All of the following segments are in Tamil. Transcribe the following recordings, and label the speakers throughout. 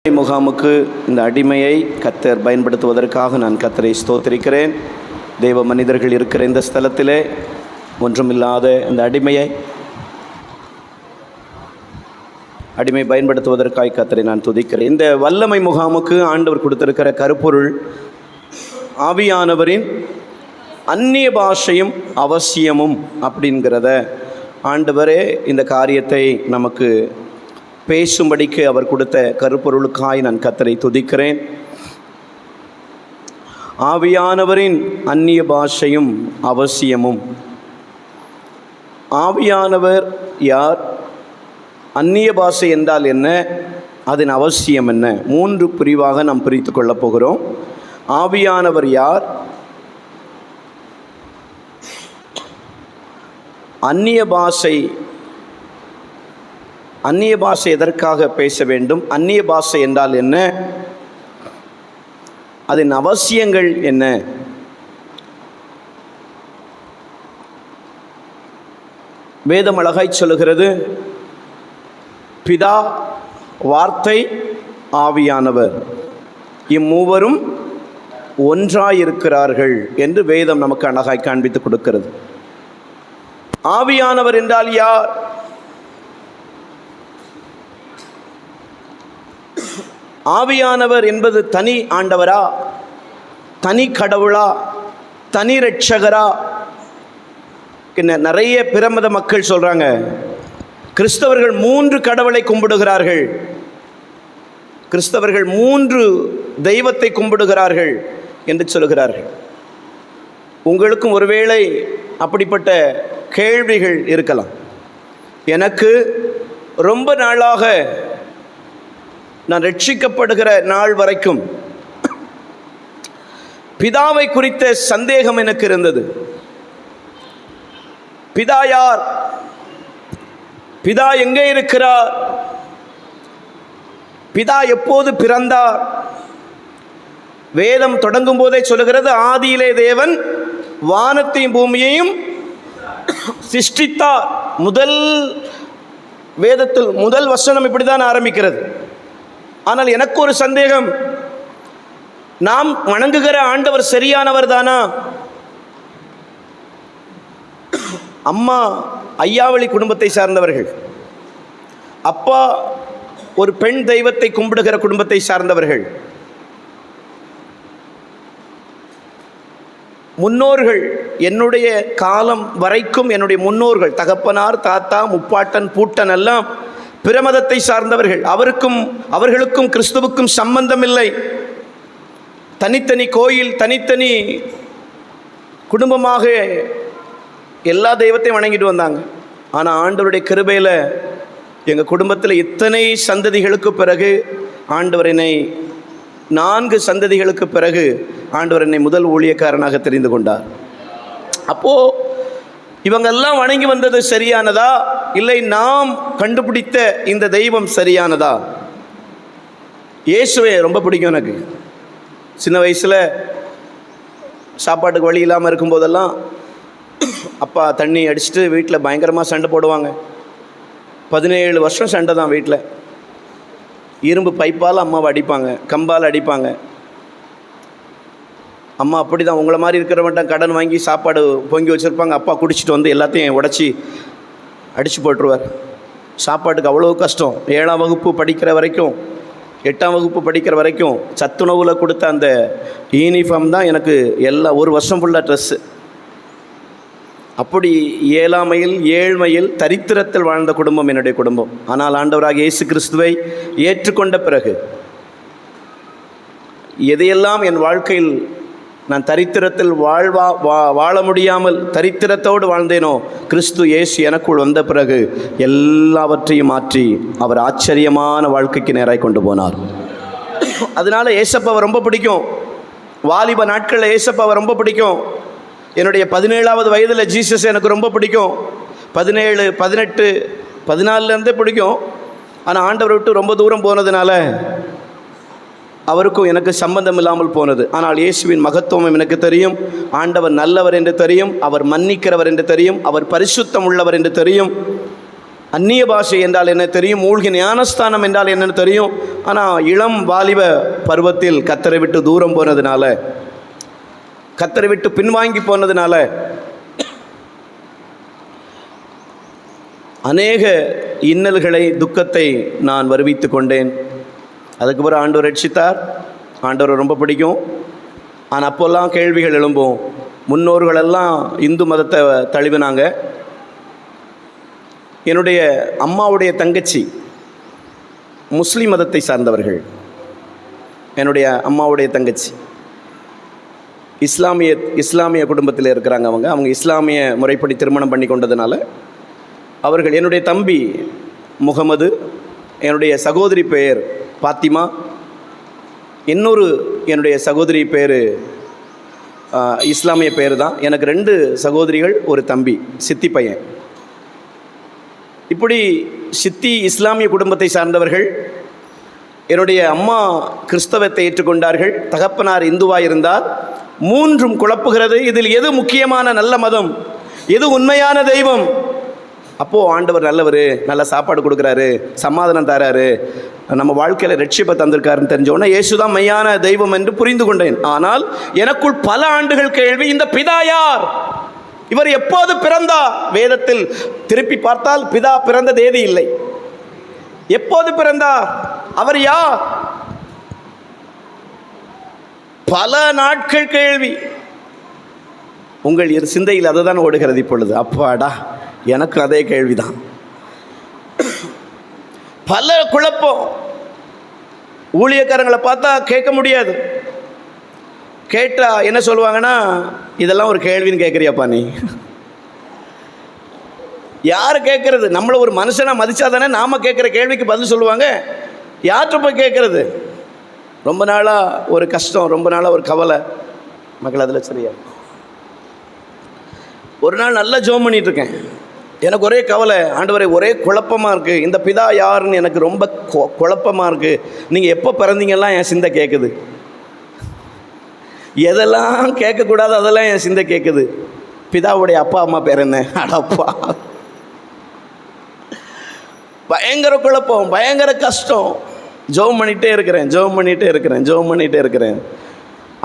Speaker 1: முகாமுக்கு இந்த அடிமையை கர்த்தர் பயன்படுத்துவதற்காக நான் கர்த்தரை ஸ்தோத்திரிக்கிறேன். தேவ மனிதர்கள் இருக்கிற இந்த ஸ்தலத்திலே ஒன்றுமில்லாத இந்த அடிமை பயன்படுத்துவதற்காக கர்த்தரை நான் துதிக்கிறேன். இந்த வல்லமை முகாமுக்கு ஆண்டவர் கொடுத்திருக்கிற கருப்பொருள், ஆவியானவரின் அந்நிய பாஷையும் அவசியமும் அப்படிங்கிறத ஆண்டவரே இந்த காரியத்தை நமக்கு பேசும்படிக்கு அவர் கொடுத்த கருப்பொருளுக்காய் நான் கர்த்தரை துதிக்கிறேன். ஆவியானவரின் அந்நிய பாஷையும் அவசியமும். ஆவியானவர் யார்? அந்நிய பாஷை என்றால் என்ன? அதன் அவசியம் என்ன? 3 பிரிவாக நாம் பிரித்து கொள்ளப் போகிறோம். ஆவியானவர் யார்? அந்நிய பாஷை எதற்காக பேச வேண்டும்? அந்நிய பாஷை என்றால் என்ன? அதன் அவசியங்கள் என்ன? வேதம் அழகாய் சொல்லுகிறது, பிதா, வார்த்தை, ஆவியானவர் இம்மூவரும் ஒன்றாயிருக்கிறார்கள் என்று வேதம் நமக்கு அழகாய் காண்பித்து கொடுக்கிறது. ஆவியானவர் என்றால் யார்? ஆவியானவர் என்பது தனி ஆண்டவரா, தனி கடவுளா, தனி இரட்சகரா? நிறைய பிரமத மக்கள் சொல்றாங்க, கிறிஸ்தவர்கள் 3 கடவுளை கும்பிடுகிறார்கள், கிறிஸ்தவர்கள் 3 தெய்வத்தை கும்பிடுகிறார்கள் என்று சொல்கிறார்கள். உங்களுக்கும் ஒருவேளை அப்படிப்பட்ட கேள்விகள் இருக்கலாம். எனக்கு ரொம்ப நாளாக, நான் ரட்சிக்கப்படுகிற நாள் வரைக்கும் பிதாவை குறித்த சந்தேகம் எனக்கு இருந்தது. பிதா யார்? பிதா எங்கே இருக்கிறார்? பிதா எப்போது பிறந்தார்? வேதம் தொடங்கும் போதே சொல்லுகிறது, ஆதியிலே தேவன் வானத்தையும் பூமியையும் சிருஷ்டித்தார். வேதத்தில் முதல் வசனம் இப்படித்தான் ஆரம்பிக்கிறது. ஆனால் எனக்கு ஒரு சந்தேகம், நாம் வணங்குகிற ஆண்டவர் சரியானவர் தானா? அம்மா ஐயாவளி குடும்பத்தை சார்ந்தவர்கள், அப்பா ஒரு பெண் தெய்வத்தை கும்பிடுகிற குடும்பத்தை சார்ந்தவர்கள், முன்னோர்கள், என்னுடைய காலம் வரைக்கும் என்னுடைய முன்னோர்கள், தகப்பனார், தாத்தா, முப்பாட்டன், பூட்டன் எல்லாம் பிரமதத்தை சார்ந்தவர்கள். அவர்களுக்கும் கிறிஸ்துவுக்கும் சம்பந்தம் இல்லை. தனித்தனி கோயில், தனித்தனி குடும்பமாக எல்லா தெய்வத்தையும் வணங்கிட்டு வந்தாங்க. ஆனால் ஆண்டவருடைய கிருபையில் எங்கள் குடும்பத்தில் இத்தனை சந்ததிகளுக்கு பிறகு ஆண்டவர் என்னை 4 சந்ததிகளுக்கு பிறகு ஆண்டவர் என்னை முதல் ஊழியக்காரனாக தெரிந்து கொண்டார். அப்போது இவங்கெல்லாம் வணங்கி வந்தது சரியானதா, இல்லை நாம் கண்டுபிடித்த இந்த தெய்வம் சரியானதா? இயேசுவை ரொம்ப பிடிக்கும் எனக்கு. சின்ன வயசில் சாப்பாட்டுக்கு வழி இல்லாமல் இருக்கும்போதெல்லாம் அப்பா தண்ணி அடிச்சுட்டு வீட்டில் பயங்கரமாக சண்டை போடுவாங்க. 17 வருஷம் சண்டை தான் வீட்டில். இரும்பு பைப்பால் அம்மாவை அடிப்பாங்க, கம்பால் அடிப்பாங்க. அம்மா அப்படி தான், உங்களை மாதிரி இருக்கிறவன்ட்ட கடன் வாங்கி சாப்பாடு பொங்கி வச்சுருப்பாங்க. அப்பா குடிச்சிட்டு வந்து எல்லாத்தையும் உடச்சி அடித்து போட்டுருவார். சாப்பாட்டுக்கு அவ்வளோ கஷ்டம். 7ஆம் வகுப்பு படிக்கிற வரைக்கும், 8ஆம் வகுப்பு படிக்கிற வரைக்கும் சத்துணவில் கொடுத்த அந்த யூனிஃபார்ம் தான் எனக்கு ஒரு வருஷம் ஃபுல்லாக ட்ரெஸ்ஸு. அப்படி இயலாமையில், ஏழ்மையில், தரித்திரத்தில் வாழ்ந்த குடும்பம் என்னுடைய குடும்பம். ஆனால் ஆண்டவராக இயேசு கிறிஸ்துவை ஏற்றுக்கொண்ட பிறகு எதையெல்லாம் என் வாழ்க்கையில் நான் தரித்திரத்தில் வாழ முடியாமல் தரித்திரத்தோடு வாழ்ந்தேனோ, கிறிஸ்து இயேசு எனக்குள் வந்த பிறகு எல்லாவற்றையும் மாற்றி அவர் ஆச்சரியமான வாழ்க்கைக்கு நேராக கொண்டு போனார். அதனால் ஏசப்பாவை ரொம்ப பிடிக்கும். வாலிப நாட்களில் ஏசப்பாவை ரொம்ப பிடிக்கும். என்னுடைய 17ஆவது வயதில் ஜீசஸ் எனக்கு ரொம்ப பிடிக்கும். 17, 18, 14லேருந்தே பிடிக்கும். ஆனால் ஆண்டவரை விட்டு ரொம்ப தூரம் போனதுனால அவருக்கும் எனக்கு சம்பந்தம் இல்லாமல் போனது. ஆனால் இயேசுவின் மகத்துவம் எனக்கு தெரியும். ஆண்டவர் நல்லவர் என்று தெரியும், அவர் மன்னிக்கிறவர் என்று தெரியும், அவர் பரிசுத்தம் உள்ளவர் என்று தெரியும். அந்நிய பாஷை என்றால் என்ன தெரியும், மூழ்கி ஞானஸ்தானம் என்றால் என்னன்னு தெரியும். ஆனால் இளம் வாலிப பருவத்தில் கர்த்தரை விட்டு தூரம் போனதுனால, கர்த்தரை விட்டு பின்வாங்கி போனதுனால அநேக இன்னல்களை, துக்கத்தை நான் வருவித்து கொண்டேன். அதுக்கு பிறகு ஆண்டவர் ரட்சித்தார். ஆண்டவர் ரொம்ப பிடிக்கும். ஆனால் அப்போல்லாம் கேள்விகள் எழும்பும். முன்னோர்களெல்லாம் இந்து மதத்தை தழுவினாங்க. என்னுடைய அம்மாவுடைய தங்கச்சி முஸ்லீம் மதத்தை சார்ந்தவர்கள். என்னுடைய அம்மாவுடைய தங்கச்சி இஸ்லாமிய குடும்பத்தில் இருக்கிறாங்க. அவங்க இஸ்லாமிய முறைப்படி திருமணம் பண்ணி கொண்டதுனால அவர்கள், என்னுடைய தம்பி முகமது, என்னுடைய சகோதரி பெயர் பாத்திமா, இன்னொரு என்னுடைய சகோதரி பேர் இஸ்லாமிய பேர் தான். எனக்கு 2 சகோதரிகள், ஒரு தம்பி, சித்தி பையன். இப்படி சித்தி இஸ்லாமிய குடும்பத்தை சார்ந்தவர்கள். என்னுடைய அம்மா கிறிஸ்தவத்தை ஏற்றுக்கொண்டார்கள். தகப்பனார் இந்துவாக இருந்தார். 3ம் குழப்புகிறது. இதில் எது முக்கியமான நல்ல மதம், எது உண்மையான தெய்வம்? அப்போது ஆண்டவர் நல்லவர், நல்ல சாப்பாடு கொடுக்குறாரு, சமாதானம் தராரு, நம்ம வாழ்க்கையில் ரட்சிப்பை தந்திருக்காருன்னு தெரிஞ்சோன்னா இயேசுதான் மெய்யான தெய்வம் என்று புரிந்து கொண்டேன். ஆனால் எனக்குள் பல ஆண்டுகள் கேள்வி, இந்த பிதா யார்? இவர் எப்போது பிறந்தார்? வேதத்தில் திருப்பி பார்த்தால் பிதா பிறந்த தேதி இல்லை. எப்போது பிறந்தார்? அவர் யார்? பல நாட்கள் கேள்வி. உங்கள் சிந்தையில் அதுதான் ஓடுகிறது இப்பொழுது. அப்பாடா, எனக்கு அதே கேள்விதான். பல குழப்பம். ஊழியக்காரங்களை பார்த்தா கேட்க முடியாது. கேட்டால் என்ன சொல்லுவாங்கன்னா, இதெல்லாம் ஒரு கேள்வின்னு கேட்குறியாப்பா நீ? யார் கேட்குறது? நம்மளை ஒரு மனுஷனாக மதித்தா தானே நாம் கேட்குற கேள்விக்கு பதில் சொல்லுவாங்க. யார்கிட்ட போய் கேட்குறது? ரொம்ப நாளாக ஒரு கஷ்டம், ரொம்ப நாளாக ஒரு கவலை மக்கள். அதில் சரியா ஒரு நாள் நல்லா ஜெபம் பண்ணிகிட்ருக்கேன். எனக்கு ஒரே கவலை, ஆண்டவரே ஒரே குழப்பமாக இருக்குது, இந்த பிதா யாருன்னு எனக்கு ரொம்ப குழப்பமாக இருக்குது. நீங்கள் எப்போ பிறந்தீங்கலாம் என் சிந்தை கேட்குது. எதெல்லாம் கேட்கக்கூடாது அதெல்லாம் என் சிந்தை கேட்குது. பிதாவுடைய அப்பா அம்மா பேர் என்ன? அடப்பா, பயங்கர குழப்பம், பயங்கர கஷ்டம். ஜெபம் பண்ணிகிட்டே இருக்கிறேன்.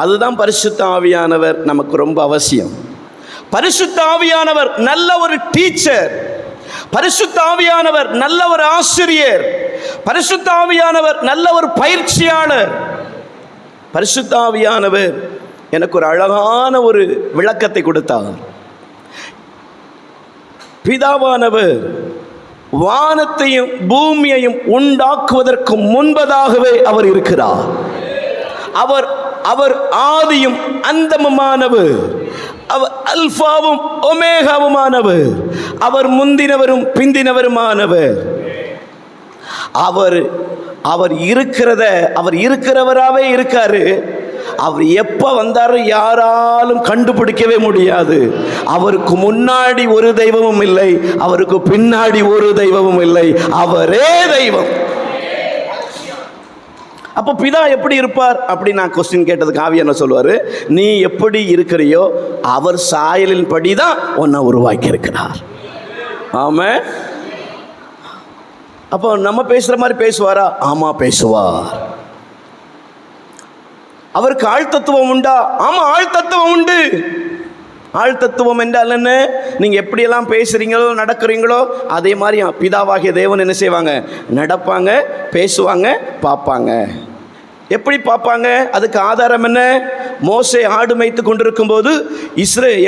Speaker 1: அதுதான் பரிசுத்த ஆவியானவர் நமக்கு ரொம்ப அவசியம். பரிசுத்த ஆவியானவர் நல்ல ஒரு டீச்சர், பரிசுத்த ஆவியானவர் நல்ல ஒரு ஆசிரியர், பரிசுத்த ஆவியானவர் நல்ல ஒரு பயிற்சியாளர். பரிசுத்த ஆவியானவர் எனக்கு ஒரு அழகான ஒரு விளக்கத்தை கொடுத்தார். பிதாவானவர் வானத்தையும் பூமியையும் உண்டாக்குவதற்கு முன்பதாகவே அவர் இருக்கிறார். அவர் அவர் ஆதியும் அந்தமுமானவர். அவர் அல்பாவும் ஒமேகாவுமானவர். அவர் முந்தினவரும் பிந்தினவருமானவர். அவர் இருக்கிறவராகவே இருக்காரு. அவர் எப்போ வந்தாரு யாராலும் கண்டுபிடிக்கவே முடியாது. அவருக்கு முன்னாடி ஒரு தெய்வமும் இல்லை, அவருக்கு பின்னாடி ஒரு தெய்வமும் இல்லை. அவரே தெய்வம். அப்போ பிதா எப்படி இருப்பார் அப்படி நான் கொஸ்டின் கேட்டதுக்கு ஆவி என்ன சொல்லுவார்? நீ எப்படி இருக்கிறியோ அவர் சாயலின் படி தான் உன்னை உருவாக்கி இருக்கிறார். ஆமாம். அப்போ நம்ம பேசுகிற மாதிரி பேசுவாரா? ஆமாம், பேசுவார். அவருக்கு ஆழ்தத்துவம் உண்டா? ஆமாம், ஆழ்தத்துவம் உண்டு. ஆழ்தத்துவம் என்றால் என்ன? நீங்கள் எப்படியெல்லாம் பேசுகிறீங்களோ நடக்கிறீங்களோ அதே மாதிரி பிதாவாகிய தேவன் என்ன செய்வாங்க? நடப்பாங்க, பேசுவாங்க, பார்ப்பாங்க. எப்படி பார்ப்பாங்க? அதுக்கு ஆதாரம் என்ன? மோசே ஆடு மேய்த்து கொண்டிருக்கும் போது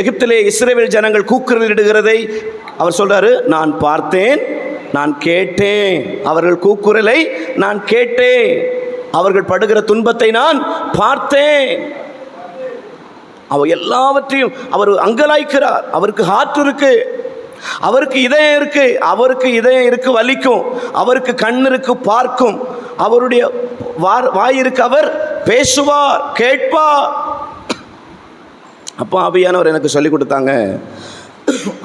Speaker 1: எகிப்திலே இஸ்ரவேல் ஜனங்கள் கூக்குரலிடுகிறதை அவர் சொல்றாரு, நான் பார்த்தேன், நான் கேட்டேன். அவர்கள் கூக்குரலை நான் கேட்டேன், அவர்கள் படுகிற துன்பத்தை நான் பார்த்தேன். அவர் எல்லாவற்றையும் அவர் அங்கலாய்க்கிறார். அவருக்கு ஹார்ட் இருக்கு, அவருக்கு இதயம் இருக்கு, வலிக்கும். அவருக்கு கண் இருக்கு, பார்க்கும். அவருடைய வாயிருக்கு, அவர் பேசுவார், கேட்பார். அப்போ ஆவியானவர் எனக்கு சொல்லி கொடுத்தாங்க,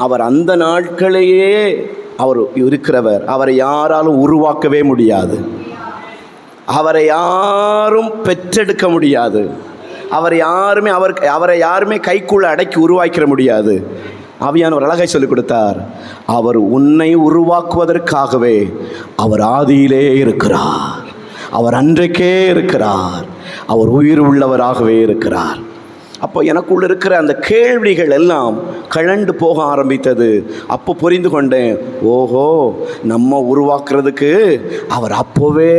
Speaker 1: அவர் அந்த நாட்களையே அவர் இருக்கிறவர். அவரை யாராலும் உருவாக்கவே முடியாது, அவரை யாரும் பெற்றெடுக்க முடியாது, அவரை யாருமே கைக்குள்ள அடக்கி உருவாக்கிற முடியாது. ஆவியானவர் அழகாய் சொல்லிக் கொடுத்தார். அவர் உன்னை உருவாக்குவதற்காகவே அவர் ஆதியிலே இருக்கிறார். அவர் அன்றைக்கே இருக்கிறார். அவர் உயிர் உள்ளவராகவே இருக்கிறார். அப்போ எனக்குள்ள இருக்கிற அந்த கேள்விகள் எல்லாம் கழண்டு போக ஆரம்பித்தது. அப்போ புரிந்து கொண்டேன், ஓஹோ, நம்ம உருவாக்குறதுக்கு அவர் அப்போவே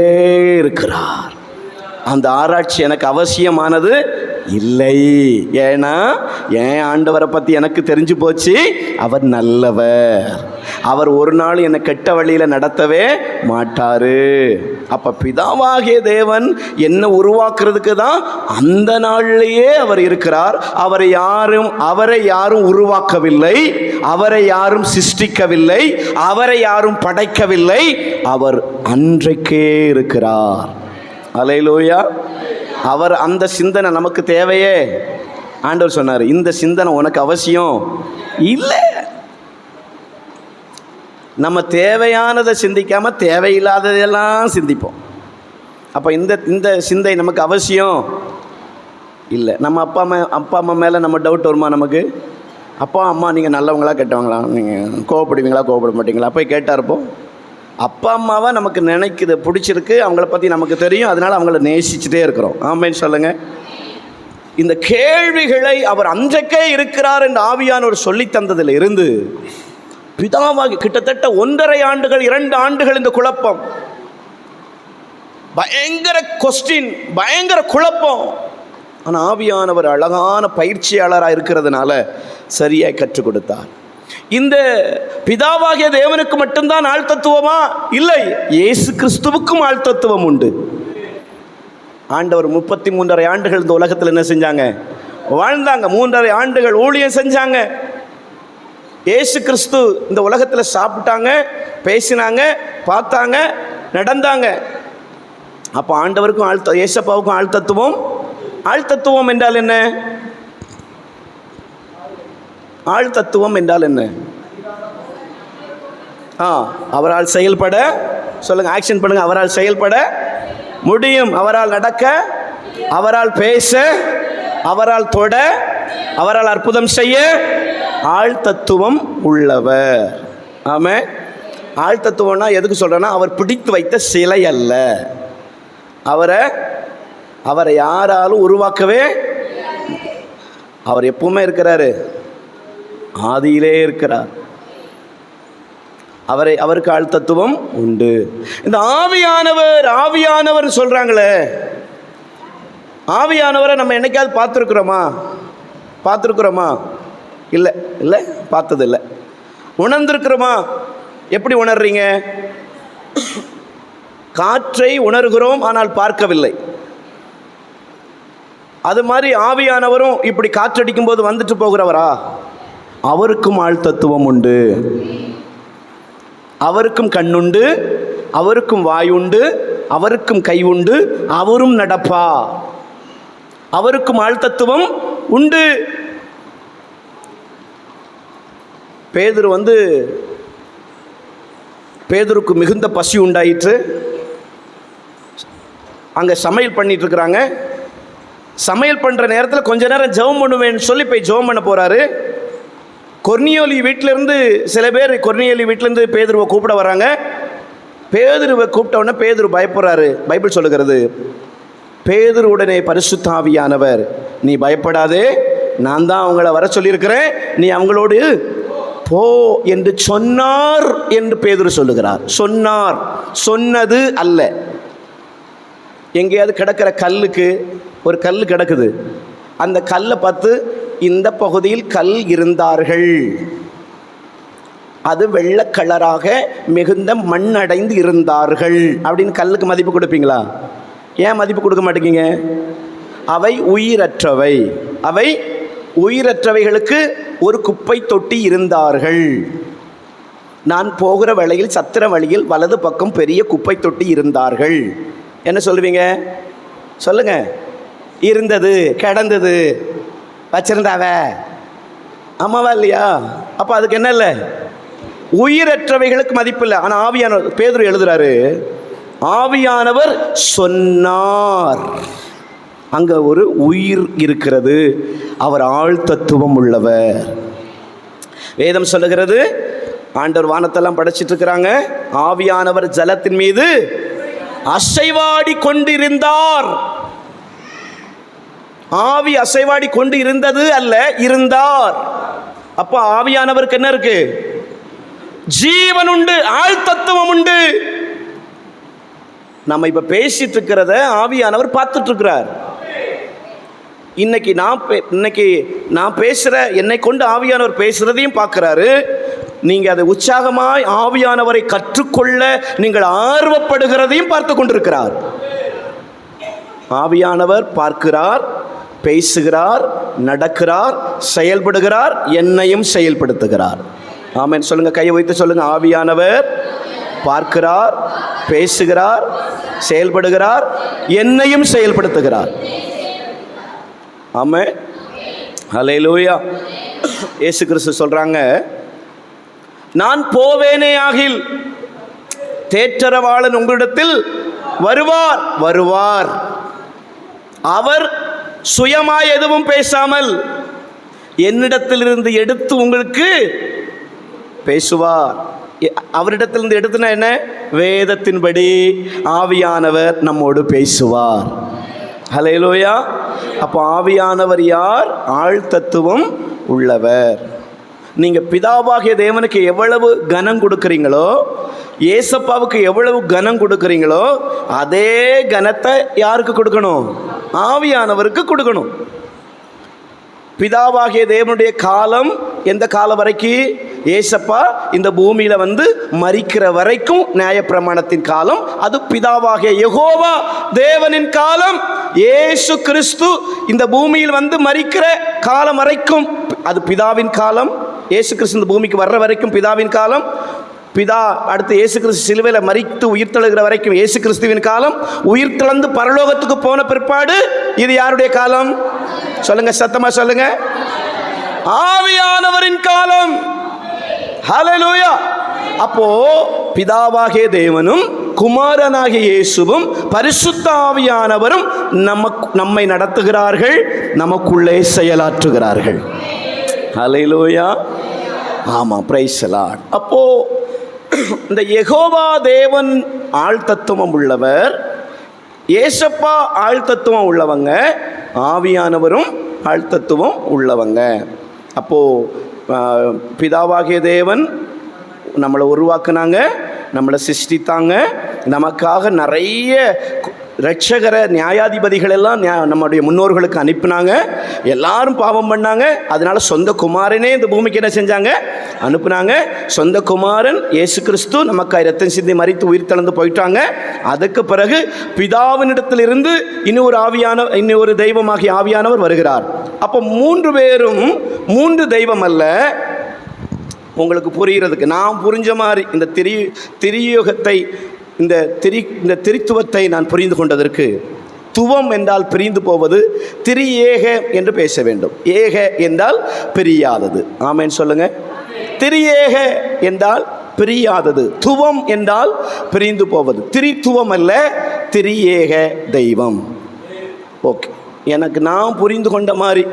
Speaker 1: இருக்கிறார். அந்த ஆராய்ச்சி எனக்கு அவசியமானது இல்லை. ஏன்னா என் ஆண்டவரை பற்றி எனக்கு தெரிஞ்சு போச்சு, அவர் நல்லவர். அவர் ஒரு நாள் என்னை கெட்ட வழியில் நடத்தவே மாட்டார். அப்போ பிதாவாகிய தேவன் என்னை உருவாக்குறதுக்கு தான் அந்த நாள்லேயே அவர் இருக்கிறார். அவரை யாரும் உருவாக்கவில்லை, அவரை யாரும் சிருஷ்டிக்கவில்லை, அவரை யாரும் படைக்கவில்லை. அவர் அன்றைக்கே இருக்கிறார். அல்லேலூயா. அவர் அந்த சிந்தனை நமக்கு தேவையே. ஆண்டவர் சொன்னார், இந்த சிந்தனை உனக்கு அவசியம் இல்லை. நம்ம தேவையானதை சிந்திக்காமல் தேவையில்லாததெல்லாம் சிந்திப்போம். அப்போ இந்த சிந்தை நமக்கு அவசியம் இல்லை. நம்ம அப்பா அம்மா மேலே நம்ம டவுட் வருமா? நமக்கு அப்பா அம்மா நீங்கள் நல்லவங்களா கெட்டவங்களா, நீங்கள் கோவப்படுவீங்களா கோவப்பட மாட்டீங்களா? போய் கேட்டார்ப்போ அப்பா அம்மாவை நமக்கு நினைக்குது, பிடிச்சிருக்கு, அவங்கள பற்றி நமக்கு தெரியும், அதனால் அவங்கள நேசிச்சுட்டே இருக்கிறோம். ஆமேன்னு சொல்லுங்கள். இந்த கேள்விகளை அவர் அன்றைக்கே இருக்கிறார் என்று ஆவியானவர் சொல்லி தந்ததில் இருந்து பிதாவாகி கிட்டத்தட்ட 1.5 ஆண்டுகள் 2 ஆண்டுகள் இந்த குழப்பம், பயங்கர கொஸ்டின், பயங்கர குழப்பம். ஆனால் ஆவியானவர் அழகான பயிற்சியாளராக இருக்கிறதுனால சரியாய் கற்றுக் கொடுத்தார். இந்த பிதாவாகிய தேவனுக்கு மட்டும்தான் ஆள் தத்துவமா? இல்லை, இயேசு கிறிஸ்துவுக்கும் ஆள் தத்துவம் உண்டு. ஆண்டவர் 33.5 ஆண்டுகள் இந்த உலகத்தில் என்ன செஞ்சாங்க? வாழ்ந்தாங்க. 3.5 ஆண்டுகள் ஊழியம் செஞ்சாங்க. இயேசு கிறிஸ்து இந்த உலகத்தில் சாப்பிட்டாங்க, பேசினாங்க, பார்த்தாங்க, நடந்தாங்க. அப்போ ஆண்டவருக்கும் இயேசப்பாவுக்கும் ஆள் தத்துவம். ஆள் தத்துவம் என்றால் என்ன? ஆள் தத்துவம் என்றால் என்ன? அவரால் செயல்பட சொல்லுங்க, ஆக்ஷன் பண்ணுங்க. அவரால் செயல்பட முடியும், அவரால் நடக்க, அவரால் பேச, அவரால் தொட, அவரால் அற்புதம் செய்ய ஆள் தத்துவம் உள்ளவர். ஆமே. ஆள் தத்துவம்னா எதுக்கு சொல்றேன்னா, அவர் பிடித்து வைத்த சிலை அல்ல. அவரை யாராலும் உருவாக்கவே, அவர் எப்பவுமே இருக்கிறாரு, ஆதியிலே இருக்கிறார். அவருக்கு ஆள் தத்துவம் உண்டு. இந்த ஆவியானவர் சொல்றாங்களே, ஆவியானவரை நம்ம என்னைக்காவது பார்த்துருக்குறோமா? இல்லை, பார்த்தது இல்லை. உணர்ந்திருக்கிறோமா? எப்படி உணர்றீங்க? காற்றை உணர்கிறோம், ஆனால் பார்க்கவில்லை. அது மாதிரி ஆவியானவரும் இப்படி காற்றடிக்கும் போது வந்துட்டு போகிறவரா? அவருக்கும் ஆள் தத்துவம் உண்டு. அவருக்கும் கண்ணுண்டு, அவருக்கும் வாயுண்டு, அவருக்கும் கை உண்டு, அவரும் நடப்பா. அவருக்கும் ஆள் தத்துவம் உண்டு. பேதுருக்கு மிகுந்த பசி உண்டாயிற்று. அங்கே சமையல் பண்ணிட்டு இருக்கிறாங்க. சமையல் பண்ணுற நேரத்தில் கொஞ்ச நேரம் ஜெபம் பண்ணுவேன்னு சொல்லி போய் ஜெபம் பண்ண போகிறாரு. கொர்னியோலி வீட்டிலேருந்து சில பேர் வீட்டிலேருந்து பேதுருவை கூப்பிட வராங்க. பேதுருவை கூப்பிட்டவுடனே பேதுரு பயப்படுறாரு. பைபிள் சொல்லுகிறது, பேதுரு உடனே பரிசுத்த ஆவியானவர், நீ பயப்படாதே, நான் தான் அவங்கள வர சொல்லியிருக்கிறேன், நீ அவங்களோடு போ என்று சொன்னார் என்று பேதுரு சொல்லுகிறார். சொன்னார், சொன்னது அல்ல. எங்கேயாவது கிடக்கிற கல்லுக்கு ஒரு கல் கிடக்குது, அந்த கல்லை பார்த்து இந்த பகுதியில் கல் இருந்தார்கள், அது வெள்ளை கலராக மிகுந்த மண் அடைந்து இருந்தார்கள் அப்படின்னு கல்லுக்கு மதிப்பு கொடுப்பீங்களா? ஏன் மதிப்பு கொடுக்க மாட்டேங்கிங்க? அவை உயிரற்றவைகளுக்கு ஒரு குப்பை தொட்டி இருந்தார்கள். நான் போகிற வழியில் சத்திர வழியில் வலது பக்கம் பெரிய குப்பை தொட்டி இருந்தார்கள். என்ன சொல்லுவீங்க? சொல்லுங்க. இருந்தது, கிடந்தது, வச்சிருந்தாவ, ஆமாவா இல்லையா? அப்போ அதுக்கு என்ன இல்லை? உயிரற்றவைகளுக்கு மதிப்பு இல்லை. ஆனால் ஆவியானவர், பேதுரு எழுதுறாரு, ஆவியானவர் சொன்னார், அங்கே ஒரு உயிர் இருக்கிறது, அவர் ஆள் தத்துவம் உள்ளவர். வேதம் சொல்லுகிறது, ஆண்டவர் வானத்தெல்லாம் படைச்சிட்டு இருக்கிறாங்க, ஆவியானவர் ஜலத்தின் மீது அசைவாடி கொண்டிருந்தார். ஆவி அசைவாடி கொண்டு இருந்தது அல்ல, இருந்தார். அப்ப ஆவியானவருக்கு என்ன இருக்கு? ஜீவன் உண்டு, ஆள் தத்துவம் உண்டு. நம்ம இப்ப பேசிட்டு இருக்கிறத ஆவியானவர் பார்த்துட்டு இருக்கிறார். இன்னைக்கு நான் பேசுற, என்னை கொண்டு ஆவியானவர் பேசுறதையும் பார்க்கிறாரு. நீங்க அதை உற்சாகமாய் ஆவியானவரை கற்றுக்கொள்ள நீங்கள் ஆர்வப்படுகிறதையும் பார்த்து கொண்டிருக்கிறார். ஆவியானவர் பார்க்கிறார், பேசுகிறார், நடக்கிறார், செயல்படுகிறார், என்னையும் செயல்படுத்துகிறார். ஆமென் சொல்லுங்க, கையை வைத்து சொல்லுங்க. ஆவியானவர் பார்க்கிறார், பேசுகிறார், செயல்படுகிறார், என்னையும் செயல்படுத்துகிறார். ஆமென், ஹல்லேலூயா. இயேசு கிறிஸ்து சொல்றாங்க, நான் போவேனே ஆகில் தேற்றரவாளன் உங்களிடத்தில் வருவார். அவர் சுயமாய் எதுவும் பேசாமல் என்னிடத்திலிருந்து எடுத்து உங்களுக்கு பேசுவார். அவரிடத்திலிருந்து எடுத்துனா என்ன? வேதத்தின்படி ஆவியானவர் நம்மோடு பேசுவார். ஹல்லேலூயா. அப்போ ஆவியானவர் யார்? ஆழ்தத்துவம் உள்ளவர். நீங்கள் பிதாவாகிய தேவனுக்கு எவ்வளவு கனம் கொடுக்குறீங்களோ, ஏசப்பாவுக்கு எவ்வளவு கனம் கொடுக்குறீங்களோ, அதே கனத்தை யாருக்கு கொடுக்கணும்? ஆவியானவருக்கு கொடுக்கணும். பிதாவாகிய தேவனுடைய காலம் எந்த காலம் வரைக்கும்? ஏசப்பா இந்த பூமியில மரிக்கிற வரைக்கும் நியாயப்பிரமாணத்தின் காலம், அது பிதாவாகிய யெகோவா தேவனின் காலம். இயேசு கிறிஸ்து இந்த பூமியில் மரிக்கிற காலம் வரைக்கும் அது பிதாவின் காலம். இயேசு கிறிஸ்து இந்த பூமிக்கு வர்ற வரைக்கும் பிதாவின் காலம். பிதா அடுத்து இயேசு கிறிஸ்து சிலுவையில் மரித்து உயிர்த்தெழுகிற வரைக்கும் இயேசு கிறிஸ்துவின் காலம். உயிர்த்தெழுந்து பரலோகத்துக்கு போன பிற்பாடு இது யாருடைய காலம்? சொல்லுங்க, சத்தமா சொல்லுங்க. ஆவியானவரின் காலம். ஹல்லேலூயா. அப்போ பிதாவாகிய தேவனும் குமாரனாகிய இயேசுவும் பரிசுத்த ஆவியானவரும் நம்மை நடத்துகிறார்கள், நமக்குள்ளே செயலாற்றுகிறார்கள். ஹல்லேலூயா. ஆமா, பிரைஸ் தி லார்ட். அப்போ இந்த யெகோவா தேவன் ஆழ்தத்துவம் உள்ளவர், ஏசப்பா ஆழ்தத்துவம் உள்ளவங்க, ஆவியானவரும் ஆழ்தத்துவம் உள்ளவங்க. அப்போ பிதாவாகிய தேவன் நம்மளை உருவாக்குனாங்க, நம்மளை சிருஷ்டித்தாங்க, நமக்காக நிறைய இரட்சகர நியாயாதிபதிகள் எல்லாம் நம்முடைய முன்னோர்களுக்கு அனுப்பினாங்க. எல்லாரும் பாவம் பண்ணாங்க. அதனால சொந்த குமாரனே இந்த பூமிக்கு என்ன செஞ்சாங்க? அனுப்புனாங்க. சொந்த குமாரன் இயேசு கிறிஸ்து நமக்காக இரத்தம் சிந்தி மரித்து உயிர் தளர்ந்து போயிட்டாங்க. அதுக்கு பிறகு பிதாவினிடத்திலிருந்து இன்னொரு தெய்வமாகிய ஆவியானவர் வருகிறார். அப்போ 3 பேரும் 3 தெய்வம் அல்ல. உங்களுக்கு புரிகிறதுக்கு நான் புரிஞ்ச மாதிரி இந்த திரியுகத்தை இந்த திரித்துவத்தை நான் புரிந்து கொண்டதற்கு, துவம் என்றால் பிரிந்து போவது, திரியேக என்று பேச வேண்டும். ஏக என்றால் பிரியாதது. ஆமென் சொல்லுங்க. திரியேக என்றால் பிரியாதது, துவம் என்றால் பிரிந்து போவது. திரித்துவம் அல்ல, திரியேக தெய்வம். ஓகே, எனக்கு நான் புரிந்து கொண்ட மாதிரி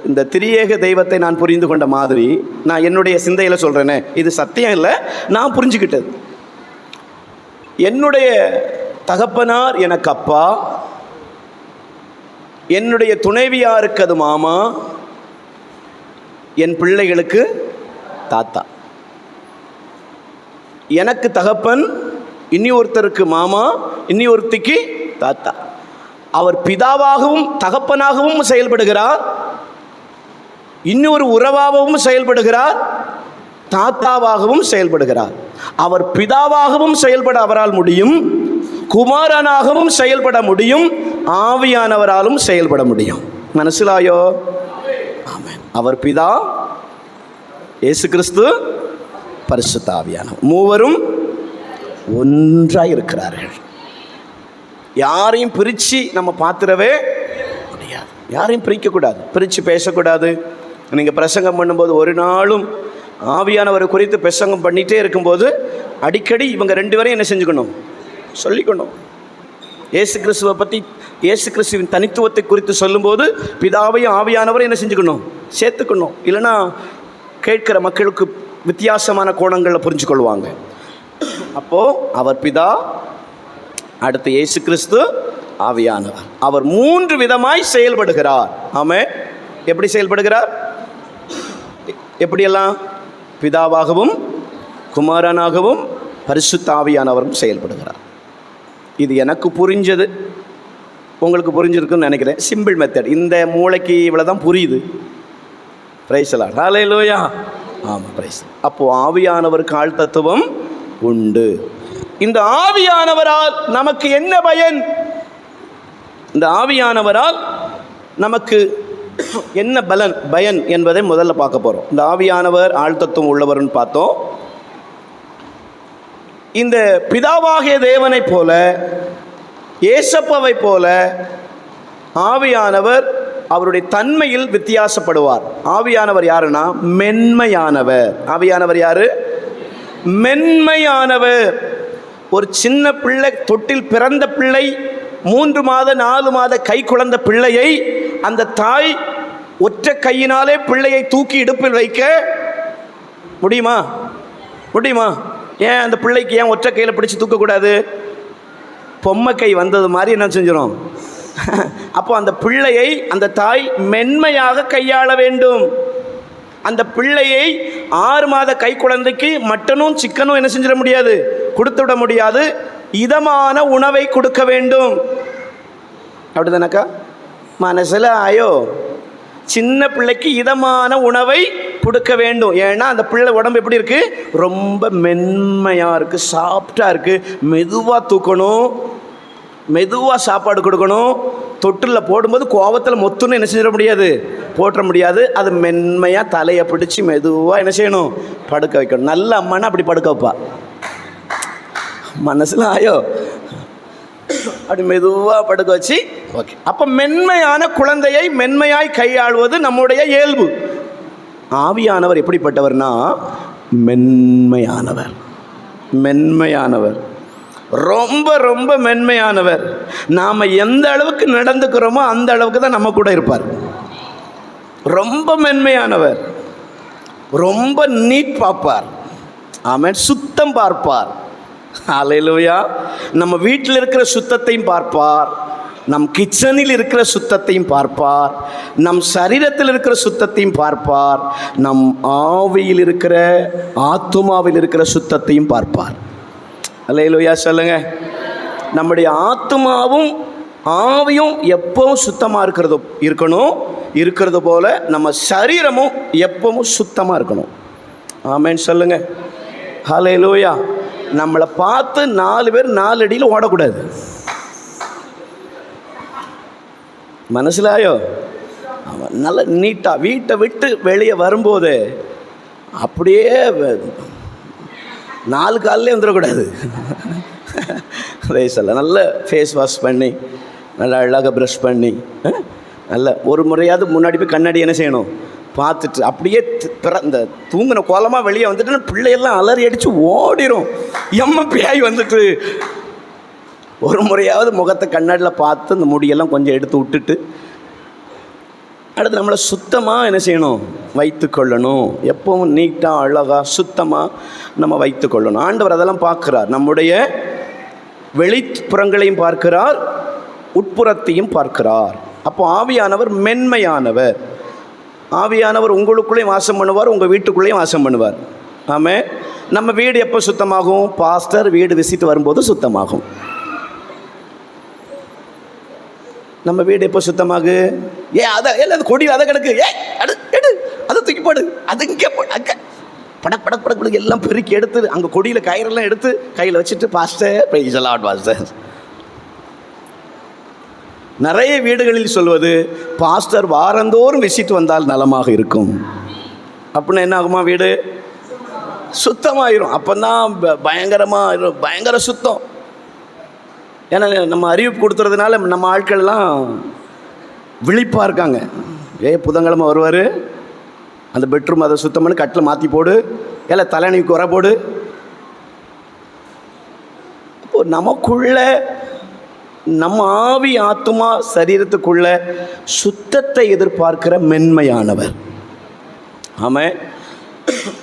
Speaker 1: இந்த திரியேக தெய்வத்தை நான் புரிந்து கொண்ட மாதிரி நான் என்னுடைய சிந்தையில் சொல்கிறேனே, இது சத்தியம் இல்லை, நான் புரிஞ்சுக்கிட்டது. என்னுடைய தகப்பனார் எனக்கு அப்பா, என்னுடைய துணைவியாருக்கு அது மாமா, என் பிள்ளைகளுக்கு தாத்தா. எனக்கு தகப்பன், இனி ஒருத்தருக்கு மாமா, இனி ஒருத்திக்கு தாத்தா. அவர் பிதாவாகவும் தகப்பனாகவும் செயல்படுகிறார், இன்னொரு உறவாகவும் செயல்படுகிறார், தாத்தாவாகவும் செயல்படுகிறார். அவர் பிதாவாகவும் செயல்பட அவரால் முடியும், குமாரனாகவும் செயல்பட முடியும், ஆவியானவராலும் செயல்பட முடியும். மனசிலாயோ? ஆமென். அவர் பிதா, இயேசு கிறிஸ்து, பரிசுத்த ஆவியானவர், மூவரும் ஒன்றாய் இருக்கிறார்கள். யாரையும் பிரித்து நம்ம பார்த்துடவே முடியாது. யாரையும் பிரிக்கக்கூடாது, பிரித்து பேசக்கூடாது. நீங்கள் பிரசங்கம் பண்ணும்போது ஒரு நாளும் ஆவியானவரை குறித்து பிரசங்கம் பண்ணிகிட்டே இருக்கும்போது அடிக்கடி இவங்க 2 பேரையும் என்ன செஞ்சுக்கணும்? சொல்லிக்கணும். இயேசு கிறிஸ்துவை பற்றி, இயேசு கிறிஸ்துவின் தனித்துவத்தை குறித்து சொல்லும்போது பிதாவையும் ஆவியானவரை என்ன செஞ்சுக்கணும்? சேர்த்துக்கணும். இல்லைனா கேட்கிற மக்களுக்கு வித்தியாசமான கோணங்களில் புரிஞ்சு கொள்வாங்க. அப்போது அவர் பிதா, அடுத்து இயேசு கிறிஸ்து, ஆவியானவர். அவர் 3 விதமாய் செயல்படுகிறார். ஆமென். எப்படி செயல்படுகிறார்? எப்படியெல்லாம்? பிதாவாகவும் குமாரனாகவும் பரிசுத்த ஆவியானவரும் செயல்படுகிறார். இது எனக்கு புரிஞ்சது, உங்களுக்கு புரிஞ்சிருக்குன்னு நினைக்கிறேன். Simple method. இந்த மூளைக்கு இவ்வளோ தான் புரியுது. Praise Lord. ஹல்லேலூயா. ஆமாம், பிரைஸ். அப்போது ஆவியானவருக்கு ஆள் தத்துவம் உண்டு. இந்த ஆவியானவரால் நமக்கு என்ன பயன்? இந்த ஆவியானவரால் நமக்கு என்ன பயன் என்பதை முதல்ல பார்க்க போகிறோம். இந்த ஆவியானவர் ஆழ்த்தத்துவம் உள்ளவர்னு பார்த்தோம். இந்த பிதாவாகிய தேவனைப் போல, ஏசப்பாவை போல ஆவியானவர் அவருடைய தன்மையில் வித்தியாசப்படுவார். ஆவியானவர் யாருன்னா மென்மையானவர். ஆவியானவர் யாரு? மென்மையானவர். ஒரு சின்ன பிள்ளை, தொட்டில் பிறந்த பிள்ளை, 3 மாத 4 மாத கை குழந்த பிள்ளையை அந்த தாய் ஒற்றை கையினாலே பிள்ளையை தூக்கி இடுப்பில் வைக்க முடியுமா? முடியுமா? ஏன் அந்த பிள்ளைக்கு ஏன் ஒற்றை கையில் பிடிச்சி தூக்கக்கூடாது? பொம்மை கை வந்தது மாதிரி என்ன செஞ்சிடும்? அப்போ அந்த பிள்ளையை அந்த தாய் மென்மையாக கையாள வேண்டும். அந்த பிள்ளையை 6 மாத கை குழந்தைக்கு மட்டனும் சிக்கனும் என்ன செஞ்சிட முடியாது, கொடுத்து விட முடியாது. இதமான உணவை கொடுக்க வேண்டும். அப்படிதானக்கா? மனசில் ஆயோ? சின்ன பிள்ளைக்கு இதமான உணவை கொடுக்க வேண்டும். ஏன்னா அந்த பிள்ளை உடம்பு எப்படி இருக்குது? ரொம்ப மென்மையாக இருக்குது, சாஃப்டாக இருக்குது. மெதுவாக தூக்கணும், மெதுவாக சாப்பாடு கொடுக்கணும். தொட்டில் போடும்போது கோவத்தில் மொத்தம்னு என்ன செஞ்சிட முடியாது, போட்டுற முடியாது. அது மென்மையாக தலையை பிடிச்சி மெதுவாக என்ன செய்யணும், படுக்க வைக்கணும். நல்ல அம்மானா அப்படி படுக்க வைப்பா. மனசில் ஆயோ? அப்படி மெதுவாக படுக்க வச்சு, ஓகே. அப்போ மென்மையான குழந்தையை மென்மையாய் கையாளுவது நம்முடைய இயல்பு. ஆவியானவர் எப்படிப்பட்டவர்னா மென்மையானவர். மென்மையானவர், ரொம்ப ரொம்ப மென்மையானவர். நாம் எந்த அளவுக்கு நடந்துக்கிறோமோ அந்த அளவுக்கு தான் நம்ம கூட இருப்பார். ரொம்ப மென்மையானவர், ரொம்ப நீட் பார்ப்பார். ஆமென். சுத்தம் பார்ப்பார். ஹல்லேலூயா. நம்ம வீட்டில் இருக்கிற சுத்தத்தையும் பார்ப்பார், நம் கிச்சனில் இருக்கிற சுத்தத்தையும் பார்ப்பார், நம் சரீரத்தில் இருக்கிற சுத்தத்தையும் பார்ப்பார், நம் ஆவியில் இருக்கிற ஆத்துமாவில் இருக்கிற சுத்தத்தையும் பார்ப்பார். ஹல்லேலூயா சொல்லுங்க. நம்முடைய ஆத்துமாவும் ஆவியும் எப்பவும் சுத்தமாக இருக்கிறது போல நம்ம சரீரமும் எப்பவும் சுத்தமாக இருக்கணும். ஆமென் சொல்லுங்க. ஹல்லேலூயா. நம்மளை பார்த்து 4 பேர் 4 அடியில் ஓடக்கூடாது. மனசிலாயோ? அவன் நல்ல நீட்டாக வீட்டை விட்டு வெளியே வரும்போது அப்படியே 4 காலிலே வந்துடக்கூடாது. வயசில் நல்ல ஃபேஸ் வாஷ் பண்ணி, நல்லா அழகாக ப்ரஷ் பண்ணி, நல்ல ஒரு முறையாவது முன்னாடி போய் கண்ணாடி என்ன செய்யணும், பார்த்துட்டு அப்படியே இந்த தூங்கின கோலமாக வெளியே வந்துட்டு பிள்ளையெல்லாம் அலறி அடித்து ஓடிடும். எம்மப்பியாய் வந்துட்டு ஒரு முறையாவது முகத்தை கண்ணாடியில் பார்த்து இந்த முடியெல்லாம் கொஞ்சம் எடுத்து விட்டுட்டு அடுத்து நம்மளை சுத்தமாக என்ன செய்யணும், வைத்து கொள்ளணும். எப்பவும் நீட்டாக அழகாக சுத்தமாக நம்ம வைத்து கொள்ளணும். ஆண்டவர் அதெல்லாம் பார்க்குறார். நம்முடைய வெளிப்புறங்களையும் பார்க்கிறார், உட்புறத்தையும் பார்க்கிறார். அப்போ ஆவியானவர் மென்மையானவர். ஆவியானவர் உங்களுக்குள்ளேயும் வாசம் பண்ணுவார், உங்கள் வீட்டுக்குள்ளேயும் வாசம் பண்ணுவார். ஆமாம். நம்ம வீடு எப்போ சுத்தமாகும்? பாஸ்டர் வீடு விசிட் வரும்போது சுத்தமாகும். நம்ம வீடு எப்போ சுத்தமாகு? அதை எல்லாம் கொடியில் அதை கிடக்கு, எடு அதை தூக்கி போடு, அது இங்கே போடு, அங்கே படப்படப்படப்படு எல்லாம் பெருக்கி எடுத்து அங்கே கொடியில் கயிறெல்லாம் எடுத்து கையில் வச்சுட்டு pastor price the Lord pastor. நிறைய வீடுகளில் சொல்வது பாஸ்டர் வாரந்தோறும் விசிட் வந்தால் நலமாக இருக்கும். அப்படின்னா என்ன ஆகுமா? வீடு சுத்தமாயிரும். அப்போ தான் பயங்கரமாக பயங்கர சுத்தம். ஏன்னா நம்ம அறிவிப்பு கொடுத்துறதுனால நம்ம ஆட்கள்லாம் விழிப்பாக இருக்காங்க. புதன்கிழமை வருவார், அந்த பெட்ரூம் அதை சுத்தம் பண்ணி கட்டில் மாற்றி போடு, எல்லாம் தலையணைக்கு உர போடு. அப்போ நமக்குள்ள நம்ம ஆவி ஆத்துமா சரீரத்துக்குள்ள சுத்தத்தை எதிர்பார்க்கிற மென்மையானவர். ஆமாம்.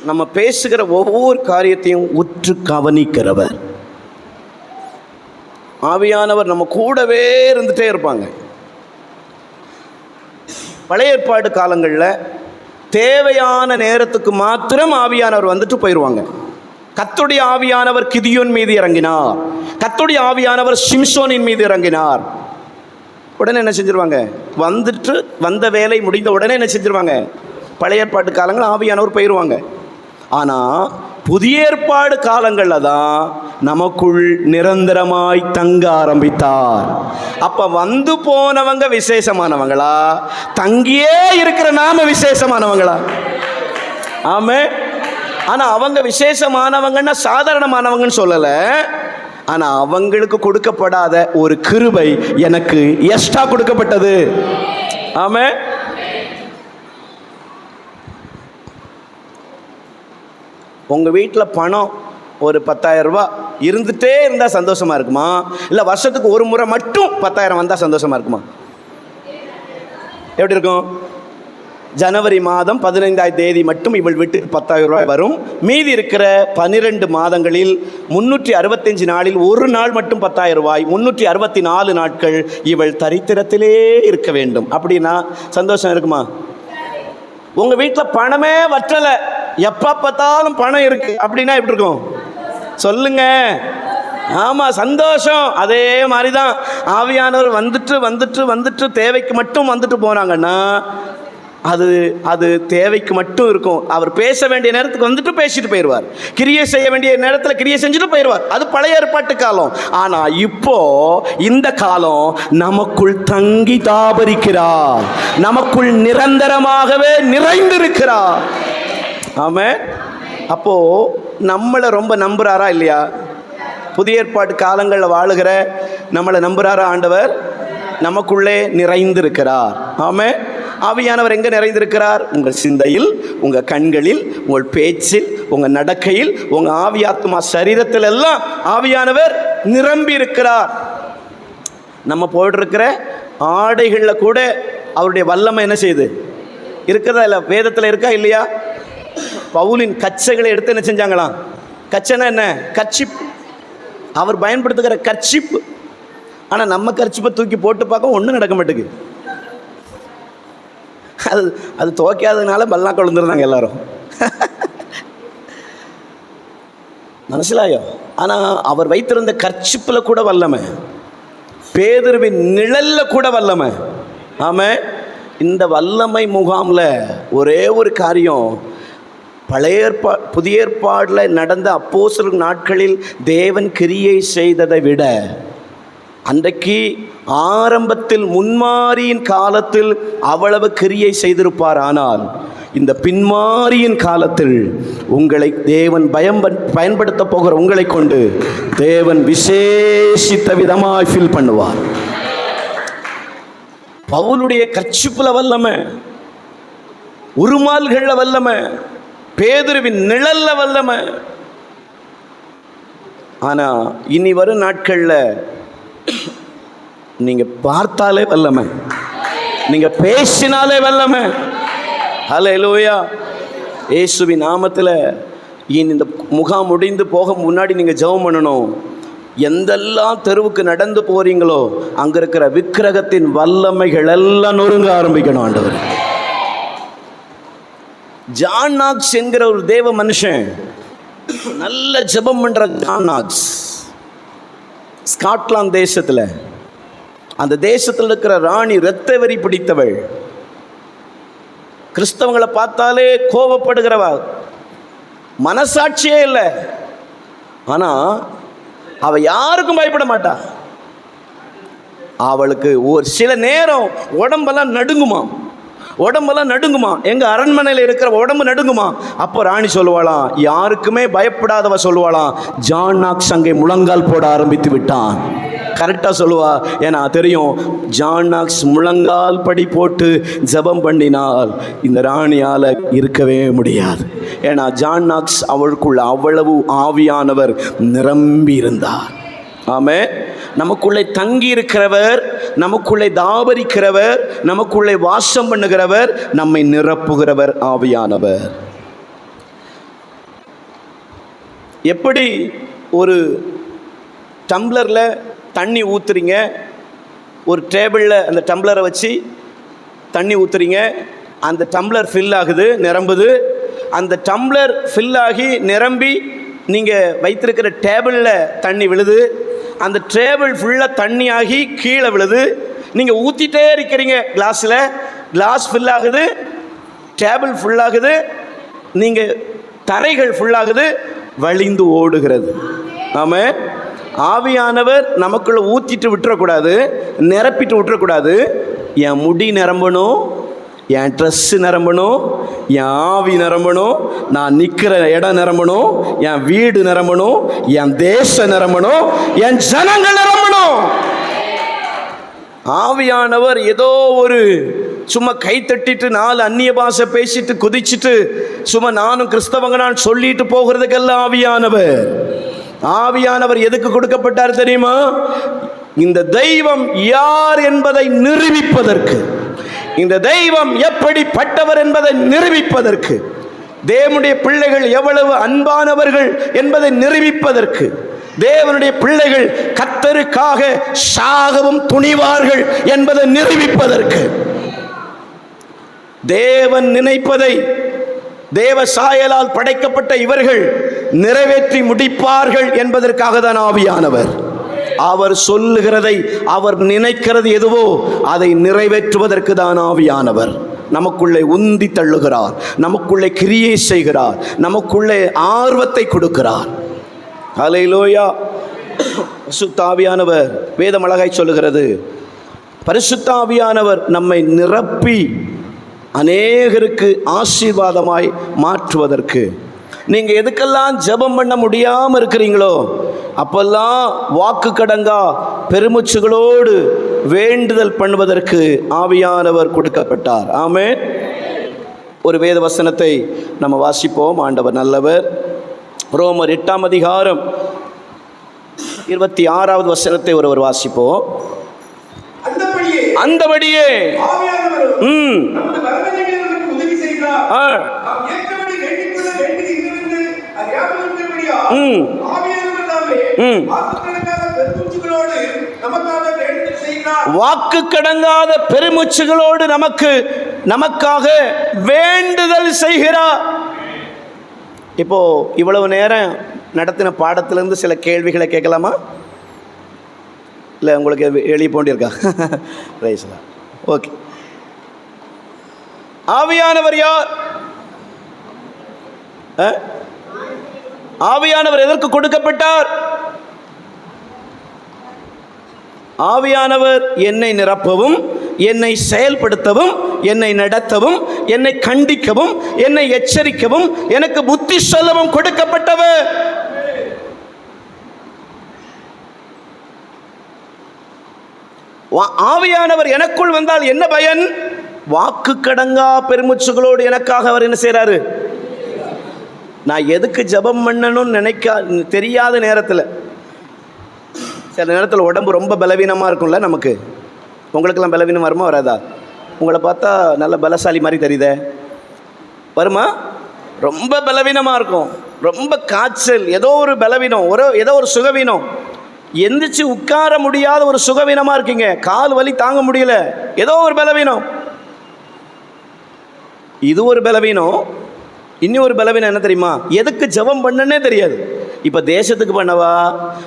Speaker 1: நம்ம பேசுகிற ஒவ்வொரு காரியத்தையும் உற்று கவனிக்கிறவர். ஆவியானவர் நம்ம கூடவே இருந்துகிட்டே இருப்பாங்க. பழைய ஏற்பாடு காலங்களில் தேவையான நேரத்துக்கு மாத்திரம் ஆவியானவர் வந்துட்டு போயிடுவாங்க. கர்த்தருடைய ஆவியானவர் கிதியோன் மீது இறங்கினார், கர்த்தருடைய ஆவியானவர் சிம்சோனின் மீது இறங்கினார். உடனே என்ன செஞ்சிருவாங்க? வந்துட்டு வந்த வேலை முடிந்த உடனே என்ன செஞ்சிருவாங்க? பழைய ஏற்பாட்டு காலங்கள் ஆவியானவர் போயிடுவாங்க. ஆனால் புதிய ஏற்பாடு காலங்களில் தான் நமக்குள் நிரந்தரமாய் தங்க ஆரம்பித்தார். அப்போ வந்து போனவங்க விசேஷமானவங்களா, தங்கியே இருக்கிற நாம விசேஷமானவங்களா? ஆமென். ஆனால் அவங்க விசேஷமானவங்கன்னா சாதாரணமானவங்கன்னு சொல்லலை. ஆனால் அவங்களுக்கு கொடுக்கப்படாத ஒரு கிருபை எனக்கு எக்ஸ்ட்ரா கொடுக்கப்பட்டது. ஆமென். உங்கள் வீட்டில் பணம் ஒரு 10,000 ரூபா இருந்துகிட்டே இருந்தால் சந்தோஷமாக இருக்குமா? இல்லை வருஷத்துக்கு ஒரு முறை மட்டும் 10,000 வந்தால் சந்தோஷமாக இருக்குமா? எப்படி இருக்கும்? ஜனவரி மாதம் 15ஆம் தேதி மட்டும் இவள் வீட்டு 10,000 ரூபாய் வரும். மீதி இருக்கிற 12 மாதங்களில் 365 நாளில் ஒரு நாள் மட்டும் 10,000 ரூபாய், 364 நாட்கள் இவள் தரித்திரத்திலே இருக்க வேண்டும். அப்படின்னா சந்தோஷம் இருக்குமா? உங்கள் வீட்டில் பணமே வற்றலை, எப்போ பார்த்தாலும் பணம் இருக்கு அப்படின்னா எப்படி இருக்கும்? சொல்லுங்க. ஆமாம், சந்தோஷம். அதே மாதிரி தான் ஆவியானவர் வந்துட்டு வந்துட்டு வந்துட்டு தேவைக்கு மட்டும் வந்துட்டு போனாங்கன்னா அது தேவைக்கு மட்டும் இருக்கும். அவர் பேச வேண்டிய நேரத்துக்கு வந்துட்டு பேசிட்டு போயிடுவார், கிரியை செய்ய வேண்டிய நேரத்தில் கிரியை செஞ்சுட்டு போயிடுவார். அது பழைய ஏற்பாட்டு காலம். ஆனால் இப்போ இந்த காலம் நமக்குள் தங்கி தாபரிக்கிறார், நமக்குள் நிரந்தரமாகவே நிறைந்திருக்கிறார். ஆமென். அப்போ நம்மளை ரொம்ப நம்புறாரா இல்லையா? புதிய ஏற்பாட்டு காலங்களில் வாழுகிற நம்மளை நம்புறாரா ஆண்டவர்? நமக்குள்ளே நிறைந்திருக்கிறார். ஆமென். ஆவியானவர் எங்கே நிறைந்திருக்கிறார்? உங்கள் சிந்தையில், உங்கள் கண்களில், உங்கள் பேச்சில், உங்கள் நடக்கையில், உங்கள் ஆவியாத்மா சரீரத்தில் எல்லாம் ஆவியானவர் நிரம்பி இருக்கிறார். நம்ம போட்டிருக்கிற ஆடைகளில் கூட அவருடைய வல்லமை என்ன செய்யுது? இருக்கிறதா இல்லை? வேதத்தில் இருக்கா இல்லையா? பவுலின் கச்சைகளை எடுத்து என்ன செஞ்சாங்களாம்? கச்சைனா என்ன? கர்ச்சிப். அவர் பயன்படுத்துகிற கர்ச்சிப். ஆனால் நம்ம கர்ச்சிப்பை தூக்கி போட்டு பார்க்க ஒன்றும் நடக்க மாட்டேங்குது. அது துவைக்காததுனால பல்லா கொழுந்துருந்தாங்க எல்லாரும். மனசிலாயோ? ஆனால் அவர் வைத்திருந்த கர்ச்சிப்பில் கூட வல்லமை, பேதுருவின் நிழல்ல கூட வல்லமை. ஆமாம். இந்த வல்லமை முகாமில் ஒரே ஒரு காரியம், புதிய ஏற்பாடில் நடந்த அப்போஸ்தலர் நாட்களில் தேவன் கிரியை செய்ததை விட அன்றைக்கு ஆரம்பத்தில் முன்மாரியின் காலத்தில் அவ்வளவு கிரியை செய்திருப்பார். ஆனால் இந்த பின்மாரியின் காலத்தில் உங்களை தேவன் பயன்படுத்த போகிற உங்களை கொண்டு தேவன் விசேஷித்த விதமாய் ஃபீல் பண்ணுவார். பவுலுடைய கர்ச்சிப்புல வல்லமை, உருமால்கள்ல வல்லமை, பேதுருவின் நிழல்ல வல்லமை. ஆனா இனி வரும் நாட்கள்ல நீங்க பார்த்தாலே வல்லமை, நீங்க பேசினாலே வல்லமை. ஹல்லேலூயா. இயேசுவின் நாமத்தில் இந்த முகாம் முடிந்து போக முன்னாடி நீங்க ஜெபம் பண்ணணும். எந்தெல்லாம் தெருவுக்கு நடந்து போறீங்களோ அங்க இருக்கிற விக்கிரகத்தின் வல்லமைகள் எல்லாம் நொறுங்க ஆரம்பிக்கணும். ஆண்டவர் ஜான் நாக்ஸ் என்கிற ஒரு தேவ மனுஷன், நல்ல ஜெபம் பண்ற ஜான் நாக்ஸ், ஸ்காட்லாந்து தேசத்தில், அந்த தேசத்தில் இருக்கிற ராணி இரத்த வெறி பிடித்தவள், கிறிஸ்தவங்களை பார்த்தாலே கோபப்படுகிறவா, மனசாட்சியே இல்லை. ஆனால் அவள் யாருக்கும் பயப்பட மாட்டா. அவளுக்கு ஒரு சில நேரம் உடம்பெல்லாம் நடுங்குமா, உடம்பெல்லாம் நடுங்குமா, எங்கள் அரண்மனையில் இருக்கிற உடம்பு நடுங்குமா. அப்போ ராணி சொல்லுவாளாம், யாருக்குமே பயப்படாதவ சொல்லுவாளாம், ஜான் நாக்ஸ் அங்கே முழங்கால் போட ஆரம்பித்து விட்டான். கரெக்டாக சொல்லுவா. ஏன்னா தெரியும், ஜான் நாக்ஸ் முழங்கால் படி போட்டு ஜெபம் பண்ணினால் இந்த ராணியால் இருக்கவே முடியாது. ஏன்னா ஜான் நாக்ஸ் அவளுக்குள்ள அவ்வளவு ஆவியானவர் நிரம்பி இருந்தார். ஆமென். நமக்குள்ளே தங்கி இருக்கிறவர், நமக்குள்ளே தாபரிக்கிறவர், நமக்குள்ளே வாசம் பண்ணுகிறவர், நம்மை நிரப்புகிறவர் ஆவியானவர். எப்படி ஒரு டம்ளரில் தண்ணி ஊற்றுறீங்க, ஒரு டேபிளில் அந்த டம்ளரை வச்சு தண்ணி ஊற்றுறீங்க, அந்த டம்ளர் ஃபில் ஆகுது, நிரம்புது. அந்த டம்ளர் ஃபில் ஆகி நிரம்பி நீங்கள் வைத்திருக்கிற டேபிளில் தண்ணி விழுது. அந்த டேபிள் ஃபுல்லாக தண்ணி ஆகி கீழே விழுது. நீங்கள் ஊற்றிட்டே இருக்கிறீங்க கிளாஸில், கிளாஸ் ஃபில் ஆகுது, டேபிள் ஃபுல்லாகுது, நீங்கள் தரைகள் ஃபுல்லாகுது, வழிந்து ஓடுகிறது. ஆமாம். ஆவியானவர் நமக்குள்ளே ஊற்றிட்டு விட்டுறக்கூடாது, நிரப்பிட்டு விட்டுறக்கூடாது. என் முடி நிரம்பணும், என் ட்ரெஸ்ஸு நிரம்பணும், என் ஆவி நிரம்பணும், நான் நிற்கிற இடம் நிரம்பணும், என் வீடு நிரம்பணும், என் தேசம் நிரம்பணும், என் ஜனங்கள் நிரம்பணும். ஆவியானவர் ஏதோ ஒரு சும்மா கை தட்டிட்டு 4 அந்நிய பாஷை பேசிட்டு குதிச்சுட்டு சும்மா நானும் கிறிஸ்தவங்க நான் சொல்லிட்டு போகிறதுக்கெல்லாம் ஆவியானவர். ஆவியானவர் எதுக்கு கொடுக்கப்பட்டார் தெரியுமா? இந்த தெய்வம் யார் என்பதை நிரூபிப்பதற்கு, இந்த தெய்வம் எப்படிப்பட்டவர் என்பதை நிரூபிப்பதற்கு, தேவனுடைய பிள்ளைகள் எவ்வளவு அன்பானவர்கள் என்பதை நிரூபிப்பதற்கு, தேவனுடைய பிள்ளைகள் கர்த்தருக்காக சாகவும் துணிவார்கள் என்பதை நிரூபிப்பதற்கு, தேவன் நினைப்பதை தேவ சாயலால் படைக்கப்பட்ட இவர்கள் நிறைவேற்றி முடிப்பார்கள் என்பதற்காக தான் ஆவியானவர். அவர் சொல்லுகிறதை, அவர் நினைக்கிறது எதுவோ அதை நிறைவேற்றுவதற்கு தான் ஆவியானவர் நமக்குள்ளே உந்தி தள்ளுகிறார், நமக்குள்ளே கிரியை செய்கிறார், நமக்குள்ளே ஆர்வத்தை கொடுக்கிறார். ஹல்லேலூயா. பரிசுத்த ஆவியானவர், வேதம் அழகாய் சொல்லுகிறது, பரிசுத்த ஆவியானவர் நம்மை நிரப்பி அநேகருக்கு ஆசீர்வாதமாய் மாற்றுவதற்கு. நீங்கள் எதுக்கெல்லாம் ஜெபம் பண்ண முடியாமல் இருக்கிறீங்களோ அப்பெல்லாம் வாக்கு கடங்கா பெருமூச்சுகளோடு வேண்டுதல் பண்ணுவதற்கு ஆவியானவர் கொடுக்கப்பட்டார். ஆமென். ஒரு வேத வசனத்தை நம்ம வாசிப்போம். ஆண்டவர் நல்லவர். ரோமர் 8ஆம் அதிகாரம் 26வது வசனத்தை ஒருவர் வாசிப்போம். அந்தபடியே வாக்கு கடங்காத பெருமூச்சுகளோடு நமக்காக வேண்டுதல் செய்கிறார். இப்போ இவ்வளவு நேரம் நடத்தின பாடத்திலிருந்து சில கேள்விகளை கேட்கலாமா? இல்லை உங்களுக்கு வெளியே போண்டிருக்கா? ரைஸ்லாம் ஓகே. ஆவியானவர் யார்? ஆவியானவர் எதற்கு கொடுக்கப்பட்டார்? ஆவியானவர் என்னை நிரப்பவும், என்னை செயல்படுத்தவும், என்னை நடத்தவும், என்னை கண்டிக்கவும், என்னை எச்சரிக்கவும், எனக்கு புத்தி சொல்லவும் கொடுக்கப்பட்டவர். ஆவியானவர் எனக்குள் வந்தால் என்ன பயன்? வாக்கு கடங்கா பெருமூச்சுகளோடு எனக்காக அவர் என்ன செய்றாரு? நான் எதுக்கு ஜெபம் பண்ணணும்னு தெரியாத நேரத்தில், சில நேரத்தில் உடம்பு ரொம்ப பலவீனமாக இருக்கும்ல நமக்கு. உங்களுக்கெல்லாம் பலவீனம் வருமா வராதா? உங்களை பார்த்தா நல்ல பலசாலி மாதிரி தெரியுதே, வருமா? ரொம்ப பலவீனமாக இருக்கும், ரொம்ப காய்ச்சல், ஏதோ ஒரு பலவீனம், ஏதோ ஒரு சுகவீனம், எந்திரிச்சு உட்கார முடியாத ஒரு சுகவீனமாக இருக்கீங்க, கால் வலி தாங்க முடியல, ஏதோ ஒரு பலவீனம். இது ஒரு பலவீனம். இன்னும் ஒரு பலவீனம் என்ன தெரியுமா? எதுக்கு ஜெபம் பண்ணனே தெரியாது. இப்போ தேசத்துக்கு பண்ணவா,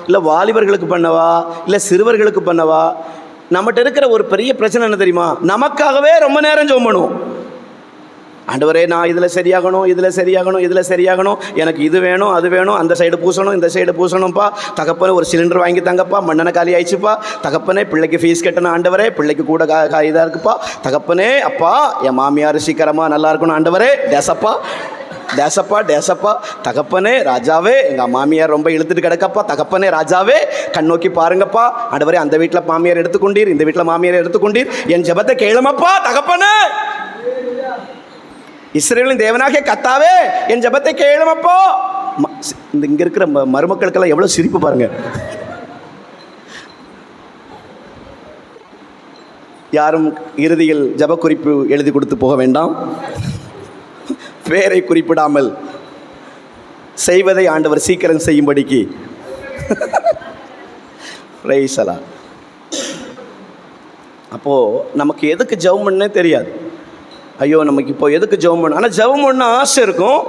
Speaker 1: இல்லை வாலிபர்களுக்கு பண்ணவா, இல்லை சிறுவர்களுக்கு பண்ணவா? நம்மகிட்ட இருக்கிற ஒரு பெரிய பிரச்சனை என்ன தெரியுமா? நமக்காகவே ரொம்ப நேரம் ஜெபம் பண்ணுவோம். ஆண்டவரே, நான் இதில் சரியாகணும், இதில் சரியாகணும், இதில் சரியாகணும், எனக்கு இது வேணும், அது வேணும், அந்த சைடு பூசணும், இந்த சைடு பூசணும்ப்பா, தகப்பனே ஒரு சிலிண்டர் வாங்கி தங்கப்பா, மண்ணெண்ணெய் காலி ஆயிடுச்சுப்பா, தகப்பனே பிள்ளைக்கு ஃபீஸ் கட்டணும், ஆண்டவரே பிள்ளைக்கு கூட இதாக இருக்குப்பா, தகப்பனே அப்பா என் மாமியார் சீக்கிரமாக நல்லா இருக்கணும், ஆண்டவரே தேசப்பா தேசப்பா தேசப்பா, தகப்பனே ராஜாவே எங்கள் மாமியார் ரொம்ப இழுத்துட்டு கிடக்கப்பா, தகப்பனே ராஜாவே கண்ணோக்கி பாருங்கப்பா, ஆண்டவரே அந்த வீட்டில் மாமியார் எடுத்துக்கொண்டீர், இந்த வீட்டில் மாமியார் எடுத்துக்கொண்டீர், என் ஜெபத்தை கேளுமப்பா தகப்பனே, இஸ்ரவேலின் தேவனாகிய கர்த்தாவே என் ஜெபத்தை கேளுமப்பா. இங்க இருக்கிற மருமக்களுக்கெல்லாம் எவ்வளவு சிரிப்பு பாருங்க. யாரும் இறுதியில் ஜெப குறிப்பு எழுதி கொடுத்து போக வேண்டாம், பேரை குறிப்பிடாமல் செய்வதை ஆண்டவர் சீக்கிரம் செய்யும்படிக்கு. Praise the Lord. அப்போது நமக்கு எதுக்கு ஜெபம் பண்ணே தெரியாது. ஐயோ நமக்கு இப்போ எதுக்கு ஜெபம் பண்ண, ஆனால் ஜெபம் பண்ண ஆசை இருக்கும்,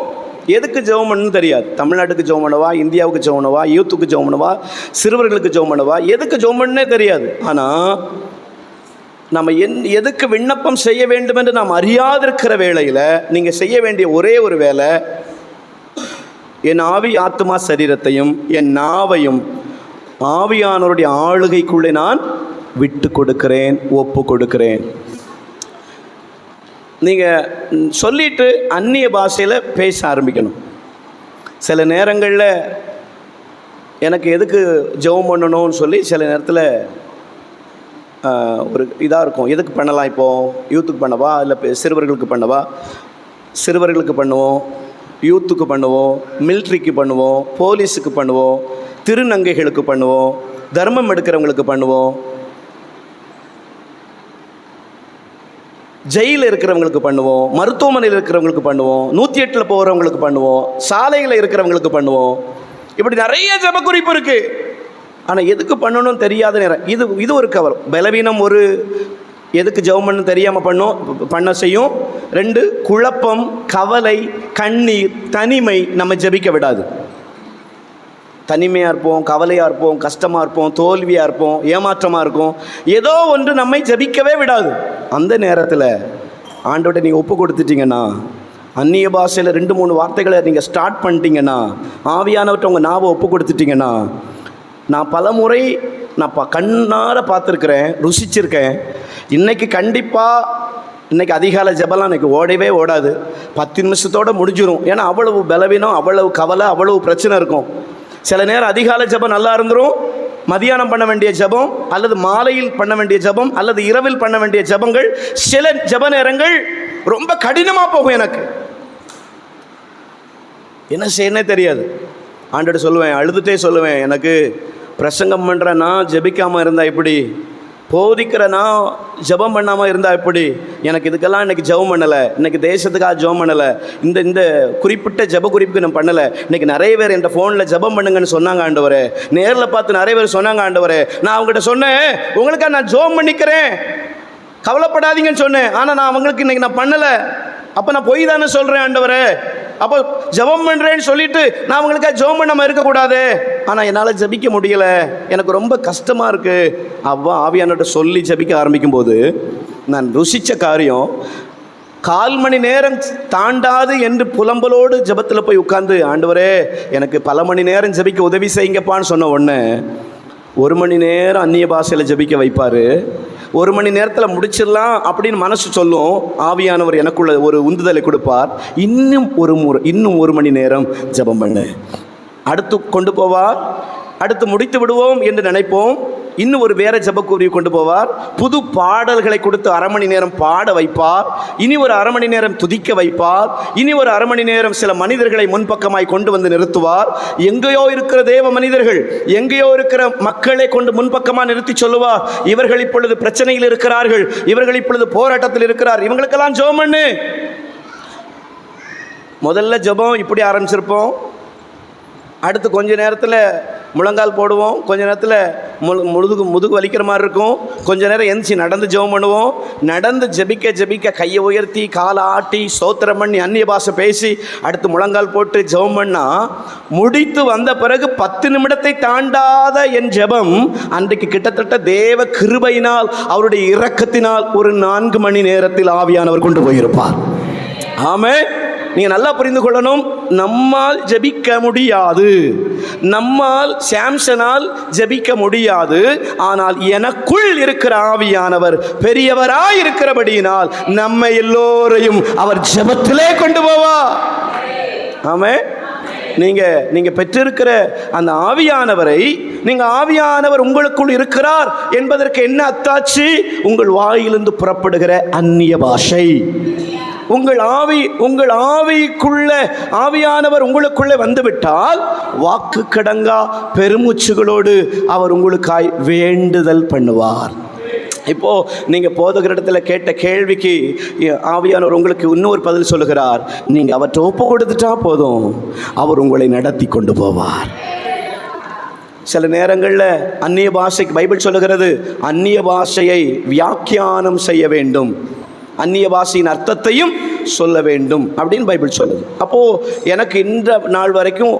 Speaker 1: எதுக்கு ஜெபம் பண்ணணும்னு தெரியாது. தமிழ்நாட்டுக்கு ஜெபம் பண்ணவா, இந்தியாவுக்கு ஜெபம் பண்ணவா, யூத்துக்கு ஜெபம் பண்ணவா, சிறுவர்களுக்கு ஜெபம் பண்ணவா, எதுக்கு ஜெபம் பண்ணே தெரியாது. ஆனால் நம்ம எதுக்கு விண்ணப்பம் செய்ய வேண்டும் என்று நாம் அறியாதிருக்கிற வேளையில் நீங்கள் செய்ய வேண்டிய ஒரே ஒரு வேலை, என் ஆவி ஆத்மா சரீரத்தையும் என் நாவையும் ஆவியானவருடைய ஆளுகைக்குள்ளே நான் விட்டு கொடுக்கிறேன், ஒப்பு கொடுக்கிறேன். நீங்கள் சொல்லிட்டு அந்நிய பாஷையில் பேச ஆரம்பிக்கணும். சில நேரங்களில் எனக்கு எதுக்கு ஜெபம் பண்ணணும்னு சொல்லி சில நேரத்தில் ஒரு இதாக இருக்கும், எதுக்கு பண்ணலாம், இப்போது யூத்துக்கு பண்ணவா இல்லை சிறுவர்களுக்கு பண்ணவா, சிறுவர்களுக்கு பண்ணுவோம், யூத்துக்கு பண்ணுவோம், மிலிட்ரிக்கு பண்ணுவோம், போலீஸுக்கு பண்ணுவோம், திருநங்கைகளுக்கு பண்ணுவோம், தர்மம் எடுக்கிறவங்களுக்கு பண்ணுவோம், ஜெயிலில் இருக்கிறவங்களுக்கு பண்ணுவோம், மருத்துவமனையில் இருக்கிறவங்களுக்கு பண்ணுவோம், 108 போகிறவங்களுக்கு பண்ணுவோம், சாலையில் இருக்கிறவங்களுக்கு பண்ணுவோம். இப்படி நிறைய ஜெப குறிப்பு இருக்குது. ஆனால் எதுக்கு பண்ணணும் தெரியாத நேரம் இது ஒரு கவலை, பலவீனம். ஒரு எதுக்கு ஜெபம் பண்ண தெரியாமல் பண்ண செய்யும். 2 குழப்பம், கவலை, கண்ணீர், தனிமை நம்ம ஜெபிக்க விடாது. தனிமையாக இருப்போம், கவலையாக இருப்போம், கஷ்டமாக இருப்போம், தோல்வியாக இருப்போம், ஏமாற்றமாக இருக்கும், ஏதோ ஒன்று நம்மை ஜெபிக்கவே விடாது. அந்த நேரத்தில் ஆண்டவர்கிட்ட நீங்கள் ஒப்பு கொடுத்துட்டீங்கன்னா, அந்நிய பாஷையில் 2-3 வார்த்தைகளை நீங்கள் ஸ்டார்ட் பண்ணிட்டீங்கன்னா, ஆவியானவர்கிட்ட உங்கள் நாவை ஒப்பு கொடுத்துட்டீங்கன்னா, நான் பல முறை கண்ணார பார்த்துருக்குறேன், ருசிச்சிருக்கேன். இன்றைக்கி இன்றைக்கி அதிகாலை ஜெபலாம் இன்றைக்கி ஓடவே ஓடாது, 10 நிமிஷத்தோடு முடிஞ்சிடும். ஏன்னா அவ்வளவு பலவீனம், அவ்வளவு கவலை, அவ்வளவு பிரச்சனை இருக்கும். சில நேரம் அதிகாலை ஜெபம் நல்லா இருந்துடும், மதியானம் பண்ண வேண்டிய ஜெபம் அல்லது மாலையில் பண்ண வேண்டிய ஜெபம் அல்லது இரவில் பண்ண வேண்டிய ஜெபங்கள், சில ஜெப நேரங்கள் ரொம்ப கடினமாக போகும். எனக்கு என்ன செய்யனே தெரியாது. ஆண்டவர்கிட்ட சொல்லுவேன், அழுதுகிட்டே சொல்லுவேன், எனக்கு பிரசங்கம் பண்ணுறேன்னா ஜெபிக்காமல் இருந்தால் எப்படி, போதிக்கிறேன்னா ஜெபம் பண்ணாமல் இருந்தால் எப்படி, எனக்கு இதுக்கெல்லாம் இன்றைக்கி ஜெபம் பண்ணலை, இன்றைக்கி தேசத்துக்காக ஜெபம் பண்ணலை, இந்த குறிப்பிட்ட ஜெப குறிப்புக்கு நான் பண்ணலை. இன்றைக்கி நிறைய பேர் என் ஃபோனில் ஜெபம் பண்ணுங்கன்னு சொன்னாங்க ஆண்டவரே, நேரில் பார்த்து நிறைய பேர் சொன்னாங்க ஆண்டவரே. நான் அவங்ககிட்ட சொன்னேன், உங்களுக்காக நான் ஜெபம் பண்ணிக்கிறேன், கவலைப்படாதீங்கன்னு சொன்னேன். ஆனால் நான் அவங்களுக்கு இன்றைக்கி நான் பண்ணலை. அப்போ நான் பொய் தானே சொல்கிறேன் ஆண்டவரே. அப்போ ஜெபம் பண்ணுறேன்னு சொல்லிட்டு நான் அவங்களுக்காக ஜெபம் பண்ணாமல் இருக்கக்கூடாது. ஆனால் என்னால் ஜெபிக்க முடியலை, எனக்கு ரொம்ப கஷ்டமாக இருக்குது. ஆவியானவர்கிட்ட சொல்லி ஜெபிக்க ஆரம்பிக்கும்போது நான் ருசித்த காரியம், 1/4 மணி நேரம் தாண்டாது என்று புலம்பலோடு ஜெபத்தில் போய் உட்கார்ந்து, ஆண்டவரே எனக்கு பல மணி நேரம் ஜெபிக்க உதவி செய்யுங்கப்பான்னு சொன்ன உடனே 1 மணி நேரம் அந்நிய பாஷையில் ஜெபிக்க வைப்பார். 1 மணி நேரத்தில் முடிச்சிடலாம் அப்படின்னு மனசு சொல்லும். ஆவியானவர் எனக்குள்ள ஒரு உந்துதலை கொடுப்பார், இன்னும் 1 மணி நேரம் ஜெபம் பண்ணு, அடுத்து கொண்டு போவார். அடுத்து முடித்து விடுவோம் என்று நினைப்போம், இன்னும் ஒரு வேற ஜெபக்குறியை கொண்டு போவார். புது பாடல்களை கொடுத்து 1/2 மணி நேரம் பாட வைப்பார். இனி ஒரு 1/2 மணி நேரம் துதிக்க வைப்பார். இனி ஒரு 1/2 மணி நேரம் சில மனிதர்களை முன்பக்கமாய் கொண்டு வந்து நிறுத்துவார். எங்கேயோ இருக்கிற தேவ மனிதர்கள், எங்கேயோ இருக்கிற மக்களை கொண்டு முன்பக்கமாக நிறுத்தி சொல்லுவார், இவர்கள் இப்பொழுது பிரச்சனையில் இருக்கிறார்கள், இவர்கள் இப்பொழுது போராட்டத்தில் இருக்கிறார், இவங்களுக்கெல்லாம் ஜெபம் பண்ணு. முதல்ல ஜெபம் இப்படி ஆரம்பிச்சிருப்போம், அடுத்து கொஞ்ச நேரத்தில் முழங்கால் போடுவோம், கொஞ்ச நேரத்தில் முதுகு வலிக்கிற மாதிரி இருக்கும், கொஞ்ச நேரம் எந்திரிச்சு நடந்து ஜெபம் பண்ணுவோம். நடந்து ஜெபிக்க கையை உயர்த்தி காலை ஆட்டி ஸ்தோத்திரம் பண்ணி அந்நிய பாஷை பேசி அடுத்து முழங்கால் போட்டு ஜெபம் பண்ணால், முடித்து வந்த பிறகு 10 நிமிடத்தை தாண்டாத என் ஜெபம் அன்றைக்கு கிட்டத்தட்ட தேவ கிருபையினால் அவருடைய இரக்கத்தினால் ஒரு 4 மணி நேரத்தில் ஆவியானவர் கொண்டு போயிருப்பார். ஆமென். நீங்கள் நல்லா புரிந்து கொள்ளணும், நம்மால் ஜெபிக்க முடியாது, நம்மால் சாம்சனால் ஜெபிக்க முடியாது. ஆனால் எனக்குள் இருக்கிற ஆவியானவர் பெரியவராய் இருக்கிறபடியினால் நம்மை எல்லோரையும் அவர் ஜெபத்திலே கொண்டு போவார். ஆமென். நீங்கள் பெற்றிருக்கிற அந்த ஆவியானவரை, ஆவியானவர் உங்களுக்குள் இருக்கிறார் என்பதற்கு என்ன அத்தாட்சி? உங்கள் வாயிலிருந்து புறப்படுகிற அந்நிய பாஷை. உங்கள் ஆவிக்குள்ள ஆவியானவர் உங்களுக்குள்ளே வந்துவிட்டால் வாக்கு கடங்கா பெருமூச்சுகளோடு அவர் உங்களுக்காய் வேண்டுதல் பண்ணுவார். இப்போது நீங்கள் போதுகிற இடத்துல கேட்ட கேள்விக்கு ஆவியானவர் உங்களுக்கு இன்னொரு பதில் சொல்லுகிறார். நீங்கள் அவற்றை ஒப்பு கொடுத்துட்டா போதும், அவர் உங்களை நடத்தி கொண்டு போவார். சில நேரங்களில் அந்நிய பாஷைக்கு பைபிள் சொல்லுகிறது, அந்நிய பாஷையை வியாக்கியானம் செய்ய வேண்டும், அந்நிய பாஷையின் அர்த்தத்தையும் சொல்ல வேண்டும் அப்படின்னு பைபிள் சொல்லுது. அப்போது எனக்கு இந்த நாள் வரைக்கும்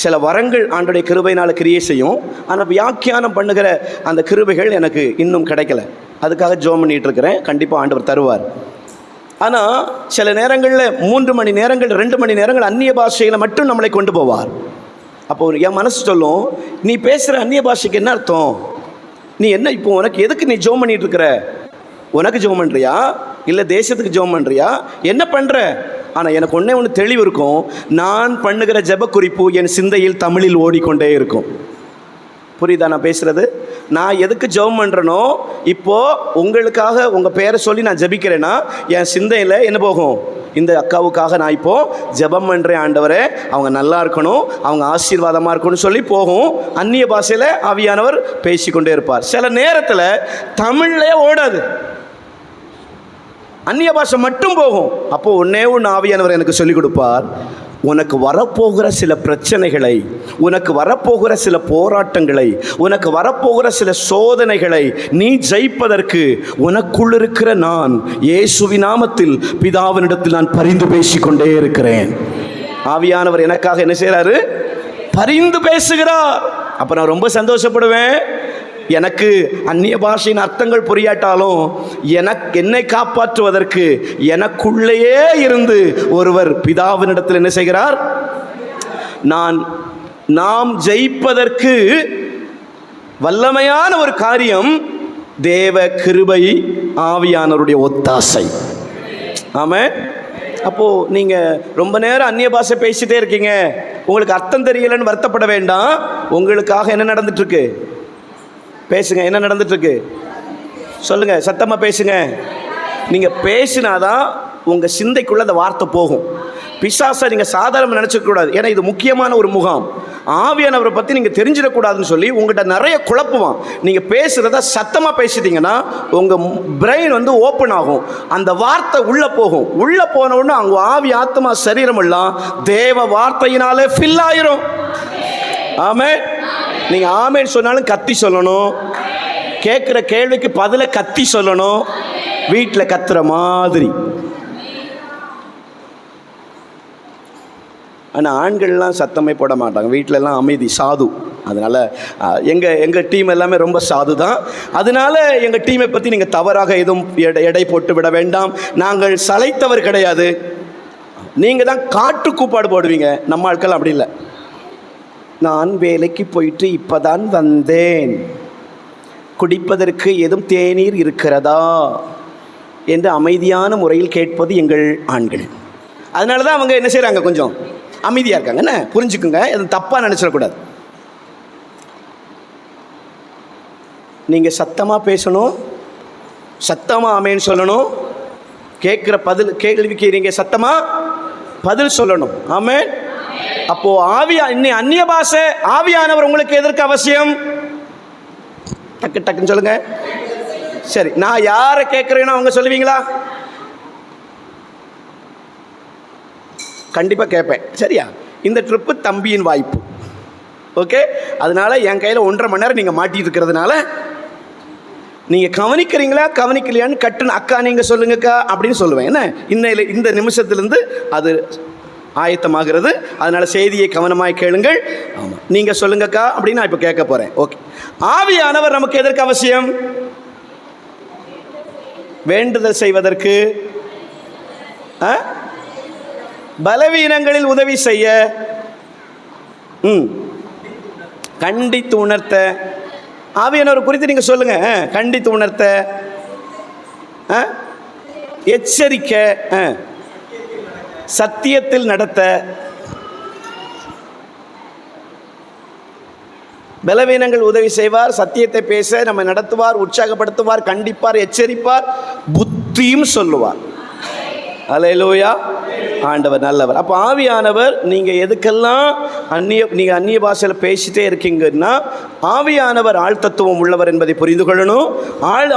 Speaker 1: சில வரங்கள் ஆண்டுடைய கிருபையினால் கிரியை செய்யும், ஆனால் வியாக்கியானம் பண்ணுகிற அந்த கிருபைகள் எனக்கு இன்னும் கிடைக்கல. அதுக்காக ஜெபம் பண்ணிகிட்டு இருக்கிறேன். கண்டிப்பாக ஆண்டவர் தருவார். ஆனால் சில நேரங்களில் 3 மணி நேரங்கள் 2 மணி நேரங்கள் அந்நிய பாஷையில் மட்டும் நம்மளை கொண்டு போவார். அப்போது என் மனசு சொல்லும், நீ பேசுகிற அந்நிய பாஷைக்கு என்ன அர்த்தம்? நீ என்ன இப்போ உனக்கு எதுக்கு நீ ஜெபம் பண்ணிகிட்டு இருக்கிற? உனக்கு ஜெபம் பண்ணுறியா இல்லை தேசத்துக்கு ஜெபம் பண்ணுறியா? என்ன பண்ணுற? ஆனால் எனக்கு ஒன்று தெளிவு இருக்கும், நான் பண்ணுகிற ஜெப குறிப்பு என் சிந்தையில் தமிழில் ஓடிக்கொண்டே இருக்கும். புரியுதா நான் பேசுகிறது? நான் எதுக்கு ஜெபம் பண்ணுறனோ, இப்போது உங்களுக்காக உங்கள் பேரை சொல்லி நான் ஜெபிக்கிறேன்னா என் சிந்தையில் என்ன போகும்? இந்த அக்காவுக்காக நான் இப்போது ஜெபம் பண்ணுறேன், ஆண்டவரே அவங்க நல்லா இருக்கணும், அவங்க ஆசீர்வாதமாக இருக்கணும்னு சொல்லி போகும். அந்நிய பாஷையில் ஆவியானவர் பேசிக்கொண்டே இருப்பார். சில நேரத்தில் தமிழ்லே ஓடாது, அந்நிய பாஷை மட்டும் போகும். அப்போது ஒன்றே ஒன்று ஆவியானவர் எனக்கு சொல்லிக் கொடுப்பார், உனக்கு வரப்போகிற சில பிரச்சனைகளை, உனக்கு வரப்போகிற சில போராட்டங்களை, உனக்கு வரப்போகிற சில சோதனைகளை நீ ஜெயிப்பதற்கு உனக்குள் இருக்கிற நான் இயேசுவின் நாமத்தில் பிதாவினிடத்தில் நான் பரிந்து பேசிக்கொண்டே இருக்கிறேன். ஆவியானவர் எனக்காக என்ன செய்கிறாரு? பரிந்து பேசுகிறார். அப்போ நான் ரொம்ப சந்தோஷப்படுவேன். எனக்கு அந்நிய பாஷையின் அர்த்தங்கள் புரியாட்டாலும் என்னை காப்பாற்றுவதற்கு எனக்குள்ளேயே இருந்து ஒருவர் பிதாவினிடத்தில் என்ன செய்கிறார்? நாம் ஜெயிப்பதற்கு வல்லமையான ஒரு காரியம் தேவ கிருபை, ஆவியானவருடைய ஒத்தாசை. ஆமென். அப்போது நீங்கள் ரொம்ப நேரம் அந்நிய பாஷை பேசிட்டே இருக்கீங்க, உங்களுக்கு அர்த்தம் தெரியலன்னு வருத்தப்பட வேண்டாம். உங்களுக்காக என்ன நடந்துட்டுருக்கு? பேசுங்க. என்ன நடந்துட்டுருக்கு சொல்லுங்க, சத்தமாக பேசுங்க. நீங்கள் பேசினாதான் உங்கள் சிந்தைக்குள்ளே அந்த வார்த்தை போகும். பிசாசை நீங்கள் சாதாரண நினச்சிக்கூடாது. ஏன்னா இது முக்கியமான ஒரு முகாம். ஆவியானவரை பற்றி நீங்கள் தெரிஞ்சிடக்கூடாதுன்னு சொல்லி உங்கள்கிட்ட நிறைய குழப்புவான். நீங்கள் பேசுகிறத சத்தமாக பேசிட்டீங்கன்னா உங்கள் பிரெயின் ஓப்பன் ஆகும், அந்த வார்த்தை உள்ளே போகும். உள்ளே போன உடனே அவங்க ஆவி ஆத்மா சரீரம் எல்லாம் தேவ வார்த்தையினாலே ஃபில் ஆயிரும். ஆமென். நீங்கள் ஆமென் சொன்னாலும் கத்தி சொல்லணும், கேட்குற கேள்விக்கு பதிலை கத்தி சொல்லணும், வீட்டில் கத்துற மாதிரி. ஆனால் ஆண்கள்லாம் சத்தமே போட மாட்டாங்க, வீட்டிலலாம் அமைதி, சாது. அதனால் எங்கள் டீம் எல்லாமே ரொம்ப சாது தான். அதனால எங்கள் டீமை பற்றி நீங்கள் தவறாக எதுவும் எடை போட்டு விட வேண்டாம். நாங்கள் சளைத்தவர் கிடையாது. நீங்கள் தான் காட்டு கூப்பாடு போடுவீங்க, நம்ம ஆட்கள் அப்படி இல்லை. நான் வேலைக்கு போயிட்டு இப்போ தான் வந்தேன், குடிப்பதற்கு எதுவும் தேநீர் இருக்கிறதா என்று அமைதியான முறையில் கேட்பது எங்கள் ஆண்கள். அதனால தான் அவங்க என்ன செய்கிறாங்க, கொஞ்சம் அமைதியாக இருக்காங்க. என்ன புரிஞ்சுக்குங்க, எதுவும் தப்பாக நினச்சிடக்கூடாது. நீங்கள் சத்தமாக பேசணும், சத்தமாக ஆமேன்னு சொல்லணும், கேட்குற கேள்விக்கு நீங்கள் சத்தமாக பதில் சொல்லணும். ஆமென். அப்போ அந்நிய பாஷை ஆவியானவர் உங்களுக்கு எதற்கு அவசியம்? டக்குன்னு சொல்லுங்க. சரி, நான் யாரை கேட்குறேனோ அவங்க சொல்லுவீங்களா? கண்டிப்பாக கேட்பேன். சரியா? இந்த ட்ரிப்பு தம்பியின் வாய்ப்பு. ஓகே, அதனால என் கையில் 1.5 மணி நேரம் நீங்கள் மாட்டிட்டு இருக்கிறதுனால நீங்கள் கவனிக்கிறீங்களா கவனிக்கலையான்னு கட்டுன்னு அக்கா நீங்கள் சொல்லுங்கக்கா அப்படின்னு சொல்லுவேன். என்ன இந்த நிமிஷத்துலேருந்து அது ஆயத்தமாகிறது. அதனால் செய்தியை கவனமாக கேளுங்கள். ஆமாம், நீங்கள் சொல்லுங்கக்கா அப்படின்னு நான் இப்போ கேட்க போகிறேன். ஓகே, ஆவியானவர் நமக்கு எதற்கு அவசியம்? வேண்டுதல் செய்வதற்கு, பலவீனங்களில் உதவி செய்ய, கண்டித்து உணர்த்த. ஆவியானவர் குறித்து நீங்கள் சொல்லுங்க. கண்டித்து உணர்த்த, எச்சரிக்க, சத்தியத்தில் நடத்த, பலவீனங்கள் உதவி செய்வார், சத்தியத்தை பேச நம்ம நடத்துவார், உற்சாகப்படுத்துவார், கண்டிப்பார், எச்சரிப்பார், புத்தியும் சொல்லுவார். அல்லேலூயா. ஆண்டவர் நல்லவர். அப்போ ஆவியானவர் நீங்கள் எதுக்கெல்லாம் நீங்கள் அந்நிய பாஷையில் பேசிட்டே இருக்கீங்கன்னா ஆவியானவர் ஆழ்தத்துவம் உள்ளவர் என்பதை புரிந்து கொள்ளணும்.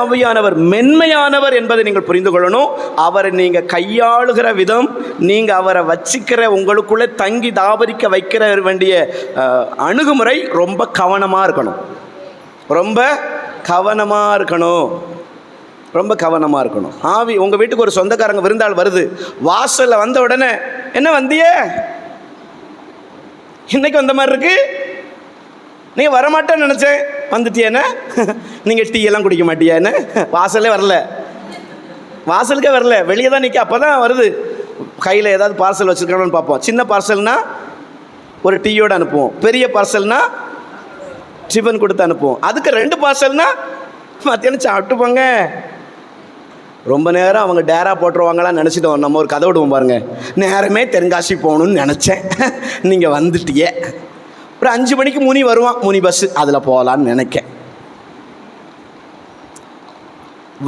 Speaker 1: ஆவியானவர் மென்மையானவர் என்பதை நீங்கள் புரிந்து கொள்ளணும். அவரை நீங்கள் கையாளுகிற விதம், நீங்கள் அவரை வச்சிக்கிற உங்களுக்குள்ளே தங்கி தாபரிக்க வைக்கிற வேண்டிய அணுகுமுறை ரொம்ப கவனமாக இருக்கணும். ரொம்ப கவனமாக இருக்கணும். ரொம்ப கவனமாக இருக்கணும். ஆவி உங்கள் வீட்டுக்கு ஒரு சொந்தக்காரங்க விருந்தாள் வருது, வாசலில் வந்த உடனே என்ன வந்தியே, இன்னைக்கு வந்த மாதிரி இருக்கு, நீங்கள் வரமாட்டேன்னு நினச்சேன், வந்துட்டியேன்னு, நீங்கள் டீ எல்லாம் குடிக்க மாட்டியான்னு, வாசலே வரல, வாசலுக்கே வரல, வெளியே தான் நிற்க. அப்போ தான் வருது, கையில் ஏதாவது பார்சல் வச்சுருக்கணும்னு பார்ப்போம். சின்ன பார்சல்னா ஒரு டீயோடு அனுப்புவோம், பெரிய பார்சல்னா டிஃபன் கொடுத்து அனுப்புவோம். அதுக்கு 2 பார்சல்னா மத்தியானம் சாப்பிட்டு போங்க. ரொம்ப நேரம் அவங்க டேரா போட்டுருவாங்களான்னு நினச்சிட்டோம். நம்ம ஒரு கதை விடுவோம் பாருங்க, நேரமே தென்காசி போகணுன்னு நினச்சேன், நீங்கள் வந்துட்டியே. ஒரு 5 மணிக்கு முனி வருவான், முனி பஸ்ஸு, அதில் போகலான்னு நினைக்கேன்.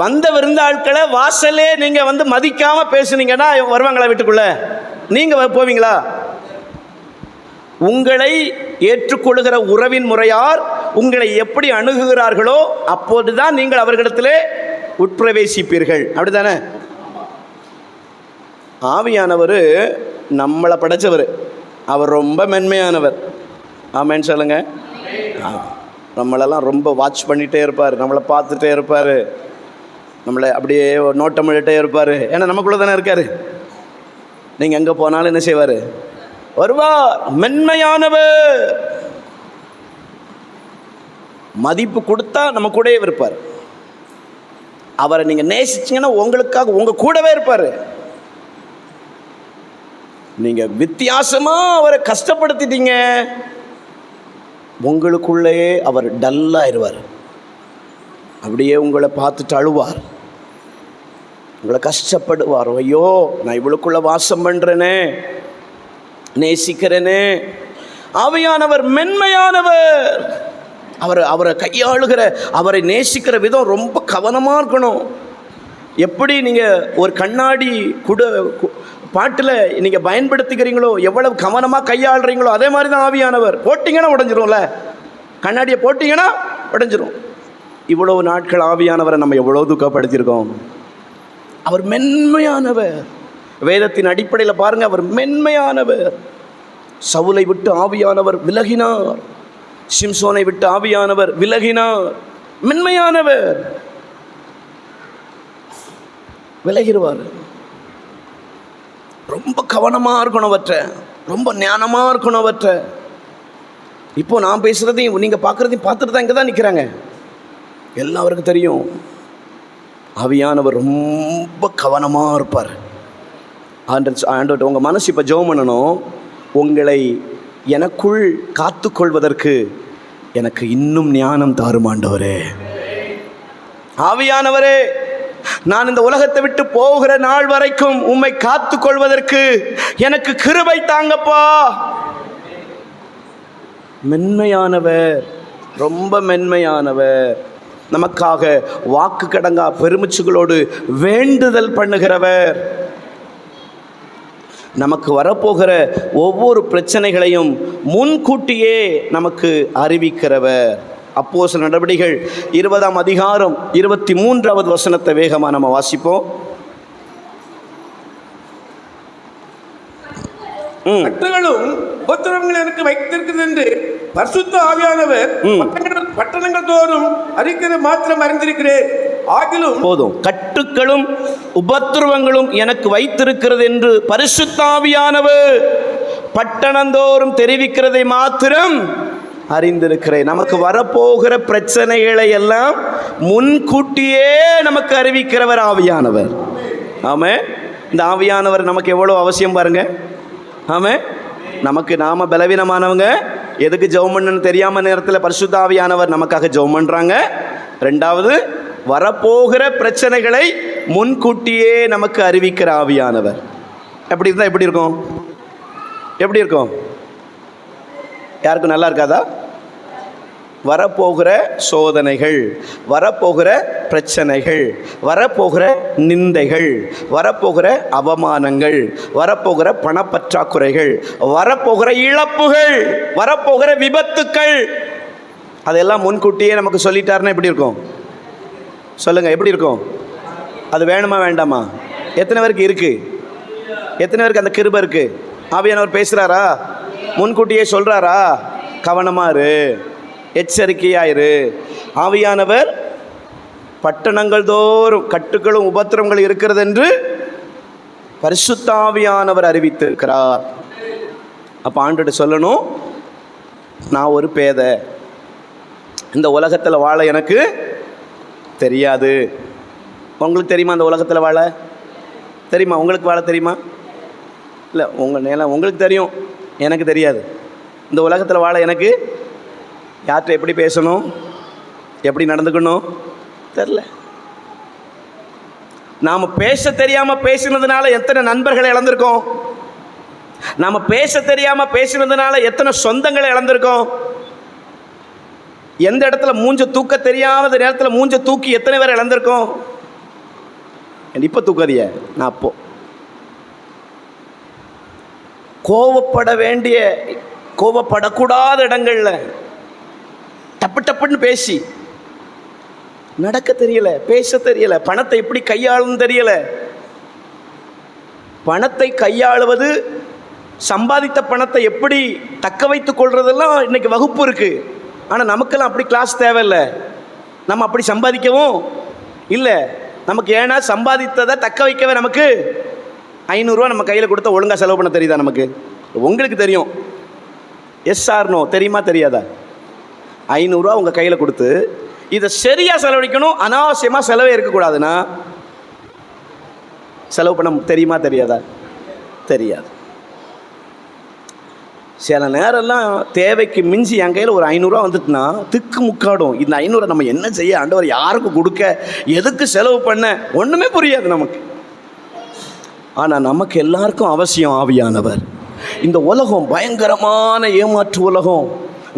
Speaker 1: வந்த விருந்தாட்களை வாசலே நீங்கள் வந்து மதிக்காமல் பேசுனீங்கன்னா வருவாங்களா வீட்டுக்குள்ளே? நீங்கள் போவீங்களா? உங்களை ஏற்றுக்கொள்கிற உறவின் முறையார் உங்களை எப்படி அணுகுகிறார்களோ அப்போதுதான் நீங்கள் அவர்களிடத்திலே உட்பிரவேசிப்பீர்கள். அப்படித்தானே? ஆவியானவர் நம்மளை படைச்சவர், அவர் ரொம்ப மென்மையானவர். ஆமேன்னு சொல்லுங்க. நம்மளெல்லாம் ரொம்ப வாட்ச் பண்ணிகிட்டே இருப்பார், நம்மளை பார்த்துட்டே இருப்பார், நம்மளை அப்படியே நோட்டம் பண்ணிகிட்டே இருப்பார். ஏன்னா நமக்குள்ளே தானே இருக்கார். நீங்கள் எங்கே போனாலும் என்ன செய்வார்? வருவார். மென்மையானவர். மதிப்பு கொடுத்தா நம்ம கூடவே இருப்பார். அவரை நீங்கள் நேசிச்சிங்கன்னா உங்களுக்காக உங்கள் கூடவே இருப்பார். நீங்கள் வித்தியாசமாக அவரை கஷ்டப்படுத்திட்டீங்க, உங்களுக்குள்ளேயே அவர் டல்லாயிருவார். அப்படியே உங்களை பார்த்துட்டு அழுவார், உங்களை கஷ்டப்படுவார். ஐயோ, நான் இவளுக்குள்ளே வாசம் பண்ணுறேனே, நேசிக்கிறேனே. ஆவியானவர் மென்மையானவர். அவரை கையாளுகிற, அவரை நேசிக்கிற விதம் ரொம்ப கவனமாக இருக்கணும். எப்படி நீங்கள் ஒரு கண்ணாடி பாட்டில் நீங்கள் பயன்படுத்திக்கிறீங்களோ, எவ்வளவு கவனமாக கையாளுறீங்களோ, அதே மாதிரி தான் ஆவியானவர். போட்டிங்கன்னா உடஞ்சிரும்ல, கண்ணாடியை போட்டிங்கன்னா உடஞ்சிரும். இவ்வளவு நாட்கள் ஆவியானவரை நம்ம எவ்வளோ துக்கப்படுத்தியிருக்கோம். அவர் மென்மையானவர். வேதத்தின் அடிப்படையில் பாருங்கள், அவர் மென்மையானவர். சவுலை விட்டு ஆவியானவர் விலகினார், சிம்சோனை விட்டு ஆவியானவர் விலகினார். மென்மையானவர். விலகிடுவார். ரொம்ப கவனமாக இருக்கணும் அவற்றை, ரொம்ப ஞானமாக இருக்கணும் அவற்றை. இப்போ நான் பேசுகிறதையும் நீங்கள் பார்க்குறதையும் பார்த்துட்டு தான் இங்கே தான் நிற்கிறாங்க. எல்லாருக்கும் தெரியும் ஆவியானவர் ரொம்ப கவனமாக இருப்பார். ஆண்டவர்கிட்ட உங்கள் மனசு இப்போ ஜெபம் பண்ணணும், உங்களை எனக்குள் காத்து கொள்வதற்கு எனக்கு இன்னும் ஞானம் தாரும் ஆண்டவரே. ஆவியானவரே, நான் இந்த உலகத்தை விட்டு போகிற நாள் வரைக்கும் உம்மை காத்து கொள்வதற்கு எனக்கு கிருபை தாங்கப்பா. மென்மையானவர், ரொம்ப மென்மையானவர். நமக்காக வாக்கு கடங்கா பெருமிச்சுகளோடு வேண்டுதல் பண்ணுகிறவர். நமக்கு வரப்போகிற ஒவ்வொரு பிரச்சனைகளையும் முன்கூட்டியே நமக்கு அறிவிக்கிறவர். அப்போஸ்தலர் நடவடிக்கைகள் 20ஆம் அதிகாரம் 23வது வசனத்தை வேகமாக நம்ம வாசிப்போம்.
Speaker 2: கட்டுகளும் உபத்திரவங்கள் எனக்கு வைத்திருக்கிறது என்று பரிசுத்த ஆவியானவர் பட்டணங்கள் தோறும் அறிக்கிறது மாத்திரம் அறிந்திருக்கிறேன். ஆகிலும்
Speaker 1: போதும். கட்டுக்களும் உபத்திரவங்களும் எனக்கு வைத்திருக்கிறது என்று பரிசுத்த ஆவியானவர் பட்டணந்தோறும் தெரிவிக்கிறதை மாத்திரம் அறிந்திருக்கிறேன். நமக்கு வரப்போகிற பிரச்சனைகளை எல்லாம் முன்கூட்டியே நமக்கு அறிவிக்கிறவர் ஆவியானவர். ஆமே. இந்த ஆவியானவர் நமக்கு எவ்வளோ அவசியம் பாருங்க. ஆமே. நமக்கு நாம பலவீனமானவங்க, எதுக்கு ஜெபம் பண்ணணும்னு தெரியாம நேரத்தில் பரிசுத்த ஆவியானவர் நமக்காக ஜெபம் பண்றாங்க. ரெண்டாவது, வரப்போகிற பிரச்சனைகளை முன்கூட்டியே நமக்கு அறிவிக்கிற ஆவியானவர். எப்படி இருந்தால் எப்படி இருக்கும்? எப்படி இருக்கும்? யாருக்கும் நல்லா இருக்காதா? வரப்போகிற சோதனைகள், வரப்போகிற பிரச்சனைகள், வரப்போகிற நிந்தைகள், வரப்போகிற அவமானங்கள், வரப்போகிற பணப்பற்றாக்குறைகள், வரப்போகிற இழப்புகள், வரப்போகிற விபத்துக்கள், அதெல்லாம் முன்கூட்டியே நமக்கு சொல்லிட்டாருன்னா எப்படி இருக்கும்? சொல்லுங்கள், எப்படி இருக்கும்? அது வேணுமா வேண்டாமா? எத்தனை பேருக்கு இருக்குது? எத்தனை பேருக்கு அந்த கிருபை இருக்குது? ஆவியானவர் பேசுகிறாரா? முன்கூட்டியே சொல்கிறாரா? கவனமாக இரு, எச்சரிக்கையாயிரு. ஆவியானவர் பட்டணங்கள் தோறும் கட்டுகளும் உபத்திரங்களும் இருக்கிறது என்று பரிசுத்த ஆவியானவர் அறிவித்திருக்கிறார். அப்போ ஆண்டுகிட்ட சொல்லணும், நான் ஒரு பேதை, இந்த உலகத்தில் வாழ எனக்கு தெரியாது. உங்களுக்கு தெரியுமா அந்த உலகத்தில் வாழ? தெரியுமா? உங்களுக்கு வாழ தெரியுமா? இல்லை, உங்களுக்கு தெரியும், எனக்கு தெரியாது. இந்த உலகத்தில் வாழ எனக்கு யார்கிட்ட எப்படி பேசணும், எப்படி நடந்துக்கணும் தெரில. நாம் பேச தெரியாமல் பேசினதுனால எத்தனை நண்பர்களை இழந்திருக்கோம்? நாம் பேச தெரியாமல் பேசினதுனால எத்தனை சொந்தங்களை இழந்திருக்கோம்? எந்த இடத்துல மூஞ்ச தூக்க தெரியாத நேரத்தில் மூஞ்ச தூக்கி எத்தனை பேர் இழந்திருக்கோம்? இப்போ தூக்காதிய, நான் அப்போ கோவப்பட வேண்டிய, கோவப்படக்கூடாத இடங்களில் டப்பு டப்புன்னு பேசி நடக்க தெரியல, பேச தெரியல, பணத்தை எப்படி கையாளுன்னு தெரியல. பணத்தை கையாளுவது, சம்பாதித்த பணத்தை எப்படி தக்க வைத்துக் கொள்றதெல்லாம் இன்னைக்கு வகுப்பு இருக்குது. ஆனால் நமக்கெல்லாம் அப்படி கிளாஸ் தேவையில்லை. நம்ம அப்படி சம்பாதிக்கவும் இல்லை. நமக்கு ஏன்னா சம்பாதித்ததை தக்க வைக்கவே நமக்கு 500 ரூபா நம்ம கையில் கொடுத்தா ஒழுங்காக செலவு பண்ண தெரியுதா நமக்கு? உங்களுக்கு தெரியும். Yes or no? தெரியுமா தெரியாதா? 500 ரூபா உங்கள் கையில் கொடுத்து இதை சரியாக செலவழிக்கணும், அனாவசியமாக செலவே இருக்கக்கூடாதுன்னா செலவு பண்ண தெரியுமா தெரியாதா? தெரியாது. சில நேரம்லாம் தேவைக்கு மிஞ்சி என் கையில் ஒரு 500 ரூபா வந்துட்டுனா திக்கு முக்காடும். இந்த 500 நம்ம என்ன செய்ய, ஆண்டவர் யாருக்கு கொடுக்க, எதுக்கு செலவு பண்ண, ஒன்றுமே புரியாது நமக்கு. ஆனால் நமக்கு எல்லாருக்கும் அவசியம் ஆவியானவர். இந்த உலகம் பயங்கரமான ஏமாற்று உலகம்.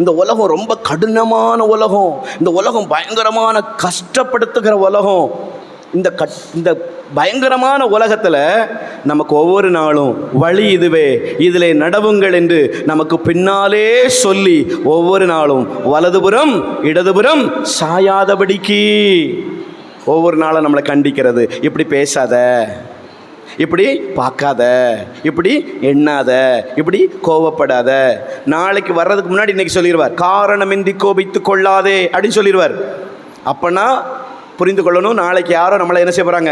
Speaker 1: இந்த உலகம் ரொம்ப கடினமான உலகம். இந்த உலகம் பயங்கரமான கஷ்டப்படுத்துகிற உலகம். இந்த பயங்கரமான உலகத்தில் நமக்கு ஒவ்வொரு நாளும் வழி இதுவே, இதிலே நடவுங்கள் என்று நமக்கு பின்னாலே சொல்லி ஒவ்வொரு நாளும் வலதுபுறம் இடதுபுறம் சாயாதபடிக்கு ஒவ்வொரு நாளும் நம்மளை கண்டிக்கிறது. இப்படி பேசாத, இப்படி பார்க்காத, இப்படி எண்ணாத, இப்படி கோவப்படாத. நாளைக்கு வர்றதுக்கு முன்னாடி இன்னைக்கு சொல்லிடுவார், காரணமின்றி கோபித்து கொள்ளாதே அப்படின்னு சொல்லிடுவார். அப்போனா புரிந்து கொள்ளணும், நாளைக்கு யாரோ நம்மளை என்ன செய்ய போகிறாங்க,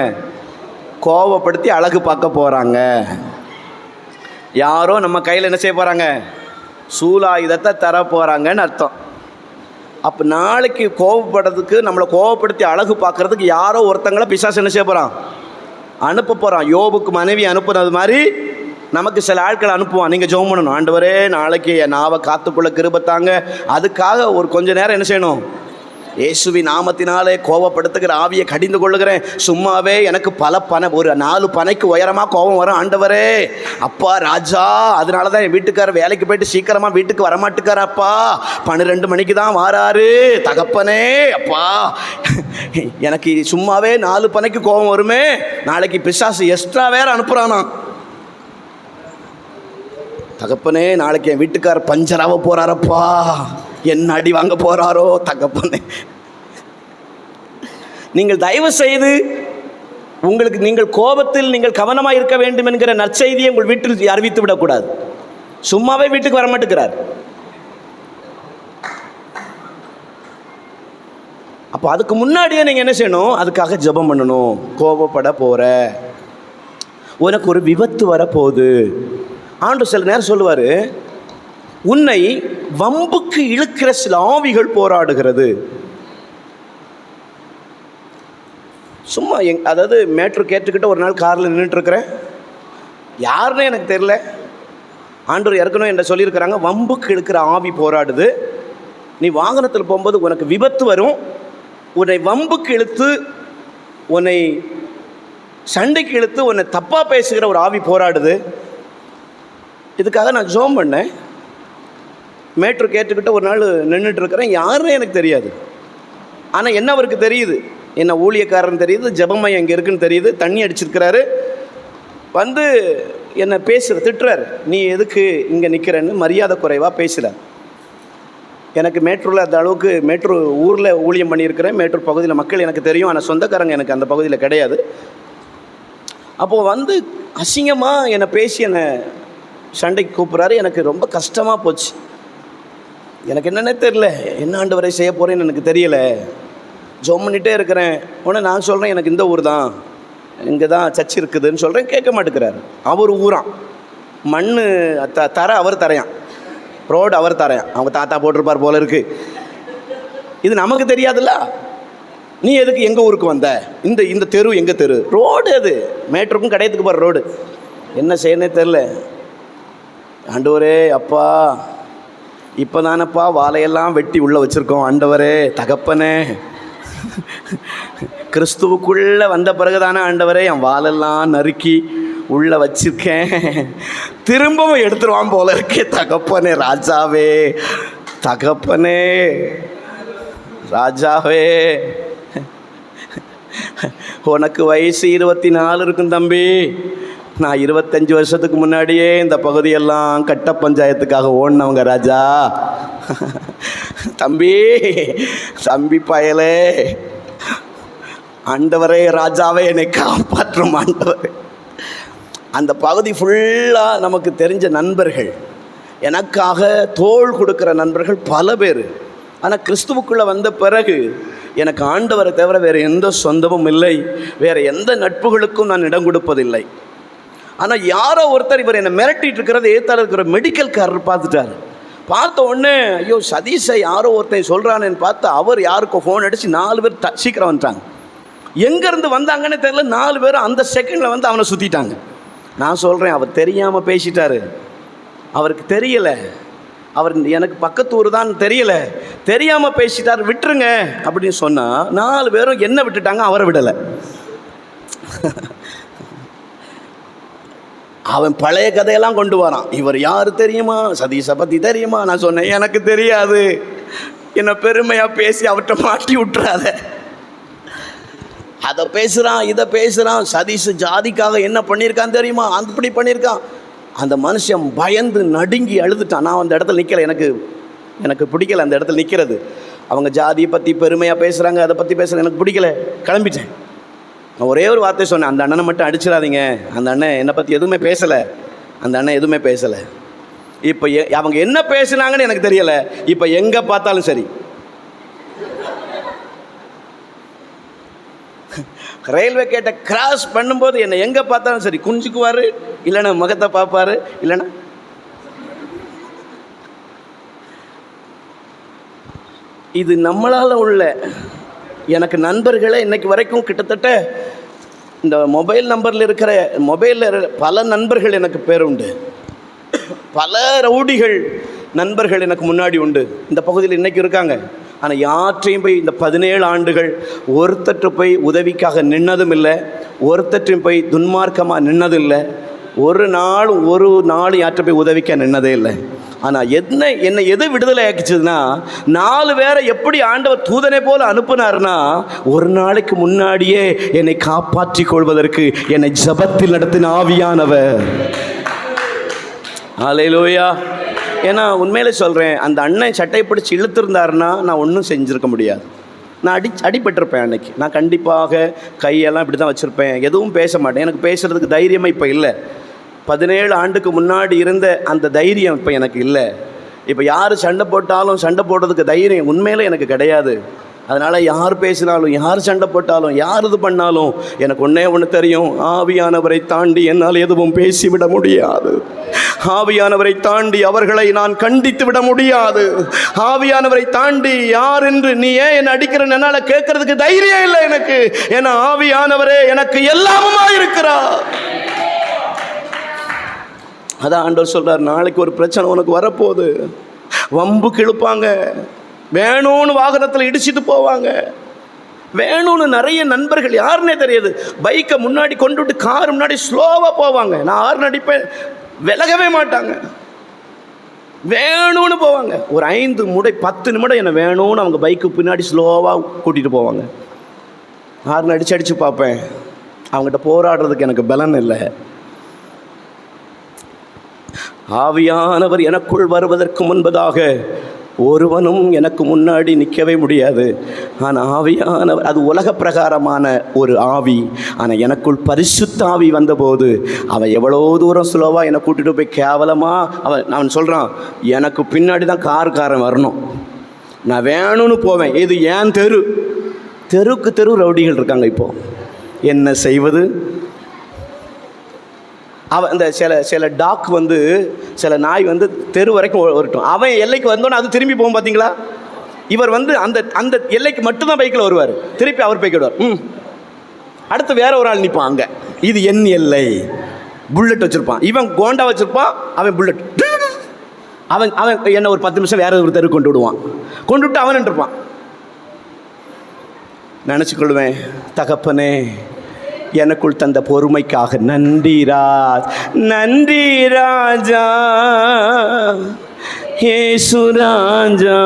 Speaker 1: கோவப்படுத்தி அழகு பார்க்க போகிறாங்க. யாரோ நம்ம கையில் என்ன செய்ய போகிறாங்க, சூலாயுதத்தை தர போகிறாங்கன்னு அர்த்தம். அப்போ நாளைக்கு கோவப்படுறதுக்கு, நம்மளை கோவப்படுத்தி அழகு பார்க்குறதுக்கு யாரோ ஒருத்தங்களை பிசாசு என்ன செய்ய போகிறான், அனுப்ப போகிறான். யோபுக்கு மனைவி அனுப்புனது மாதிரி நமக்கு சில ஆட்கள் அனுப்புவான். நீங்கள் ஜெபம் பண்ணணும், ஆண்டவரே நாளைக்கு என் நாவை காத்துக்குள்ள கிருபத்தாங்க. அதுக்காக ஒரு கொஞ்ச நேரம் என்ன செய்யணும், இயேசுவின் நாமத்தினாலே கோவப்படுத்துகிற ஆவியை கடிந்து கொள்ளுகிறேன். சும்மாவே எனக்கு பல பனை, ஒரு 4 பனைக்கு உயரமாக கோபம் வரும். ஆண்டவரே அப்பா ராஜா, அதனால தான் என் வீட்டுக்காரர் வேலைக்கு போயிட்டு சீக்கிரமாக வீட்டுக்கு வரமாட்டுக்கார். அப்பா 12 மணிக்கு தான் வாராரு. தகப்பனே அப்பா, எனக்கு சும்மாவே 4 பனைக்கு கோபம் வருமே, நாளைக்கு பிசாசு எக்ஸ்ட்ரா வேற அனுப்புகிறானா. தகப்பனே நாளைக்கு என் வீட்டுக்காரர் பஞ்சராக போகிறாரப்பா, என்ன அடி வாங்க போகிறாரோ தகப்பனே. நீங்கள் தயவு செய்து நீங்கள் கோபத்தில் நீங்கள் கவனமாக இருக்க வேண்டும் என்கிற நற்செய்தியை உங்கள் வீட்டில் அறிவித்து விடக்கூடாது. சும்மாவே வீட்டுக்கு வர மாட்டேங்கிறார். அப்போ அதுக்கு முன்னாடியே நீங்கள் என்ன செய்யணும், அதுக்காக ஜெபம் பண்ணணும். கோபப்பட போகிற, உனக்கு ஒரு விபத்து வரப்போகுது. ஆண்டு சில நேரம் சொல்லுவார், உன்னை வம்புக்கு இழுக்கிற சில ஆவிகள் போராடுகிறது. சும்மா அதாவது மேட்ரு கேட்டுக்கிட்ட ஒரு நாள் காரில் நின்றுட்டுருக்கிறேன், யாருன்னு எனக்கு தெரில. ஆண்டவர் ஏற்கனவே என்ன சொல்லியிருக்கிறாங்க, வம்புக்கு இழுக்கிற ஆவி போராடுது. நீ வாகனத்தில் போகும்போது உனக்கு விபத்து வரும். உன்னை வம்புக்கு இழுத்து, உன்னை சண்டைக்கு இழுத்து, உன்னை தப்பாக பேசுகிற ஒரு ஆவி போராடுது. இதுக்காக நான் ஜெபம் பண்ணேன். மேட்ரு கேட்டுக்கிட்ட ஒரு நாள் நின்றுட்டு இருக்கிறேன், யாருன்னு எனக்கு தெரியாது. ஆனால் என்ன அவருக்கு தெரியுது, என்ன ஊழியக்காரன் தெரியுது, ஜெபமையம் இங்கே இருக்குன்னு தெரியுது, தண்ணி அடிச்சிருக்கிறாரு, வந்து என்னை திட்டுறாரு, நீ எதுக்கு இங்கே நிற்கிறேன்னு மரியாதை குறைவாக பேசுகிறார். எனக்கு மேட்டூரில் அந்த அளவுக்கு மேட்டூர் ஊரில் ஊழியம் பண்ணியிருக்கிறேன், மேட்டூர் பகுதியில் மக்கள் எனக்கு தெரியும், ஆனால் சொந்தக்காரங்க எனக்கு அந்த பகுதியில் கிடையாது. அப்போது வந்து அசிங்கமாக என்னை பேசி என்னை சண்டைக்கு கூப்பிட்றாரு. எனக்கு ரொம்ப கஷ்டமாக போச்சு. எனக்கு என்னென்னே தெரில, என்ன ஆண்டவரை செய்ய போகிறேன்னு எனக்கு தெரியலை. ஜோம் பண்ணிகிட்டே இருக்கிறேன். உடனே நான் சொல்கிறேன், எனக்கு இந்த ஊர் தான், இங்கே தான் சர்ச் இருக்குதுன்னு சொல்கிறேன். கேட்க மாட்டேங்கிறாரு. அவர் ஊரான், மண் தர அவர் தரையான், ரோடு அவர் தரையான், அவங்க தாத்தா போட்டிருப்பார் போல இருக்குது. இது நமக்கு தெரியாதுல்ல. நீ எதுக்கு எங்கள் ஊருக்கு வந்த, இந்த தெரு எங்கள் தெரு, ரோடு அது மேட்டருக்கும் கடையத்துக்கு போகிற ரோடு. என்ன செய்யணே தெரில. ஆண்டவரே அப்பா, இப்போ தானப்பா வாழையெல்லாம் வெட்டி உள்ளே வச்சுருக்கோம். ஆண்டவரே தகப்பனே, கிறிஸ்துவுக்குள்ளே வந்த பிறகு தானே ஆண்டவரே என் வாழெல்லாம் நறுக்கி உள்ளே வச்சிருக்கேன், திரும்பவும் எடுத்துருவான் போல இருக்கே தகப்பனே, ராஜாவே தகப்பனே ராஜாவே. உனக்கு வயசு 24 இருக்கும் தம்பி. நான் 25 வருஷத்துக்கு முன்னாடியே இந்த பகுதியெல்லாம் கட்ட பஞ்சாயத்துக்காக ஓடினவங்க ராஜா. தம்பி தம்பி பயலே, ஆண்டவரே ராஜாவே என்னை காப்பாற்றும் ஆண்டவரே. அந்த பகுதி ஃபுல்லாக நமக்கு தெரிஞ்ச நண்பர்கள், எனக்காக தோள் கொடுக்குற நண்பர்கள் பல பேர். ஆனால் கிறிஸ்துவுக்குள்ளே வந்த பிறகு எனக்கு ஆண்டவரை தவிர வேறு எந்த சொந்தமும் இல்லை, வேறு எந்த நட்புகளுக்கும் நான் இடம் கொடுப்பதில்லை. ஆனால் யாரோ ஒருத்தர் இவர் என்னை மிரட்டிகிட்டு இருக்கிறத ஏத்தால இருக்கிற மெடிக்கல்காரர் பார்த்துட்டார். பார்த்த உடனே ஐயோ சதீஷை யாரோ ஒருத்தர் சொல்கிறானேன்னு பார்த்து அவர் யாருக்கோ ஃபோன் அடித்து 4 பேர் சீக்கிரம் வந்துட்டாங்க. எங்கேருந்து வந்தாங்கன்னு தெரியல, 4 பேரும் அந்த செகண்டில் வந்து அவனை சுற்றிட்டாங்க. நான் சொல்கிறேன், அவர் தெரியாமல் பேசிட்டாரு, அவருக்கு தெரியலை, அவர் எனக்கு பக்கத்தூர் தான் தெரியலை, தெரியாமல் பேசிட்டார், விட்டுருங்க அப்படின்னு சொன்னால் 4 பேரும் என்ன விட்டுட்டாங்க, அவரை விடலை. அவன் பழைய கதையெல்லாம் கொண்டு வரான். இவர் யார் தெரியுமா, சதீஷை பற்றி தெரியுமா? நான் சொன்னேன், எனக்கு தெரியாது, என்னை பெருமையாக பேசி அவர்கிட்ட மாட்டி விட்டுறாத. அதை பேசுகிறான், இதை பேசுகிறான். சதீஷ் ஜாதிக்காக என்ன பண்ணியிருக்கான்னு தெரியுமா, அப்படி பண்ணியிருக்கான். அந்த மனுஷன் பயந்து நடுங்கி அழுதுட்டான். நான் அந்த இடத்துல நிற்கலை, எனக்கு பிடிக்கல அந்த இடத்துல நிற்கிறது. அவங்க ஜாதியை பற்றி பெருமையாக பேசுகிறாங்க, அதை பற்றி பேசுகிறாங்க, எனக்கு பிடிக்கல, கிளம்பிட்டேன். நான் ஒரே ஒரு வார்த்தை சொன்னேன், அந்த அண்ணனை மட்டும் அடிச்சிடாதீங்க. அந்த அண்ணன் என்னை பற்றி எதுவுமே பேசலை, அந்த அண்ணன் எதுவுமே பேசலை. இப்போ அவங்க என்ன பேசுனாங்கன்னு எனக்கு தெரியலை. இப்போ எங்கே பார்த்தாலும் சரி, ரயில்வே கேட்டை கிராஸ் பண்ணும்போது என்னை எங்கே பார்த்தாலும் சரி குஞ்சுக்குவார், இல்லைன்னா முகத்தை பார்ப்பார், இல்லைன்னா இது நம்மளால் உள்ள எனக்கு நண்பர்களே இன்னைக்கு வரைக்கும் கிட்டத்தட்ட இந்த மொபைல் நம்பரில் இருக்கிற மொபைலில் பல நண்பர்கள் எனக்கு பேர் உண்டு. பல ரவுடிகள் நண்பர்கள் எனக்கு முன்னாடி உண்டு, இந்த பகுதியில் இன்றைக்கி இருக்காங்க. ஆனால் யாற்றையும் போய் இந்த 17 ஆண்டுகள் ஒருத்தற்று போய் உதவிக்காக நின்னதும் இல்லை, ஒருத்தற்றையும் போய் துன்மார்க்கமாக நின்னதும் இல்லை, ஒரு நாள் யாற்றை போய் உதவிக்க நின்னதே இல்லை. ஆனால் என்னை எது விடுதலை ஆக்கிச்சதுன்னா, 4 பேரை எப்படி ஆண்டவர் தூதனை போல அனுப்புனார்னா, ஒரு நாளைக்கு முன்னாடியே என்னை காப்பாற்றி கொள்வதற்கு என்னை ஜபத்தில் நடத்தின ஆவியானவர். அல்லேலூயா. ஏன்னா உண்மையிலே சொல்கிறேன், அந்த அண்ணன் சட்டை பிடிச்சி இழுத்துருந்தாருன்னா நான் ஒன்றும் செஞ்சுருக்க முடியாது. நான் அடிபட்டிருப்பேன் அன்னைக்கு. நான் கண்டிப்பாக கையெல்லாம் இப்படி தான் வச்சுருப்பேன், எதுவும் பேச மாட்டேன். எனக்கு பேசுகிறதுக்கு தைரியமே இப்போ இல்லை. 17 ஆண்டுக்கு முன்னாடி இருந்த அந்த தைரியம் இப்போ எனக்கு இல்லை. இப்போ யார் சண்டை போட்டாலும் சண்டை போடுறதுக்கு தைரியம் உண்மையிலே எனக்கு கிடையாது. அதனால் யார் பேசினாலும், யார் சண்டை போட்டாலும், யார் இது பண்ணாலும் எனக்கு ஒன்று தெரியும், ஆவியானவரை தாண்டி என்னால் எதுவும் பேசிவிட முடியாது. ஆவியானவரை தாண்டி அவர்களை நான் கண்டித்து விட முடியாது. ஆவியானவரை தாண்டி யார் என்று நீ ஏன் என்னை அடிக்கிறேன்னு என்னால் கேட்கறதுக்கு தைரியம் இல்லை எனக்கு. ஏன்னா ஆவியானவரே எனக்கு எல்லாமுமா இருக்கிறார். அதான் ஆண்டவர் சொல்றார், நாளைக்கு ஒரு பிரச்சனை உனக்கு வரப்போகுது, வம்பு கிழப்பாங்க, வேணும்னு வாகனத்தில் இடிச்சிட்டு போவாங்க, வேணும்னு நிறைய நண்பர்கள் யாருன்னே தெரியாது பைக்கை முன்னாடி கொண்டு விட்டு கார் முன்னாடி ஸ்லோவாக போவாங்க. நான் ஆறு அடிப்பேன், விலகவே மாட்டாங்க. வேணும்னு போவாங்க. ஒரு 5 முறை 10 நிமிடம் என்னை வேணும்னு அவங்க பைக்கு பின்னாடி ஸ்லோவாக கூட்டிகிட்டு போவாங்க. ஹார்ன் அடிச்சு பார்ப்பேன். அவங்ககிட்ட போராடுறதுக்கு எனக்கு பலன் இல்லை. ஆவியானவர் எனக்குள் வருவதற்கு முன்பதாக ஒருவனும் எனக்கு முன்னாடி நிற்கவே முடியாது. ஆனால் ஆவியானவர், அது உலக பிரகாரமான ஒரு ஆவி. ஆனால் எனக்குள் பரிசுத்த ஆவி வந்தபோது அவன் எவ்வளோ தூரம் ஸ்லோவாக என்னை கூட்டிகிட்டு போய் கேவலமாக அவன் சொல்கிறான், எனக்கு பின்னாடி தான் காருக்காரன் வரணும், நான் வேணும்னு போவேன். இது ஏன் தெருவுக்கு தெரு ரவுடிகள் இருக்காங்க. இப்போது என்ன செய்வது? இந்த சில டாக் சில நாய் தெரு வரைக்கும் வரட்டும், அவன் எல்லைக்கு வந்தோன்னே அது திரும்பி போகும். பார்த்தீங்களா? இவர் அந்த எல்லைக்கு மட்டும்தான் பைக்கில் வருவார், திருப்பி அவர் பைக் விடுவார். அடுத்து வேற ஒரு ஆள் நிற்பான் அங்கே. இது என் எல்லை. புல்லட் வச்சுருப்பான், இவன் கோண்டா வச்சுருப்பான், அவன் புல்லட். அவன் என்ன ஒரு 10 நிமிஷம் வேற ஒரு தெரு கொண்டு விட்டு அவன் இருப்பான். நினச்சிக்கொள்வேன், தகப்பனே எனக்குள் தந்த பொறுமைக்காக நன்றி ராஜா, இயேசு ராஜா.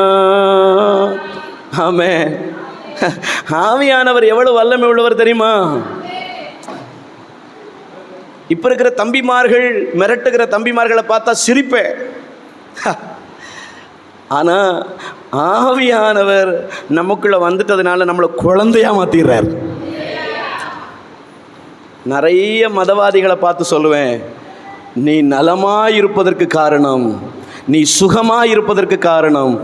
Speaker 1: ஆமென். ஆவியானவர் எவ்வளவு வல்லமை உள்ளவர் தெரியுமா? இப்ப இருக்கிற தம்பிமார்கள், மிரட்டுகிற தம்பிமார்களை பார்த்தா சிரிப்பேன். ஆனா ஆவியானவர் நமக்குள்ள வந்துட்டதுனால நம்மளை குழந்தையா மாத்திடுறார். நிறைய மதவாதிகளை பார்த்து சொல்லுவேன், நீ நலமாயிருப்பதற்கு காரணம், நீ சுகமாயிருப்பதற்கு காரணம்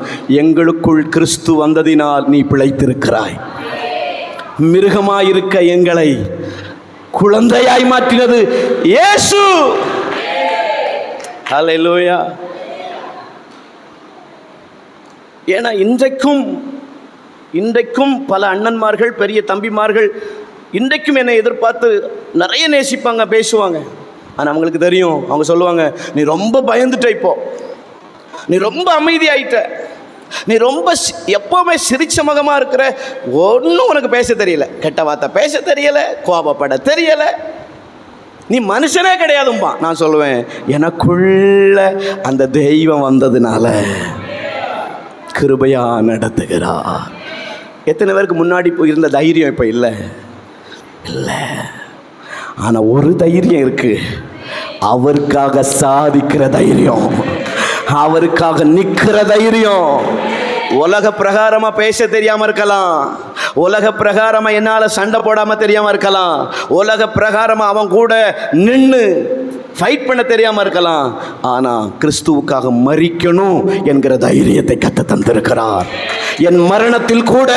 Speaker 1: எங்களுக்குள் கிறிஸ்து வந்ததினால் நீ பிழைத்திருக்கிறாய். மிருகமாயிருக்க எங்களை குழந்தையாய் மாற்றினது இயேசு. ஹல்லேலூயா. ஏன்னா இன்றைக்கும் பல அண்ணன்மார்கள், பெரிய தம்பிமார்கள் இன்றைக்கும் என்னை எதிர்பார்த்து நிறைய நேசிப்பாங்க, பேசுவாங்க. ஆனால் அவங்களுக்கு தெரியும், அவங்க சொல்லுவாங்க, நீ ரொம்ப பயந்துட்ட, இப்போ நீ ரொம்ப அமைதியாயிட்ட, நீ ரொம்ப எப்போவுமே சிரிச்ச முகமாக இருக்கிற, ஒன்றும் உனக்கு பேச தெரியல, கெட்ட வார்த்தை பேச தெரியல, கோபப்பட தெரியல, நீ மனுஷனே கிடையாதும்பா. நான் சொல்லுவேன், எனக்குள்ள அந்த தெய்வம் வந்ததுனால கிருபையா நடத்துகிறா. எத்தனை பேருக்கு முன்னாடி இருந்த தைரியம் இப்போ இல்லை? ஆனால் ஒரு தைரியம் இருக்கு, அவருக்காக சாதிக்கிற தைரியம், அவருக்காக நிற்கிற தைரியம். உலக பிரகாரமா பேச தெரியாம இருக்கலாம், உலக பிரகாரமா என்னால சண்டை போடாம தெரியாம இருக்கலாம், உலக பிரகாரமா அவன் கூட நின்று ஃபைட் பண்ண தெரியாம இருக்கலாம். ஆனா கிறிஸ்துவுக்காக மரிக்கணும் என்கிற தைரியத்தை கத்த தந்திருக்கிறார். என் மரணத்தில் கூட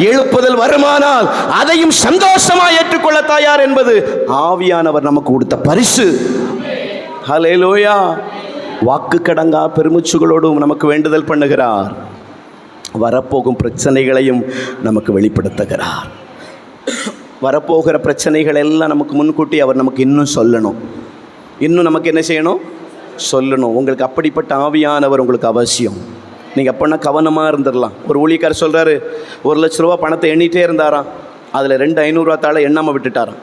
Speaker 1: எழுப்புதல் வருமானால் அதையும் சந்தோஷமா ஏற்றுக்கொள்ள தயார் என்பது ஆவியானவர் நமக்கு கொடுத்த பரிசு. ஹல்லேலூயா. வாக்கு கடங்கா பெருமூச்சுகளோடும் நமக்கு வேண்டுதல் பண்ணுகிறார். வரப்போகும் பிரச்சனைகளையும் நமக்கு வெளிப்படுத்துகிறார். வரப்போகிற பிரச்சனைகள் எல்லாம் நமக்கு முன்கூட்டி அவர் நமக்கு இன்னும் சொல்லணும். இன்னும் நமக்கு என்ன செய்யணும்? சொல்லணும். உங்களுக்கு அப்படிப்பட்ட ஆவியானவர் உங்களுக்கு அவசியம். நீங்கள் அப்போனா கவனமாக இருந்துடலாம். ஒரு ஊழியக்காரர் சொல்கிறாரு, 1 லட்ச ரூபா பணத்தை எண்ணிகிட்டே இருந்தாராம், அதில் 2 500 தாளை எண்ணாமல் விட்டுட்டாராம்.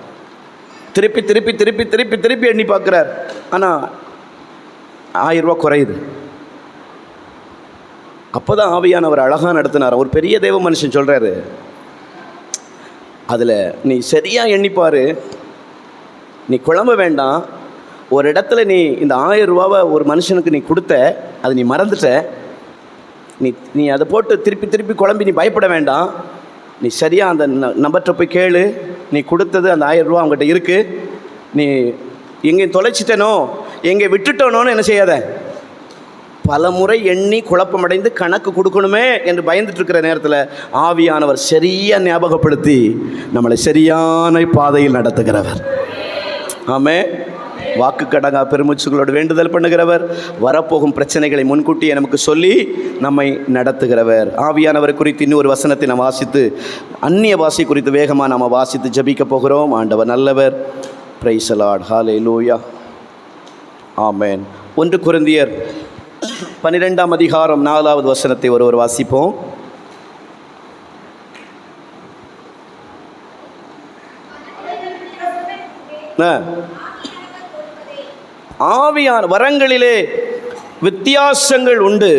Speaker 1: திருப்பி திருப்பி திருப்பி திருப்பி திருப்பி எண்ணி பார்க்குறார், ஆனால் 1000 ரூபா குறையுது. அப்போ தான் ஆவியானவர் அழகாக நடத்தினார். ஒரு பெரிய தேவ மனுஷன் சொல்கிறாரு, அதில் நீ சரியாக எண்ணிப்பார், நீ குழம்ப வேண்டாம். ஒரு இடத்துல நீ இந்த 1000 ரூபாவை ஒரு மனுஷனுக்கு நீ கொடுத்த, அதை நீ மறந்துட்ட, நீ அதை போட்டு திருப்பி திருப்பி குழம்பி நீ பயப்பட வேண்டாம். நீ சரியாக அந்த நம்பர்கிட்ட போய் கேளு, நீ கொடுத்தது அந்த 1000 ரூபா அவங்ககிட்ட இருக்குது, நீ எங்கே தொலைச்சிட்டனோ எங்கே விட்டுட்டனோன்னு என்ன செய்யாத, பல முறை எண்ணி குழப்பமடைந்து கணக்கு கொடுக்கணுமே என்று பயந்துட்டு இருக்கிற நேரத்தில் ஆவியானவர் சரியாக ஞாபகப்படுத்தி நம்மளை சரியான பாதையில் நடத்துகிறவர். ஆமென். வாக்கு கடங்கா பெருமூச்சுகளோடு வேண்டுதல் பண்ணுகிறவர், வரப்போகும் பிரச்சனைகளை முன்கூட்டியே நமக்கு சொல்லி நம்மை நடத்துகிறவர். ஆவியானவர் குறித்து இன்னொரு வசனத்தை நாம் வாசித்து, அந்நிய பாஷை குறித்து வேகமாக நாம் வாசித்து ஜபிக்க போகிறோம். ஆண்டவர் நல்லவர். Price the Lord. ஹல்லேலூயா. ஆமென். 1 கொரிந்தியர் 12ஆம் அதிகாரம் 4வது வசனத்தை ஒருவர் வாசிப்போம். ஆவியான வரங்களிலே வித்தியாசங்கள் உண்டு,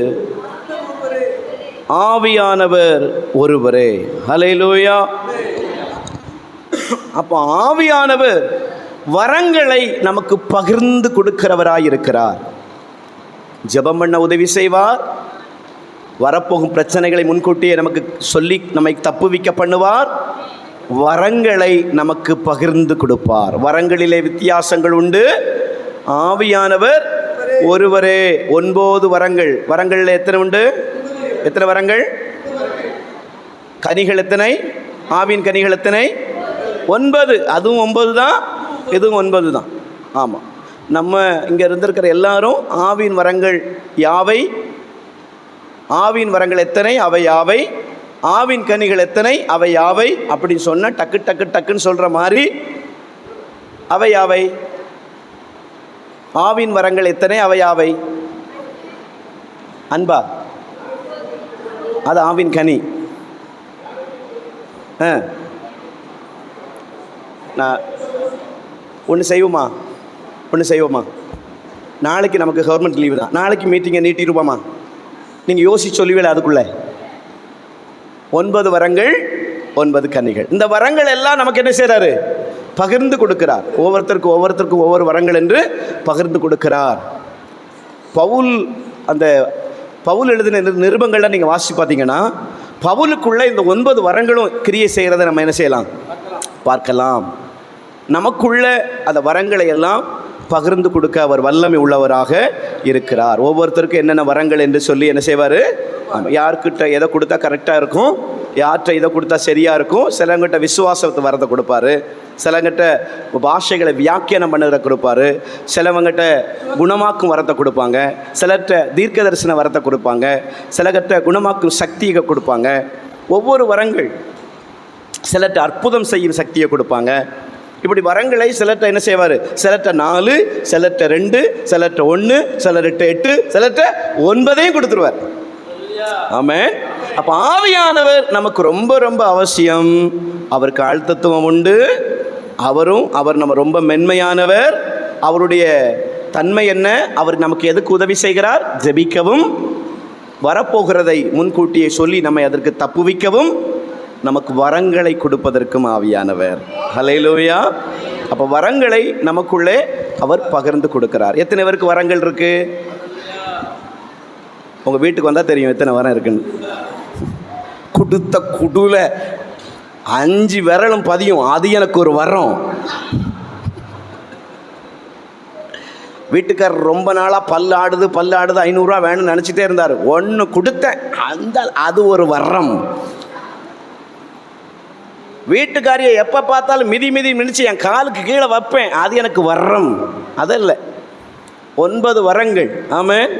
Speaker 1: ஆவியானவர் ஒருவரே. ஹல்லேலூயா. அப்போ ஆவியானவர் வரங்களை நமக்கு பகிர்ந்து கொடுக்கிறவராயிருக்கிறார். ஜெபம் பண்ண உதவி செய்வார், வரப்போகும் பிரச்சனைகளை முன்கூட்டியே நமக்கு சொல்லி நம்மை தப்புவிக்க பண்ணுவார், வரங்களை நமக்கு பகிர்ந்து கொடுப்பார். வரங்களிலே வித்தியாசங்கள் உண்டு, ஆவியானவர் ஒருவரே. 9 வரங்கள். வரங்களில் எத்தனை உண்டு? எத்தனை வரங்கள்? கனிகள் எத்தனை? ஆவியின் கனிகள் எத்தனை? 9. அதுவும் 9 தான், இதுவும் 9 தான். ஆமாம், நம்ம இங்கே இருந்திருக்கிற எல்லாரும் ஆவியின் வரங்கள் யாவை? ஆவியின் வரங்கள் எத்தனை? அவை யாவை? ஆவின் கனிகள் எத்தனை? அவை யாவை? அப்படின்னு சொன்னால் டக்கு டக்கு டக்குன்னு சொல்கிற மாதிரி அவை யாவை? ஆவின் வரங்கள் எத்தனை? அவை யாவை? அன்பா, அது ஆவின் கனி. நான் ஒன்று செய்வோமா? நாளைக்கு நமக்கு கவர்மெண்ட் லீவு தான். நாளைக்கு மீட்டிங்கை நீட்டிருப்போமா? நீங்கள் யோசிச்சு சொல்லுவீங்களா? அதுக்குள்ளே 9 வரங்கள் 9 கனிகள். இந்த வரங்கள் எல்லாம் நமக்கு என்ன செய்கிறாரு? பகிர்ந்து கொடுக்கிறார். ஒவ்வொருத்தருக்கும் ஒவ்வொரு வரங்கள் என்று பகிர்ந்து கொடுக்கிறார். பவுல் எழுதின நிருபங்கள்லாம் நீங்கள் வாசித்து பார்த்தீங்கன்னா, பவுலுக்குள்ளே இந்த 9 வரங்களும் கிரியை செய்கிறத நம்ம என்ன செய்யலாம்? பார்க்கலாம். நமக்குள்ள அந்த வரங்களை எல்லாம் பகிர்ந்து கொடுக்க அவர் வல்லமை உள்ளவராக இருக்கிறார். ஒவ்வொருத்தருக்கும் என்னென்ன வரங்கள் என்று சொல்லி என்ன செய்வார்? யார்கிட்ட எதை கொடுத்தா கரெக்டாக இருக்கும், யார்கிட்ட இதை கொடுத்தா சரியாக இருக்கும். சிலங்கிட்ட விசுவாசத்தை வரத்தை கொடுப்பாரு, சிலங்கிட்ட பாஷைகளை வியாக்கியானம் பண்ணுறத கொடுப்பாரு, சிலவங்கிட்ட குணமாக்கும் வரத்தை கொடுப்பாங்க, சிலர்கிட்ட தீர்க்க தரிசன வரத்தை கொடுப்பாங்க, சிலகிட்ட குணமாக்கும் சக்தியை கொடுப்பாங்க. ஒவ்வொரு வரங்கள். சிலர்கிட்ட அற்புதம் செய்யும் சக்தியை கொடுப்பாங்க. இப்படி வரங்களை சிலர்கிட்ட என்ன செய்வார்? சிலர்கிட்ட 4, சிலர்கிட்ட 2, சிலர்கிட்ட 1, சிலர்கிட்ட 8, சிலர்கிட்ட 9 கொடுத்துருவார். ஆமென். அப்போ ஆவியானவர் நமக்கு ரொம்ப ரொம்ப அவசியம். அவருக்கு ஆழ்த்தத்துவம் உண்டு. அவர் நம்ம ரொம்ப மென்மையானவர். அவருடைய தன்மை என்ன? அவர் நமக்கு எதுக்கு உதவி செய்கிறார்? ஜெபிக்கவும், வரப்போகிறதை முன்கூட்டியே சொல்லி நம்மை அதற்கு தப்புவிக்கவும், நமக்கு வரங்களை கொடுப்பதற்கும் ஆவியானவர். ஹல்லேலூயா. அப்போ வரங்களை நமக்குள்ளே அவர் பகிர்ந்து கொடுக்கிறார். எத்தனை பேருக்கு வரங்கள் இருக்கு? உங்கள் வீட்டுக்கு வந்தால் தெரியும் எத்தனை வரம் இருக்குன்னு. கொடுத்த குடுல 5 விரலும் பதியும், அது எனக்கு ஒரு வரம். வீட்டுக்காரர் ரொம்ப நாளாக பல்லாடுது 500 ரூபா வேணும்னு நினச்சிட்டே இருந்தார். 1 கொடுத்தேன், அது ஒரு வரம். வீட்டுக்காரியை எப்போ பார்த்தாலும் மிதி மிதிச்சு என் காலுக்கு கீழே வைப்பேன், அது எனக்கு வரம். அதல்ல, 9 வரங்கள். ஆமென்.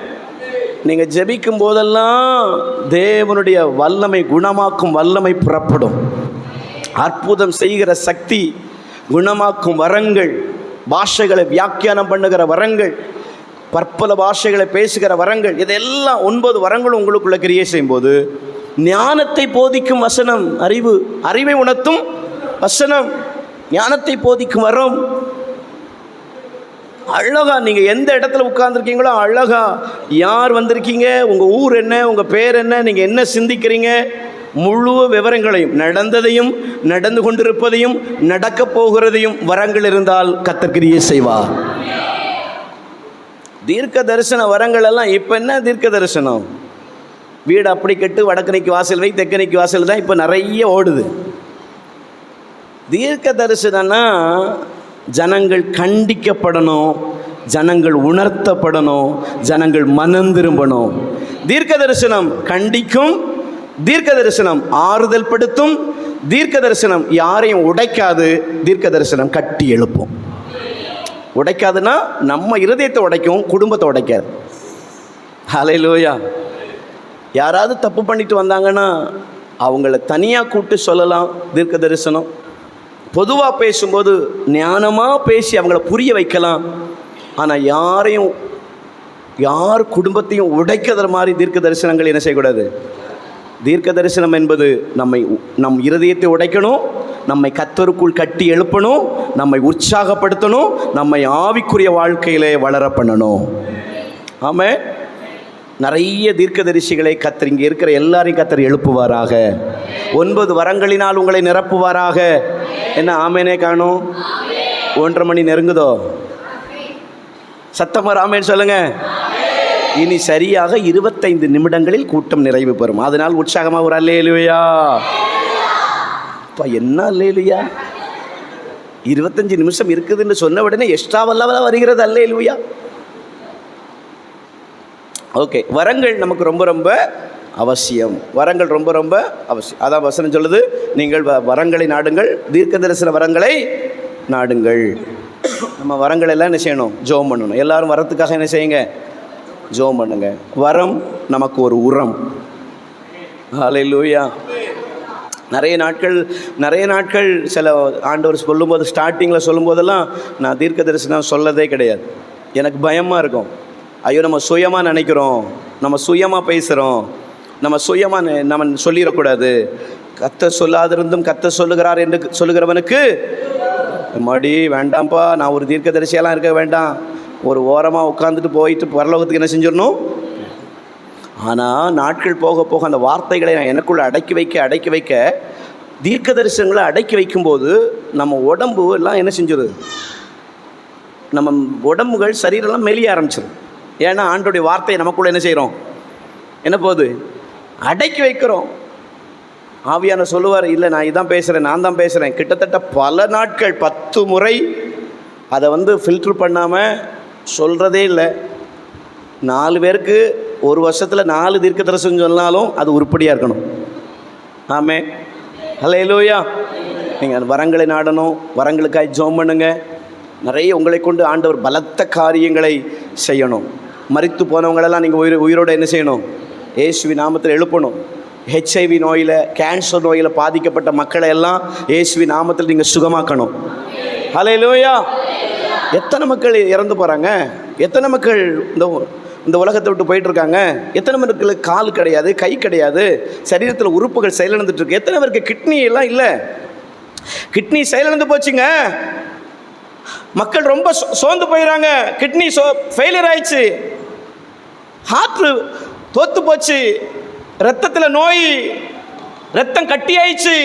Speaker 1: நீங்கள் ஜெபிக்கும் போதெல்லாம் தேவனுடைய வல்லமை, குணமாக்கும் வல்லமை புறப்படும். அற்புதம் செய்கிற சக்தி, குணமாக்கும் வரங்கள், பாஷைகளை வியாக்கியானம் பண்ணுகிற வரங்கள், பற்பல பாஷைகளை பேசுகிற வரங்கள், இதெல்லாம் 9 வரங்களும் உங்களுக்குள்ள கிரியை செய்யும்போது, ஞானத்தை போதிக்கும் வசனம், அறிவை உணர்த்தும் வசனம், ஞானத்தை போதிக்கும் வரம். அழகா நீங்கள் எந்த இடத்துல உட்கார்ந்துருக்கீங்களோ அழகா, யார் வந்திருக்கீங்க, உங்கள் ஊர் என்ன, உங்கள் பேர் என்ன, நீங்கள் என்ன சிந்திக்கிறீங்க, முழு விவரங்களையும், நடந்ததையும், நடந்து கொண்டிருப்பதையும், நடக்க போகிறதையும் வரங்கள் இருந்தால் கர்த்தர் கிரியை செய்வார். தீர்க்க தரிசன வரங்கள் எல்லாம் இப்போ என்ன தீர்க்க தரிசனம்? வீடு அப்படி கெட்டு வடக்கனைக்கு வாசல் வை, தெக்கனைக்கு வாசல் தான் இப்போ நிறைய ஓடுது. தீர்க்க தரிசனம்னா ஜனங்கள் கண்டிக்கப்படணும், ஜனங்கள் உணர்த்தப்படணும், ஜனங்கள் மனம் திரும்பணும். தீர்க்க தரிசனம் கண்டிக்கும், தீர்க்க தரிசனம் ஆறுதல் படுத்தும், தீர்க்க தரிசனம் யாரையும் உடைக்காது, தீர்க்க தரிசனம் கட்டி எழுப்பும். உடைக்காதுன்னா நம்ம இருதயத்தை உடைக்கும், குடும்பத்தை உடைக்காது. ஹல்லேலூயா. யாராவது தப்பு பண்ணிட்டு வந்தாங்கன்னா அவங்கள தனியாக கூப்பிட்டு சொல்லலாம் தீர்க்க தரிசனம். பொதுவாக பேசும்போது ஞானமாக பேசி அவங்கள புரிய வைக்கலாம். ஆனால் யார் குடும்பத்தையும் உடைக்கிற மாதிரி தீர்க்க தரிசனங்கள் என்ன செய்யக்கூடாது. தீர்க்க தரிசனம் என்பது நம் இருதயத்தை உடைக்கணும், நம்மை கர்த்தருக்குள் கட்டி எழுப்பணும், நம்மை உற்சாகப்படுத்தணும், நம்மை ஆவிக்குரிய வாழ்க்கையிலே வளர பண்ணணும். ஆமென். நிறைய தீர்க்கதரிசிகளை கத்தர், இங்கே இருக்கிற எல்லாரையும் கத்தர் எழுப்புவாராக. 9 வரங்களினால் உங்களை நிரப்புவாராக. என்ன ஆமேனே காணும்? 1:30 மணி நெருங்குதோ? சத்தமா ஆமேன் சொல்லுங்க. இனி சரியாக 25 நிமிடங்களில் கூட்டம் நிறைவு பெறும். அதனால் உற்சாகமாக ஒரு அல்லேலூயா. அப்பா என்ன அல்லேலூயா, 25 நிமிஷம் இருக்குதுன்னு சொன்ன உடனே எக்ஸ்ட்ராவெல்லாம் வருகிறது. அல்லேலூயா. ஓகே, வரங்கள் நமக்கு ரொம்ப ரொம்ப அவசியம். வரங்கள் ரொம்ப ரொம்ப அவசியம். அதான் வசனம் சொல்லுது, நீங்கள் வரங்களை நாடுங்கள், தீர்க்க தரிசன வரங்களை நாடுங்கள். நம்ம வரங்கள் எல்லாம் என்ன செய்யணும்? ஜெபம் பண்ணணும். எல்லாரும் வரத்துக்காக என்ன செய்யுங்க? ஜெபம் பண்ணுங்க. வரம் நமக்கு ஒரு உரம். ஹல்லேலூயா. நிறைய நாட்கள் சில ஆண்டவர் சொல்லும்போது, ஸ்டார்டிங்கில் சொல்லும்போதெல்லாம் நான் தீர்க்க தரிசனம் சொல்லதே கிடையாது. எனக்கு பயமாக இருக்கும். ஐயோ, நம்ம சுயமாக நினைக்கிறோம், நம்ம சுயமாக பேசுகிறோம், நம்ம சுயமாக நம்ம சொல்லிடக்கூடாது. கர்த்தர் சொல்லாதிருந்தும் கர்த்தர் சொல்லுகிறார் என்று சொல்லுகிறவனுக்கு மடி வேண்டாம்ப்பா, நான் ஒரு தீர்க்கதரிசியெல்லாம் இருக்க வேண்டாம், ஒரு ஓரமாக உட்காந்துட்டு போயிட்டு பரலோகத்துக்கு என்ன செஞ்சிடணும். ஆனால் நாட்கள் போக போக அந்த வார்த்தைகளை நான் எனக்குள்ளே அடக்கி வைக்க தீர்க்க தரிசனங்களை அடக்கி வைக்கும்போது நம்ம உடம்பு எல்லாம் என்ன செஞ்சிடும்? நம்ம உடம்புகள் சரீரெல்லாம் மெலிய ஆரம்பிச்சிடும். ஏன்னா ஆண்டோடைய வார்த்தையை நமக்குள்ளே என்ன செய்கிறோம்? என்ன போகுது? அடக்கி வைக்கிறோம். ஆவியான சொல்லுவார், இல்லை நான் இதான் பேசுகிறேன், நான் தான் பேசுகிறேன். கிட்டத்தட்ட பல நாட்கள் 10 முறை அதை ஃபில்ட்ரு பண்ணாமல் சொல்கிறதே இல்லை. 4 பேருக்கு ஒரு வருஷத்தில் 4 தீர்க்க தரிசனம் சொன்னாலும் அது உருப்படியாக இருக்கணும். ஆமே. ஹல்லேலூயா. நீங்கள் வரங்களை நாடணும், வரங்களுக்காக ஜெபம் பண்ணுங்க. நிறைய உங்களை கொண்டு ஆண்டவர் பலத்த காரியங்களை செய்யணும். மரித்து போனவங்களெல்லாம் நீங்கள் உயிரோடு என்ன செய்யணும்? இயேசுவின் நாமத்தில் எழுப்பணும். HIV நோயில், கேன்சர் நோயில் பாதிக்கப்பட்ட மக்களை எல்லாம் இயேசுவின் நாமத்தில் நீங்கள் சுகமாக்கணும். ஹல்லேலூயா. எத்தனை மக்கள் இறந்து போகிறாங்க? எத்தனை மக்கள் இந்த உலகத்தை விட்டு போயிட்டுருக்காங்க? எத்தனை மக்களுக்கு கால் கிடையாது, கை கிடையாது, சரீரத்தில் உறுப்புகள் செயலிழந்துட்டுருக்கு? எத்தனை பேருக்கு கிட்னி எல்லாம் இல்லை? கிட்னி செயலிழந்து போச்சுங்க. மக்கள் ரொம்ப சோர்ந்து போயிடறாங்க. கிட்னி ஃபெயிலியர் ஆயிடுச்சு, ஹார்ட் தோத்து போச்சு, ரத்தத்தில் நோய், ரத்தம் கட்டி ஆயிடுச்சு,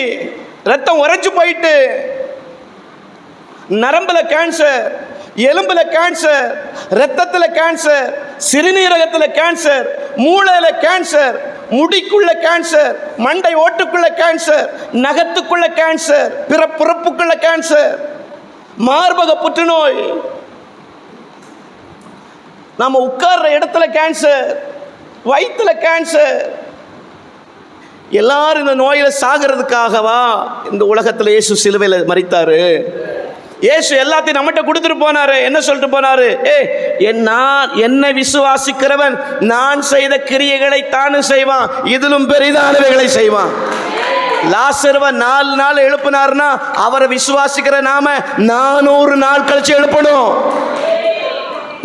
Speaker 1: ரத்தம் உறைஞ்சு போயிட்டு, நரம்புல கேன்சர், எலும்புல கேன்சர், ரத்தத்தில் கேன்சர், சிறுநீரகத்தில் கேன்சர், மூளையில் கேன்சர், முடிக்குள்ள கேன்சர், மண்டை ஓட்டுக்குள்ள கேன்சர், நகத்துக்குள்ள கேன்சர், பிறப்புக்குள்ள கேன்சர், மார்பக புற்றுநோய், நாம உட்கார்ற இடத்துல கேன்சர், வயிற்றுல கேன்சர். எல்லாரும் இந்த நோயில சாகிறதுக்காகவா இந்த உலகத்தில் இயேசு சிலுவையில் மரித்தாரு? இயேசு எல்லாத்தையும் நம்மகிட்ட கொடுத்துட்டு போனாரு. என்ன சொல்லிட்டு போனாரு? என்னை விசுவாசிக்கிறவன் நான் செய்த கிரியைகளை தானும் செய்வான், இதிலும் பெரிதானவைகளை செய்வான். லாசருவை 4 நாள் எழுப்பினார்னா அவரை விசுவாசிக்கிற நாம 400 நாள் கழிச்சு எழுப்பணும்.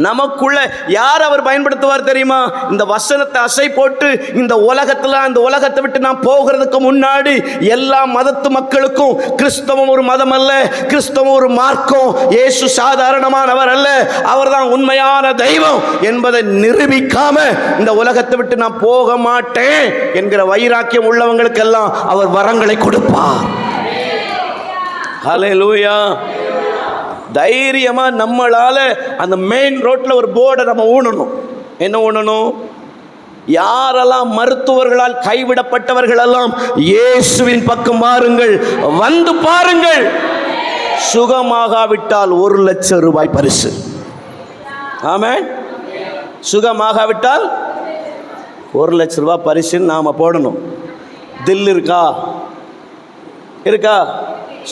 Speaker 1: நமக்குள்ள யார் அவர் பயன்படுத்துவார் தெரியுமா? இந்த வசனத்தை அசை போட்டு இந்த உலகத்தை விட்டு நான் போகிறதுக்கு முன்னாடி எல்லா மதத்து மக்களுக்கும் கிறிஸ்தவம் ஒரு மதம் அல்ல, கிறிஸ்தவம் ஒரு மார்க்கம், இயேசு சாதாரணமானவர் அல்ல, அவர் தான் உண்மையான தெய்வம் என்பதை நிரூபிக்காம இந்த உலகத்தை விட்டு நான் போக மாட்டேன் என்கிற வைராக்கியம் உள்ளவங்களுக்கெல்லாம் அவர் வரங்களை கொடுப்பார். ஹல்லேலூயா. தைரியமாக நம்மளால் அந்த மெயின் ரோட்டில் ஒரு போர்டை நம்ம ஊனணும். என்ன ஊனணும்? யாரெல்லாம் மருத்துவர்களால் கைவிடப்பட்டவர்களெல்லாம் இயேசுவின் பக்கம் வாருங்கள், வந்து பாருங்கள், சுகமாகாவிட்டால் 1 லட்சம் ரூபாய் பரிசு. ஆமென். சுகமாகாவிட்டால் 1 லட்சம் ரூபாய் பரிசுன்னு நாம் போடணும். தில் இருக்கா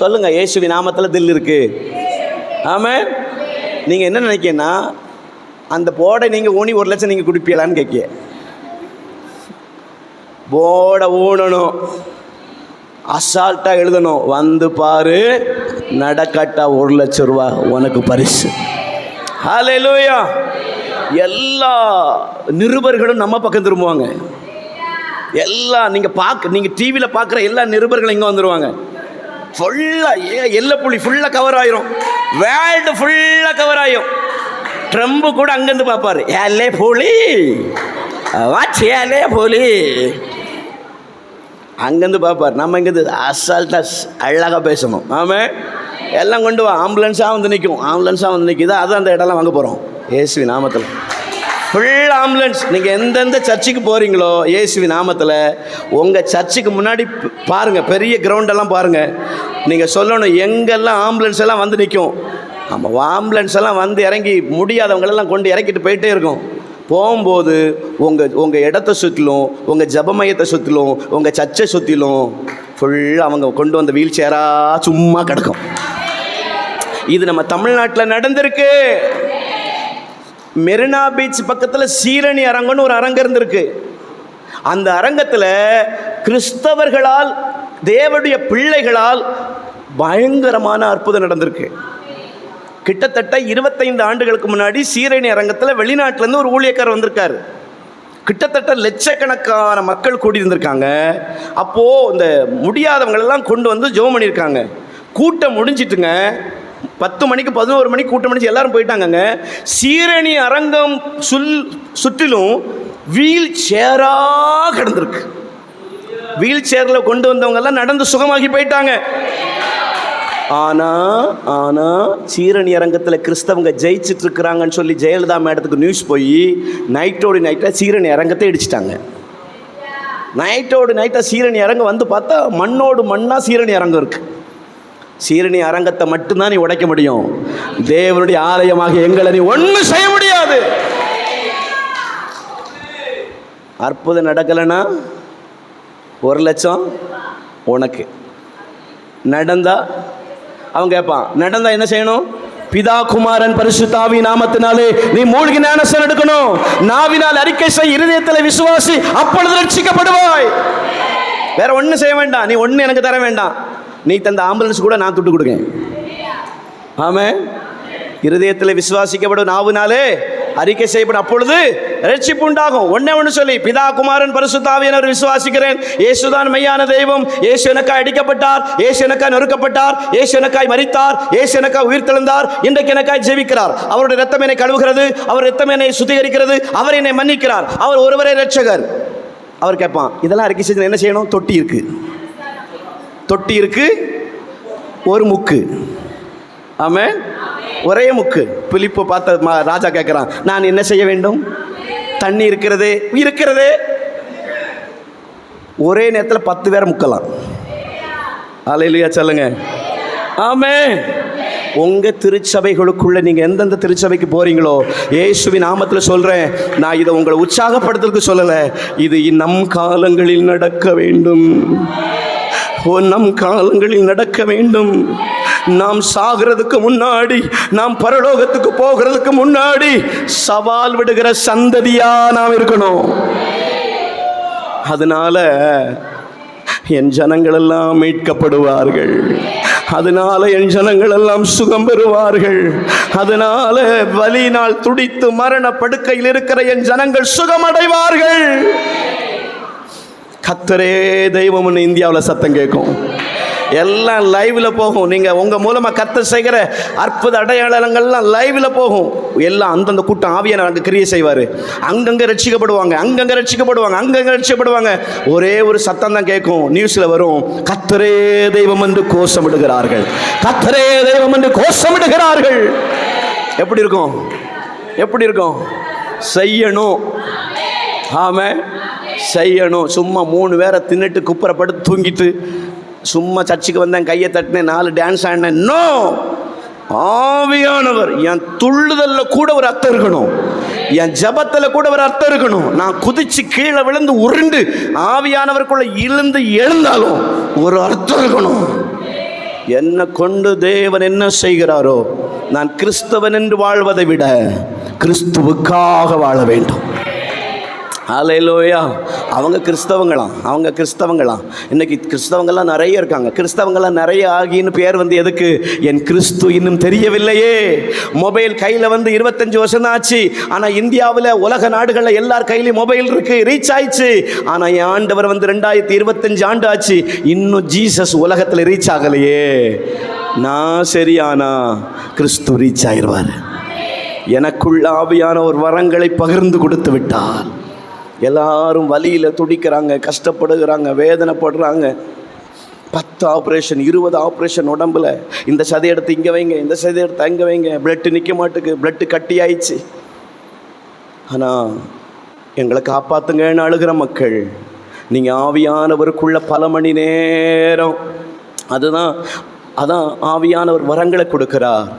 Speaker 1: சொல்லுங்க. இயேசுவின் நாமத்தில் தில் இருக்கு. ஆமென். நீங்கள் என்ன நினைக்கிறீங்கன்னா அந்த போர்டை நீங்கள் ஊனி 1 லட்சம் நீங்கள் கொடுப்பீங்களான்னு கேட்க. போர்டை ஊனணும், அசால்ட்டாக எழுதணும், வந்து பாரு, நடக்காட்டா 1 லட்சம் ரூபா உனக்கு பரிசு. ஹல்லேலூயா. எல்லா நிருபர்களும் நம்ம பக்கம் திரும்புவாங்க. நீங்கள் டிவியில் பார்க்குற எல்லா நிருபர்களும் இங்கே வந்துடுவாங்க. ஃபுல்லாக எல்லை புள்ளி ஃபுல்லாக கவர் ஆயிரும், வேர்ல்டு ஃபுல்லாக கவர் ஆயிரும். ட்ரம்ப் கூட அங்கேருந்து பார்ப்பாரு, எல்லை புள்ளி வாச்சியாலே போலி அங்கேருந்து பார்ப்பார். நம்ம இங்கேருந்து அசால்ட்டாக அழகாக பேசணும். ஆமாம், எல்லாம் கொண்டு வா, ஆம்புலன்ஸாக வந்து நிற்கும், ஆம்புலன்ஸாக வந்து நிற்கிது. அது அந்த இடம்லாம் வாங்க போகிறோம் இயேசுவி நாமத்தில். Full ambulance. நீங்கள் எந்தெந்த சர்ச்சுக்கு போகிறீங்களோ இயேசுவி நாமத்தில், உங்கள் சர்ச்சுக்கு முன்னாடி பாருங்கள், பெரிய கிரவுண்டெல்லாம் பாருங்கள். நீங்கள் சொல்லணும் எங்கெல்லாம் ஆம்புலன்ஸ் எல்லாம் வந்து நிற்கும். ஆமாம், ஆம்புலன்ஸ் எல்லாம் வந்து இறங்கி முடியாதவங்களெல்லாம் கொண்டு இறக்கிட்டு போயிட்டே இருக்கும். போகும்போது உங்கள் இடத்த சுற்றிலும், உங்கள் ஜப மையத்தை சுற்றிலும், உங்கள் சர்ச்சை சுற்றிலும் ஃபுல்லாக அவங்க கொண்டு வந்த வீல் சேராக சும்மா கிடக்கும். இது நம்ம தமிழ்நாட்டில் நடந்திருக்கு. மெரினா பீச் பக்கத்தில் சீரணி அரங்கம்னு ஒரு அரங்கம் இருந்திருக்கு. அந்த அரங்கத்தில் கிறிஸ்தவர்களால், தேவனுடைய பிள்ளைகளால் பயங்கரமான அற்புதம் நடந்திருக்கு. கிட்டத்தட்ட 25 ஆண்டுகளுக்கு முன்னாடி சீரணி அரங்கத்தில் வெளிநாட்டிலேருந்து ஒரு ஊழியக்காரர் வந்திருக்காரு. கிட்டத்தட்ட லட்சக்கணக்கான மக்கள் கூடியிருந்திருக்காங்க. அப்போது இந்த முடியாதவங்களெல்லாம் கொண்டு வந்து ஜெபம் பண்ணியிருக்காங்க. கூட்டம் முடிஞ்சிட்டுங்க, 10 மணிக்கு 11 மணிக்கு கூட்டம் முடிஞ்சு எல்லாரும் போயிட்டாங்கங்க. சீரணி அரங்கம் சுற்றிலும் வீல் சேராக கிடந்திருக்கு. வீல் சேரில் கொண்டு வந்தவங்கெல்லாம் நடந்து சுகமாகி போயிட்டாங்க. ஆனால் சீரணி அரங்கத்தில் கிறிஸ்தவங்க ஜெயிச்சிட்டு இருக்கிறாங்கன்னு சொல்லி ஜெயலலிதா மேடத்துக்கு நியூஸ் போய் நைட்டோடு நைட்டாக சீரணி அரங்கத்தை இடிச்சிட்டாங்க. நைட்டோடு நைட்டாக சீரணி அரங்கம் வந்து பார்த்தா மண்ணோடு மண்ணாக சீரணி அரங்கம் இருக்குது. சீரணி அரங்கத்தை மட்டும்தான் நீ உடைக்க முடியும். தேவனுடைய ஆலயமாக எங்களை நீ ஒன்றும் செய்ய முடியாது. அற்புதம் நடக்கலைன்னா 1 லட்சம் உனக்கு. நடந்தா அவன் கேட்பான், நடந்தா என்ன செய்யணும்? பிதா குமாரன் பரிசுத்தாவி நாமத்தினாலே நீ மூழ்கி ஞானஸ்நானம் எடுக்கணும். நாவினால் அறிக்கை செய், இருதயத்தில் விசுவாசி, அப்பொழுது ரட்சிக்கப்படுவாய். வேற ஒன்றும் செய்ய வேண்டாம். நீ ஒன்று எனக்கு தர வேண்டாம். நீ தந்த ஆம்புலன்ஸ் கூட நான் துட்டு கொடுக்கேன். ஆமாம், இருதயத்தில் விசுவாசிக்கப்படும், நாவினாலே அறிக்கை செய்யப்படும், அப்பொழுது ரட்சிப்பு உண்டாகும். ஒன்று சொல்லி, பிதா குமாரன் பரிசுத்தாவியானவர் விசுவாசிக்கிறேன், இயேசுதான் மெய்யான தெய்வம், இயேசு எனக்காய் அடிக்கப்பட்டார், இயேசு எனக்காய் நொறுக்கப்பட்டார், இயேசு எனக்காய் மரித்தார், இயேசு எனக்காய் உயிர்த்தெழுந்தார், இன்றைக்கு எனக்காய் ஜெபிக்கிறார், அவருடைய இரத்தம் என்னை கழுவுகிறது, அவர் இரத்தம் என்னை சுத்திகரிக்கிறது, அவர் என்னை மன்னிக்கிறார், அவர் ஒருவரே ரட்சகர். அவர் கேட்பான், இதெல்லாம் அறிக்கை செஞ்சு என்ன செய்யணும்? தொட்டி இருக்கு, தொட்டி இருக்கு, ஒரு முக்கு. ஆமென், ஒரே முக்கு. பிலிப்பு பார்த்த ராஜா கேட்குறான், நான் என்ன செய்ய வேண்டும்? தண்ணி இருக்கிறதே, ஒரே நேரத்தில் 10 பேரை முக்கலாம். அல்லேலூயா சொல்லுங்க. ஆமென். உங்கள் திருச்சபைகளுக்குள்ள நீங்கள் எந்தெந்த திருச்சபைக்கு போகிறீங்களோ இயேசுவின் நாமத்தில் சொல்கிறேன், நான் இதை உங்களை உற்சாகப்படுத்துறதுக்கு சொல்லலை, இது நம் காலங்களில் நடக்க வேண்டும். நம் காலங்களில் நடக்க வேண்டும். நாம் சாகிறதுக்கு முன்னாடி, நாம் பரலோகத்துக்கு போகிறதுக்கு முன்னாடி சவால் விடுகிற சந்ததியா நாம் இருக்கணும். அதனால என் ஜனங்கள் எல்லாம் மீட்கப்படுவார்கள், அதனால என் ஜனங்கள் எல்லாம் சுகம் பெறுவார்கள், அதனால வலியினால் துடித்து மரண படுக்கையில் இருக்கிற என் ஜனங்கள் சுகமடைவார்கள். கர்த்தரே தெய்வம்னு இந்தியாவில் சத்தம் கேட்கும். எல்லாம் லைவில் போகும். நீங்கள் உங்கள் மூலமாக கர்த்தர் செய்கிற அற்புத அடையாளங்கள்லாம் லைவில் போகும். எல்லாம் அந்தந்த கூட்டம் ஆவியானவர் அங்கே கிரியை செய்வார். அங்கங்கே ரட்சிக்கப்படுவாங்க, அங்கங்கே ரட்சிக்கப்படுவாங்க, அங்கங்கே ரட்சிக்கப்படுவாங்க. ஒரே ஒரு சத்தம் தான் கேட்கும், நியூஸில் வரும், கர்த்தரே தெய்வம் என்று கோஷமிடுகிறார்கள், கர்த்தரே தெய்வம் என்று கோஷமிடுகிறார்கள். எப்படி இருக்கும்? எப்படி இருக்கும்? செய்யணும். ஆமாம், செய்யணும். சும்மா 3 பேரை தின்னுட்டு குப்புறப்பட்டு தூங்கிட்டு சும்மா சர்ச்சுக்கு வந்தேன், கையை தட்டினேன், 4 டான்ஸ் ஆடினேன். நோ, ஆவியானவர் என் துள்ளுதலில் கூட ஒரு அர்த்தம் இருக்கணும், என் ஜபத்தில் கூட ஒரு அர்த்தம் இருக்கணும். நான் குதிச்சு கீழே விழுந்து உருண்டு ஆவியானவருக்குள்ள இழுந்து எழுந்தாலும் ஒரு அர்த்தம் இருக்கணும். என்னை கொண்டு தேவன் என்ன செய்கிறாரோ, நான் கிறிஸ்தவன் என்று வாழ்வதை விட கிறிஸ்துவுக்காக வாழ வேண்டும். ஹல்லேலூயா. அவங்க கிறிஸ்தவங்களாம். இன்னைக்கு கிறிஸ்தவங்கள்லாம் நிறைய இருக்காங்க. கிறிஸ்தவங்கள்லாம் நிறைய ஆகின்னு பேர் வந்து எதுக்கு? என் கிறிஸ்து இன்னும் தெரியவில்லையே. மொபைல் கையில் வந்து 25 வருஷம் தான் ஆச்சு. ஆனால் இந்தியாவில் உலக நாடுகளில் எல்லார் கையிலையும் மொபைல் இருக்கு, ரீச் ஆயிடுச்சு. ஆனால் என் ஆண்டவர் வந்து 2025 ஆண்டு ஆச்சு, இன்னும் ஜீசஸ் உலகத்தில் ரீச் ஆகலையே. நான் சரியானா கிறிஸ்து ரீச் ஆயிடுவார். எனக்குள்ள ஆவியான ஒரு வரங்களை பகிர்ந்து கொடுத்து விட்டார். எல்லாரும் வலியில் துடிக்கிறாங்க, கஷ்டப்படுகிறாங்க, வேதனைப்படுறாங்க. 10 ஆப்ரேஷன் 20 ஆப்ரேஷன் உடம்புல. இந்த சதை எடுத்து இங்கே வைங்க, இந்த சதை எடுத்து அங்கே வைங்க, பிளட்டு நிற்க மாட்டுக்கு, பிளட்டு கட்டி ஆயிடுச்சு. ஆனால் எங்களை காப்பாற்றுங்கன்னு அழுகிற மக்கள், நீங்கள் ஆவியானவருக்குள்ள பல மணி நேரம், அதான் ஆவியானவர் வரங்களை கொடுக்கிறார்.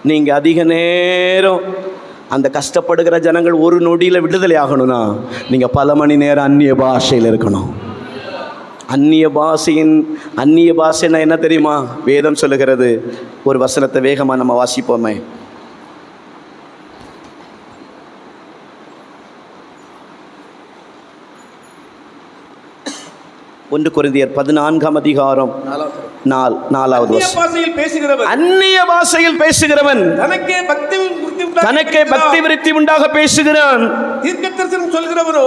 Speaker 1: நீங்கள் அதிக நேரம் அந்த கஷ்டப்படுகிற ஜனங்கள் ஒரு நொடியில் விடுதலை ஆகணும்னா நீங்கள் பல மணி நேரம் அந்நிய பாஷையில் இருக்கணும். அந்நிய பாஷைன்னா என்ன தெரியுமா? வேதம் சொல்லுகிறது. ஒரு வசனத்தை வேகமாக நம்ம வாசிப்போமே. ஒன்று கொரிந்தியர் 14ஆம் அதிகாரம் 4வது வசனம். அந்நிய பாஷையில் பேசுகிறவன் தனக்கே பக்தி விருத்தி உண்டாக பேசுகிறான்.
Speaker 2: தீர்க்கதரிசனம் சொல்கிறவனோ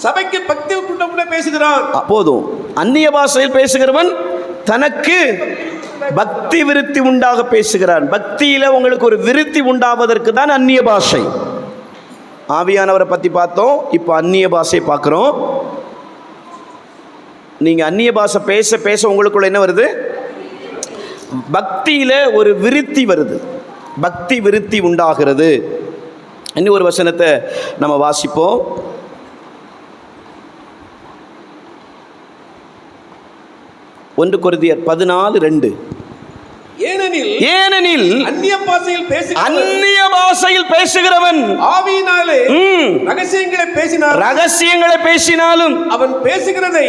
Speaker 2: சபைக்கு பக்தி உண்டாக பேசுகிறான்.
Speaker 1: போதும். அந்நிய பாஷையில் பேசுகிறவன் தனக்கு பக்தி விருத்தி உண்டாக பேசுகிறான். பக்தியில உங்களுக்கு ஒரு விருத்தி உண்டாவதற்கு தான் அந்நிய பாஷை. ஆவியானவரை பத்தி பார்த்தோம், இப்போ அந்நிய பாஷை பார்க்கிறோம். நீங்க அந்நிய பாஷை பேச பேச உங்களுக்குள்ள என்ன வருது? பக்தியில ஒரு விருத்தி வருது, பக்தி விருத்தி உண்டாகிறது. இன்னும் ஒரு வசனத்தை நம்ம வாசிப்போம். ஒன்று கொரிந்தியர் 14:2. ஏனெனில் அந்நிய பாஷையில் பேசுகிறவன்
Speaker 2: ஆவியினாலே
Speaker 1: ரகசியங்களை பேசினாலும்
Speaker 2: அவன் பேசுகிறதை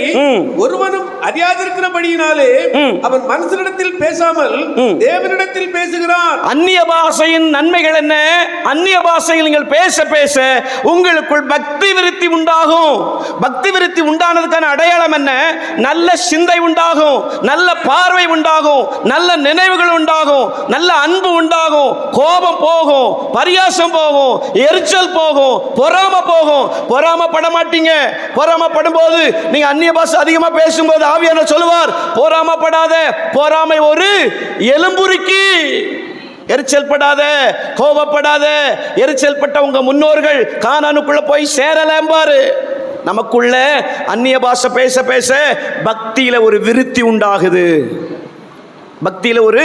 Speaker 2: ஒருவனும் அறியாதிருக்கிறபடியினாலே அவன் மனுஷனிடத்தில் பேசாமல் தேவனிடத்தில் பேசுகிறான்.
Speaker 1: அந்நிய பாஷையின் நன்மைகள் என்ன? அந்நிய பாஷையில் நீங்கள் பேச பேச உங்களுக்குள் பக்தி விருத்தி உண்டாகும். பக்தி விருத்தி உண்டானதுக்கான அடையாளம் என்ன? நல்ல சிந்தை உண்டாகும், நல்ல பார்வை உண்டாகும், நல்ல நினைவுகள் உண்டாகும், நல்ல அன்பு உண்டாகும், கோபம் போகும், பரியாசம் போகும், எரிச்சல் போகும், பொறாமை போகும். பொறாமப்பட மாட்டீங்க. பொறாமப்படும் போது நீங்க அந்நிய பாஷை அதிகமா பேசும்போது ஆவியானவர் சொல்லுவார், பொறாமப்படாத, பொறாமை ஒரு எலும்புருக்கி. எரிச்சல் படாத, கோபப்படாத. எரிச்சல் பட்ட உங்க முன்னோர்கள் கானானுக்குள்ள போய் சேரலாம்பாரு. நமக்குள்ள அந்நிய பாஷை பேச பேச பக்தியில ஒரு விருத்தி உண்டாகுது. பக்தியில ஒரு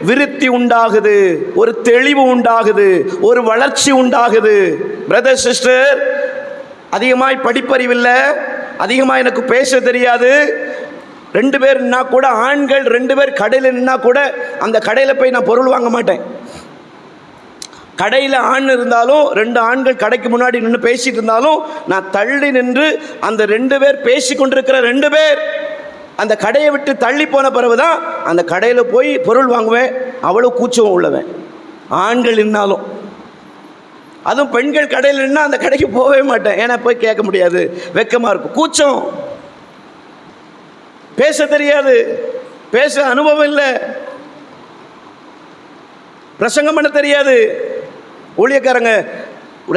Speaker 1: விருத்தி உண்டாகுது, ஒரு தெளிவு உண்டாகுது, ஒரு வளர்ச்சி உண்டாகுது. பிரதர் சிஸ்டர், அதிகமாய் படிப்பறிவில்லை, அதிகமாக எனக்கு பேச தெரியாது. 2 பேர் நின்னா கூட, ஆண்கள் 2 பேர் கடையில் நின்னா கூட அந்த கடையில் போய் நான் பொருள் வாங்க மாட்டேன். கடையில் ஆண் இருந்தாலும் 2 ஆண்கள் கடைக்கு முன்னாடி நின்று பேசிட்டு இருந்தாலும் நான் தள்ளி நின்று அந்த 2 பேர் பேசி கொண்டிருக்கிற 2 பேர் அந்த கடையை விட்டு தள்ளி போன பிறகுதான் அந்த கடையில் போய் பொருள் வாங்குவேன். அவ்வளோ கூச்சம் உள்ளவன். ஆண்கள் நின்னாலும், அதுவும் பெண்கள் கடையில் நின்னா அந்த கடைக்கு போகவே மாட்டேன். ஏன்னா போய் கேட்க முடியாது, வெக்கமாக இருக்கும், கூச்சம். பேச தெரியாது, பேச அனுபவம் இல்லை, பிரசங்கம் பண்ண தெரியாது. ஊழியக்காரங்க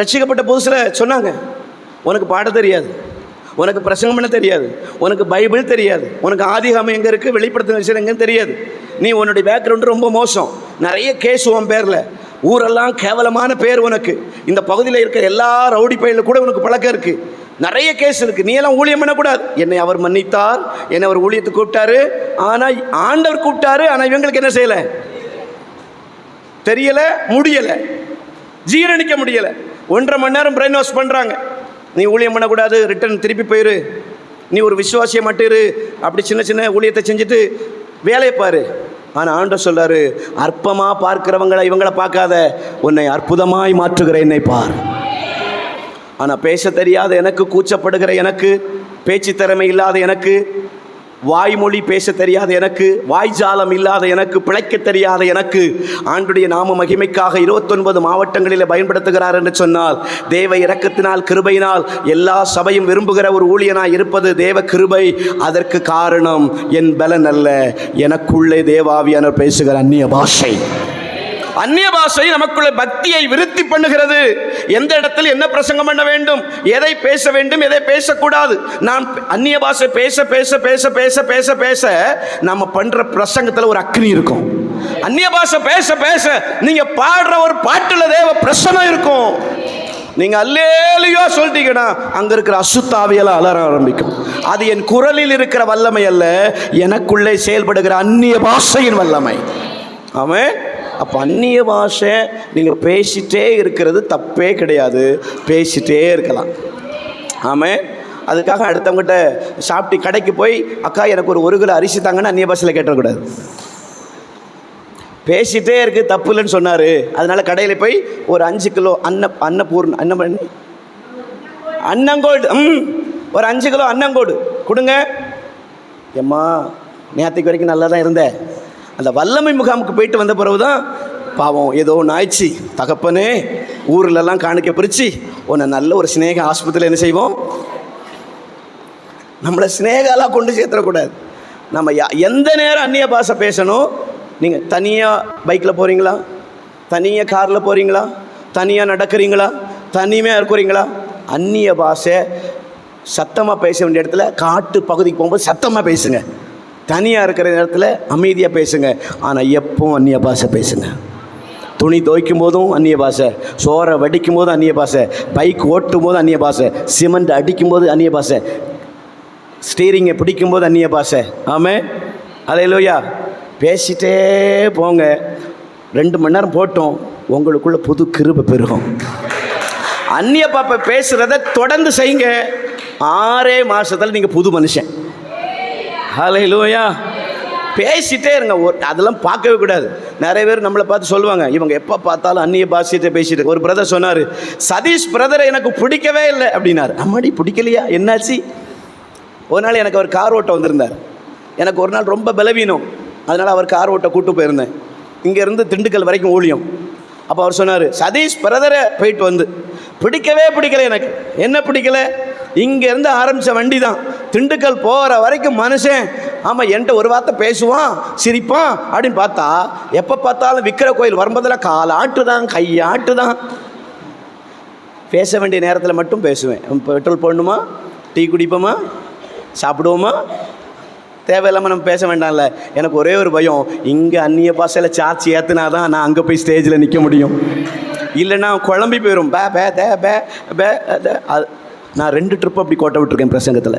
Speaker 1: ரட்சிக்கப்பட்ட புதுசில் சொன்னாங்க, உனக்கு பாட தெரியாது, உனக்கு பிரசங்கம் பண்ண தெரியாது, உனக்கு பைபிள் தெரியாது, உனக்கு ஆதிகாமம் எங்கே இருக்குது, வெளிப்படுத்தின விஷயம் எங்கன்னு தெரியாது, நீ உன்னுடைய பேக்ரவுண்டு ரொம்ப மோசம், நிறைய கேஸ் உன் பேரில், ஊரெல்லாம் கேவலமான பேர் உனக்கு, இந்த பகுதியில் இருக்கிற எல்லா ரவுடி பையில கூட உனக்கு பழக்கம் இருக்குது, நிறைய கேஸ் இருக்குது, நீ எல்லாம் ஊழியம் பண்ணக்கூடாது. என்னை அவர் மன்னித்தார், என்னை அவர் ஊழியத்துக்கு கூப்பிட்டாரு, ஆனால் ஆண்டவர் கூப்பிட்டாரு, ஆனால் இவங்களுக்கு என்ன செய்யலை தெரியலை, முடியலை, ஜீரணிக்க முடியலை. 1.5 மணி நேரம் பிரெயின் வாஷ் பண்ணுறாங்க. நீ ஊழியம் பண்ணக்கூடாது, ரிட்டர்ன் திருப்பி போயிரு, நீ ஒரு விசுவாசியை மட்டும் இரு, அப்படி சின்ன சின்ன ஊழியத்தை செஞ்சுட்டு வேலையை பாரு. ஆனால் ஆண்டவர் சொல்றாரு, அற்பமாக பார்க்கிறவங்களை இவங்களை பார்க்காத, உன்னை அற்புதமாய் மாற்றுகிற என்னை பார். ஆனால் பேச தெரியாத எனக்கு, கூச்சப்படுகிற எனக்கு, பேச்சு திறமை இல்லாத எனக்கு, வாய்மொழி பேச தெரியாத எனக்கு, வாய்ஜாலம் இல்லாத எனக்கு, பிழைக்க தெரியாத எனக்கு ஆண்டுடைய நாம மகிமைக்காக 29 மாவட்டங்களில் பயன்படுத்துகிறார் என்று சொன்னால், தேவ இரக்கத்தினால், கிருபையினால் எல்லா சபையும் விரும்புகிற ஒரு ஊழியனாய் இருப்பது தேவ கிருபை. அதற்கு காரணம் என் பலன் அல்ல, எனக்குள்ளே தேவாவியானவர் பேசுகிற அந்நிய பாஷை. அந்நிய பாஷை நமக்குள்ள பக்தியை விருத்தி பண்ணுகிறது. எந்த இடத்தில் என்ன பிரசங்கம் பண்ண வேண்டும், எதை பேச வேண்டும், எதை பேசக்கூடாது. நான் அந்நிய பாஷை பேச பேச பேச பேச பேச பேச நம்ம பண்ற பிரசங்கத்தில் ஒரு அக்னி இருக்கும். அந்நிய பாஷை பேச பேச நீங்க பாடுற ஒரு பாட்டுல தேவ பிரசன்னம் இருக்கும். நீங்கள் அல்லேலுயா சொல்லிட்டீங்கன்னா அங்கே இருக்கிற அசுத்தாவியெல்லாம் அலற ஆரம்பிக்கும். அது என் குரலில் இருக்கிற வல்லமை அல்ல, எனக்குள்ளே செயல்படுகிற அந்நிய பாஷையின் வல்லமை. ஆமென். அப்போ அந்நிய பாஷை நீங்கள் பேசிட்டே இருக்கிறது தப்பே கிடையாது, பேசிட்டே இருக்கலாம். ஆமென். அதுக்காக அடுத்தவங்ககிட்ட சாப்பிட்டு கடைக்கு போய் அக்கா எனக்கு ஒரு கிலோ அரிசி தாங்கன்னு அந்நிய பாஷையில் கேட்டக்கூடாது. பேசிகிட்டே இருக்குது, தப்பு இல்லைன்னு சொன்னார். அதனால் கடையில் போய் ஒரு 5 கிலோ அன்னங்கோடு ஒரு 5 கிலோ அன்னங்கோடு கொடுங்க. ஏம்மா நேற்றுக்கு வரைக்கும் நல்லா தான் இருந்தேன், அந்த வல்லமை முகாமுக்கு போயிட்டு வந்த பிறகு தான் பாவம் ஏதோ ஒன்று ஆயிடுச்சு. தகப்பனே ஊர்லெல்லாம் காணிக்க பிரித்து உன்னை நல்ல ஒரு ஸ்நேக ஆஸ்பத்திரியில் என்ன செய்வோம், நம்மளை ஸ்நேகாலாம் கொண்டு சேர்த்துடக்கூடாது. நம்ம எந்த நேரம் அந்நிய பாஷை பேசணும். நீங்கள் தனியாக பைக்கில் போகிறீங்களா, தனியாக காரில் போகிறீங்களா, தனியாக நடக்கிறீங்களா, தனிமையாக இருக்கிறீங்களா, அந்நிய பாஷை சத்தமாக பேச வேண்டிய இடத்துல காட்டு பகுதிக்கு போகும்போது சத்தமாக பேசுங்க. தனியாக இருக்கிற இடத்துல அமைதியாக பேசுங்க. ஆனால் எப்பவும் அந்நிய பாஷை பேசுங்க. துணி துவைக்கும் போதும் அந்நிய பாஷை, சோறை வடிக்கும் போதும் அந்நிய பாஷை, பைக் ஓட்டும் போது அந்நிய பாஷை, சிமெண்ட் அடிக்கும்போது அந்நிய பாஷை, ஸ்டீரிங்கை பிடிக்கும்போது அந்நிய பாஷை. ஆமென். அல்லேலூயா. பேசிட்டே போங்க. 2 மணி நேரம் போட்டோம், உங்களுக்குள்ள புது கிருபை பெருகும். அந்நிய பாப்பை பேசுகிறத தொடர்ந்து செய்யுங்க. 6 மாதத்தில் நீங்கள் புது மனுஷன். அல்லேலூயா. பேசிட்டே இருங்க. அதெல்லாம் பார்க்கவே கூடாது. நிறைய பேர் நம்மளை பார்த்து சொல்லுவாங்க, இவங்க எப்போ பார்த்தாலும் அந்நிய பாஷையை பேசிட்டு. ஒரு பிரதர் சொன்னார், சதீஷ் பிரதரை எனக்கு பிடிக்கவே இல்லை அப்படின்னாரு. அம்மாடி பிடிக்கலையா, என்னாச்சு? ஒரு நாள் எனக்கு அவர் கார் ஓட்ட வந்திருந்தார். எனக்கு ஒரு நாள் ரொம்ப பலவீனம், அதனால் அவர் கார் ஓட்ட கூட்டு போயிருந்தேன். இங்கேருந்து திண்டுக்கல் வரைக்கும் ஊழியம். அப்போ அவர் சொன்னார், சதீஷ் பிரதரை போயிட்டு வந்து பிடிக்கவே பிடிக்கலை எனக்கு. என்ன பிடிக்கலை? இங்கேருந்து ஆரம்பித்த வண்டி தான் திண்டுக்கல் போகிற வரைக்கும் மனுஷன் ஆமாம் என்கிட்ட ஒரு வார்த்தை பேசுவான், சிரிப்பான் அப்படின்னு பார்த்தா எப்போ பார்த்தாலும் விற்கிற கோயில் வரும்போதெல்லாம் கால் ஆட்டு தான், கையாட்டு தான். பேச வேண்டிய நேரத்தில் மட்டும் பேசுவேன். பெட்ரோல் போடணுமா, டீ குடிப்போமா, சாப்பிடுவோமா, தேவையில்லாமல் நம்ம பேச வேண்டாம்ல. எனக்கு ஒரே ஒரு பயம், இங்கே அந்நிய பாஷையில் சார்ஜ் ஏற்றுனா தான் நான் அங்கே போய் ஸ்டேஜில் நிற்க முடியும். இல்லைன்னா குழம்பி போயிடும். பே பே தே பே பே அது. நான் 2 ட்ரிப்பு அப்படி கோட்டை விட்டுருக்கேன் பிரசங்கத்தில்.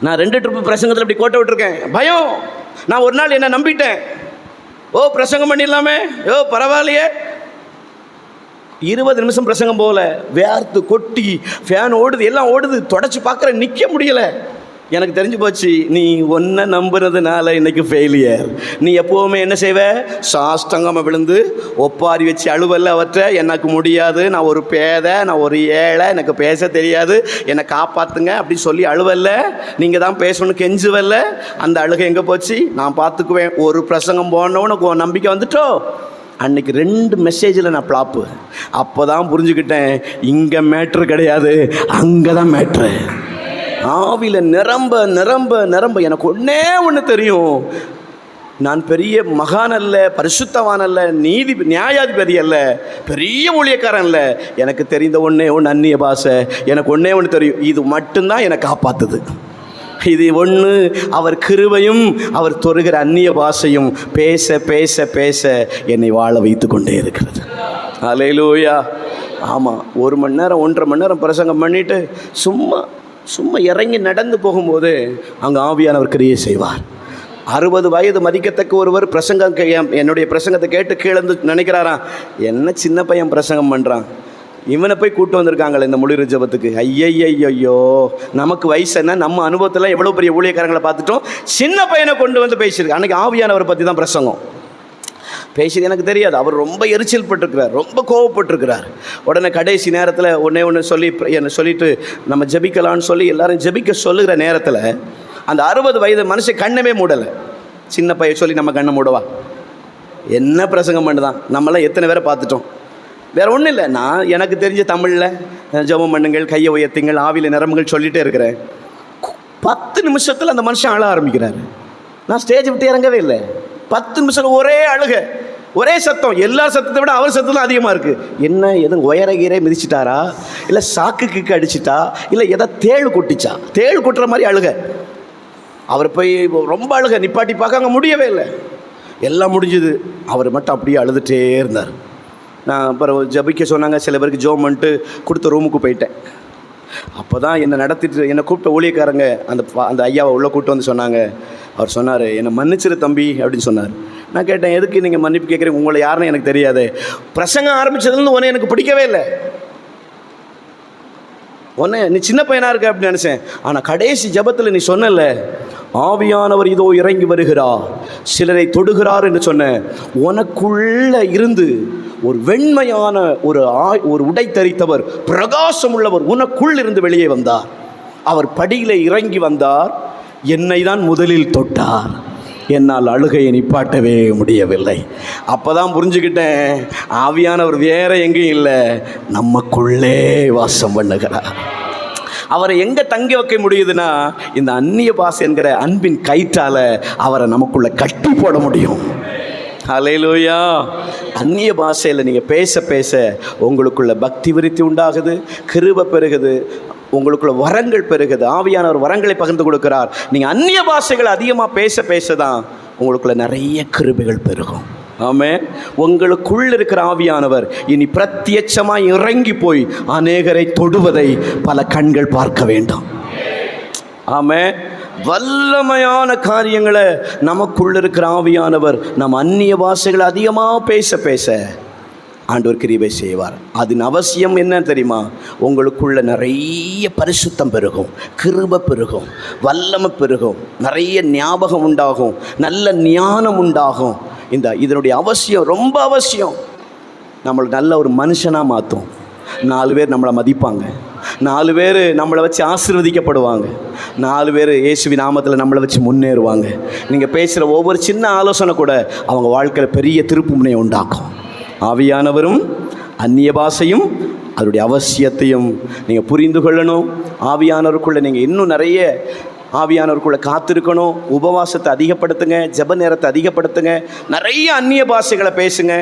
Speaker 1: நான் 2 ட்ரிப்பு பிரசங்கத்தில் அப்படி கோட்டை விட்டுருக்கேன். பயம். நான் ஒரு நாள் என்ன நம்பிட்டேன், ஓ பிரசங்கம் பண்ணிடலாமே, ஓ பரவாயில்லையே. 20 நிமிஷம் பிரசங்கம் போகல, வேர்த்து கொட்டி ஃபேன் ஓடுது, எல்லாம் ஓடுது, தொடச்சி பார்க்குற, நிற்க முடியலை. எனக்கு தெரிஞ்சு போச்சு, நீ ஒன்றை நம்புறதுனால இன்னைக்கு ஃபெயிலியர். நீ எப்போவுமே என்ன செய்வ, சாஷ்டங்கமாக விழுந்து ஒப்பாரி வச்சு அழுவல்ல. அவற்றை எனக்கு முடியாது, நான் ஒரு பேதை, நான் ஒரு ஏழை, எனக்கு பேச தெரியாது, என்னை காப்பாற்றுங்க அப்படின்னு சொல்லி அழுவல்ல. நீங்கள் தான் பேசணும்னு கெஞ்சுவல்ல. அந்த அழுகை எங்கே போச்சு? நான் பார்த்துக்குவேன். ஒரு பிரசங்கம் போனவனுக்கு நம்பிக்கை வந்துட்டோ. அன்றைக்கி 2 மெசேஜில் நான் ப்ளாப்பு. அப்போ தான் புரிஞ்சுக்கிட்டேன், இங்கே மேட்ரு கிடையாது, அங்கே தான் மேட்ரு. ஆவியில் நிரம்ப நிரம்ப நிரம்ப. எனக்கு ஒன்று தெரியும், நான் பெரிய மகான் அல்ல, பரிசுத்தவான் அல்ல, நியாயாதிபதி அல்ல, பெரிய ஊழியக்காரன் அல்ல. எனக்கு தெரிந்த ஒன்று அந்நிய பாஷை. எனக்கு ஒன்று தெரியும், இது மட்டும்தான் என்னை காப்பாற்றுது. இது ஒன்று, அவர் கிருபையும் அவர் தொடுகிற அந்நிய பாஷையும் பேச பேச பேச என்னை வாழ வைத்து கொண்டே இருக்கிறது. அல்லேலூயா. ஆமாம், 1 மணி நேரம் 1.5 மணி நேரம் பிரசங்கம் பண்ணிவிட்டு சும்மா இறங்கி நடந்து போகும்போது அங்கே ஆவியானவர் கிரியை செய்வார். 60 வயது மதிக்கத்தக்க ஒருவர் பிரசங்கம் என்னுடைய பிரசங்கத்தை கேட்டு கீழந்து நினைக்கிறாராம், என்ன சின்ன பையன் பிரசங்கம் பண்ணுறான், இவனை போய் கூட்டு வந்திருக்காங்களே இந்த முடிவு ஜபத்துக்கு. ஐயையோ, நமக்கு வயசு என்ன, நம்ம அனுபவத்தில் எவ்வளோ பெரிய ஊழியக்காரங்களை பார்த்துட்டோம், சின்ன பையனை கொண்டு வந்து பேசியிருக்கு. அன்றைக்கி ஆவியானவரை பற்றி தான் பிரசங்கம் பேசியது. எனக்கு தெரியாது, அவர் ரொம்ப எரிச்சல் பட்டிருக்கிறார், ரொம்ப கோவப்பட்டிருக்கிறார். உடனே கடைசி நேரத்தில் ஒன்று சொல்லிட்டு நம்ம ஜெபிக்கலான்னு சொல்லி எல்லாரும் ஜெபிக்க சொல்லுகிற நேரத்தில் அந்த 60 வயது மனுஷன் கண்ணமே மூடலை. சின்ன பையன் சொல்லி நம்ம கண்ணை மூடவா? என்ன பிரசங்கம் பண்ணுதான்? நம்மளாம் எத்தனை பேரை பார்த்துட்டோம். வேறு ஒன்றும் இல்லை, நான் எனக்கு தெரிஞ்ச தமிழில் ஜெபம் பண்ணுங்கள், கையை உயர்த்துங்கள், ஆவியில் நிரம்புங்கள் சொல்லிகிட்டே இருக்கிறேன். 10 நிமிஷத்தில் அந்த மனுஷன் அழ ஆரம்பிக்கிறார். நான் ஸ்டேஜ் விட்டு இறங்கவே இல்லை. 10 நிமிஷம் ஒரே அழுக, ஒரே சத்தம். எல்லா சத்தத்தை விட அவர் சத்தம் தான் அதிகமாக இருக்குது. என்ன, எதுவும் உயரகீரை மிதிச்சிட்டாரா, இல்லை சாக்கு கிக்கு அடிச்சிட்டா, இல்லை எதை தேள் கொட்டிச்சா? தேள் கொட்டுற மாதிரி அழுக. அவர் போய் ரொம்ப அழுக, நிப்பாட்டி பார்க்க அங்கே முடியவே இல்லை. எல்லாம் முடிஞ்சுது, அவர் மட்டும் அப்படியே அழுதுகிட்டே இருந்தார். நான் அப்புறம் ஜபிக்க சொன்னாங்க, சில பேருக்கு ஜோம் பண்ணிட்டு கொடுத்த ரூமுக்கு போயிட்டேன். அப்போ தான் என்னை என்னை கூப்பிட்ட ஊழியக்காரங்க அந்த ஐயாவை உள்ளே கூப்பிட்டு வந்து சொன்னாங்க. அவர் சொன்னார், என்னை மன்னிச்சிரு தம்பி அப்படின்னு சொன்னார். நான் கேட்டேன், எதுக்கு நீங்கள் மன்னிப்பு கேட்குறீங்க, உங்களை யாருன்னு எனக்கு தெரியாது. பிரசங்கம் ஆரம்பித்ததுலேருந்து உடனே எனக்கு பிடிக்கவே இல்லை. உடனே நீ சின்ன பையனாக இருக்க அப்படின்னு நினச்சேன். ஆனால் கடைசி ஜபத்தில் நீ சொன்னல, ஆவியானவர் இதோ இறங்கி வருகிறார், சிலரை தொடுகிறார் என்று சொன்ன, உனக்குள்ளே இருந்து ஒரு வெண்மையான ஒரு உடை தரித்தவர், பிரகாசம் உள்ளவர் உனக்குள் இருந்து வெளியே வந்தார். அவர் படியிலே இறங்கி வந்தார், என்னை தான் முதலில் தொட்டார். என்னால் அழுகையை நிப்பாட்டவே முடியவில்லை. அப்போ தான் புரிஞ்சுக்கிட்டேன், ஆவியானவர் வேற எங்கேயும் இல்லை, நமக்குள்ளே வாசம் பண்ணுகிறார். அவரை எங்கே தங்கி வைக்க முடியுதுன்னா, இந்த அந்நிய பாஷை என்கிற அன்பின் கயிற்றால் அவரை நமக்குள்ளே கட்டி போட முடியும். ஹல்லேலூயா. அந்நிய பாஷையில் நீங்கள் பேச பேச உங்களுக்குள்ள பக்தி விருத்தி உண்டாகுது, கிருபை பெருகுது, உங்களுக்குள்ள வரங்கள் பெருகுது. ஆவியானவர் வரங்களை பகிர்ந்து கொடுக்கிறார். நீங்கள் அந்நிய பாஷைகள் அதிகமாக பேச பேச தான் உங்களுக்குள்ள நிறைய கிருபைகள் பெருகும். ஆமென். உங்களுக்குள் இருக்கிற ஆவியானவர் இனி பிரத்யட்சமாக இறங்கி போய் அநேகரை தொடுவதை பல கண்கள் பார்க்க வேண்டும். ஆமென். வல்லமையான காரியங்களை நமக்குள்ள இருக்கிற ஆவியானவர் நம்ம அந்நிய பாஷைகளை அதிகமாக பேச பேச ஆண்டவர் கிருபை செய்வார். அதன் அவசியம் என்ன தெரியுமா? உங்களுக்குள்ள நிறைய பரிசுத்தம் பெருகும், கிருபை பெருகும், வல்லமை பெருகும், நிறைய ஞாபகம் உண்டாகும், நல்ல ஞானம் உண்டாகும். இதனுடைய அவசியம் ரொம்ப அவசியம். நம்மளை நல்ல ஒரு மனுஷனாக மாற்றும். 4 பேர் நம்மளை மதிப்பாங்க, 4 பேர் நம்மளை வச்சு ஆசீர்வதிக்கப்படுவாங்க, 4 பேர் இயேசுவின் நாமத்தில் நம்மளை வச்சு முன்னேறுவாங்க. நீங்கள் பேசுகிற ஒவ்வொரு சின்ன ஆலோசனை கூட அவங்க வாழ்க்கையில் பெரிய திருப்புமுனையை உண்டாக்கும். ஆவியானவரும் அந்நிய பாஷையும் அதனுடைய அவசியத்தையும் நீங்கள் புரிந்து கொள்ளணும். ஆவியானவருக்குள்ளே நீங்கள் இன்னும் நிறைய ஆவியானவருக்குள்ளே காத்திருக்கணும். உபவாசத்தை அதிகப்படுத்துங்க, ஜெப நேரத்தை அதிகப்படுத்துங்க, நிறைய அந்நிய பாஷைகளை பேசுங்க.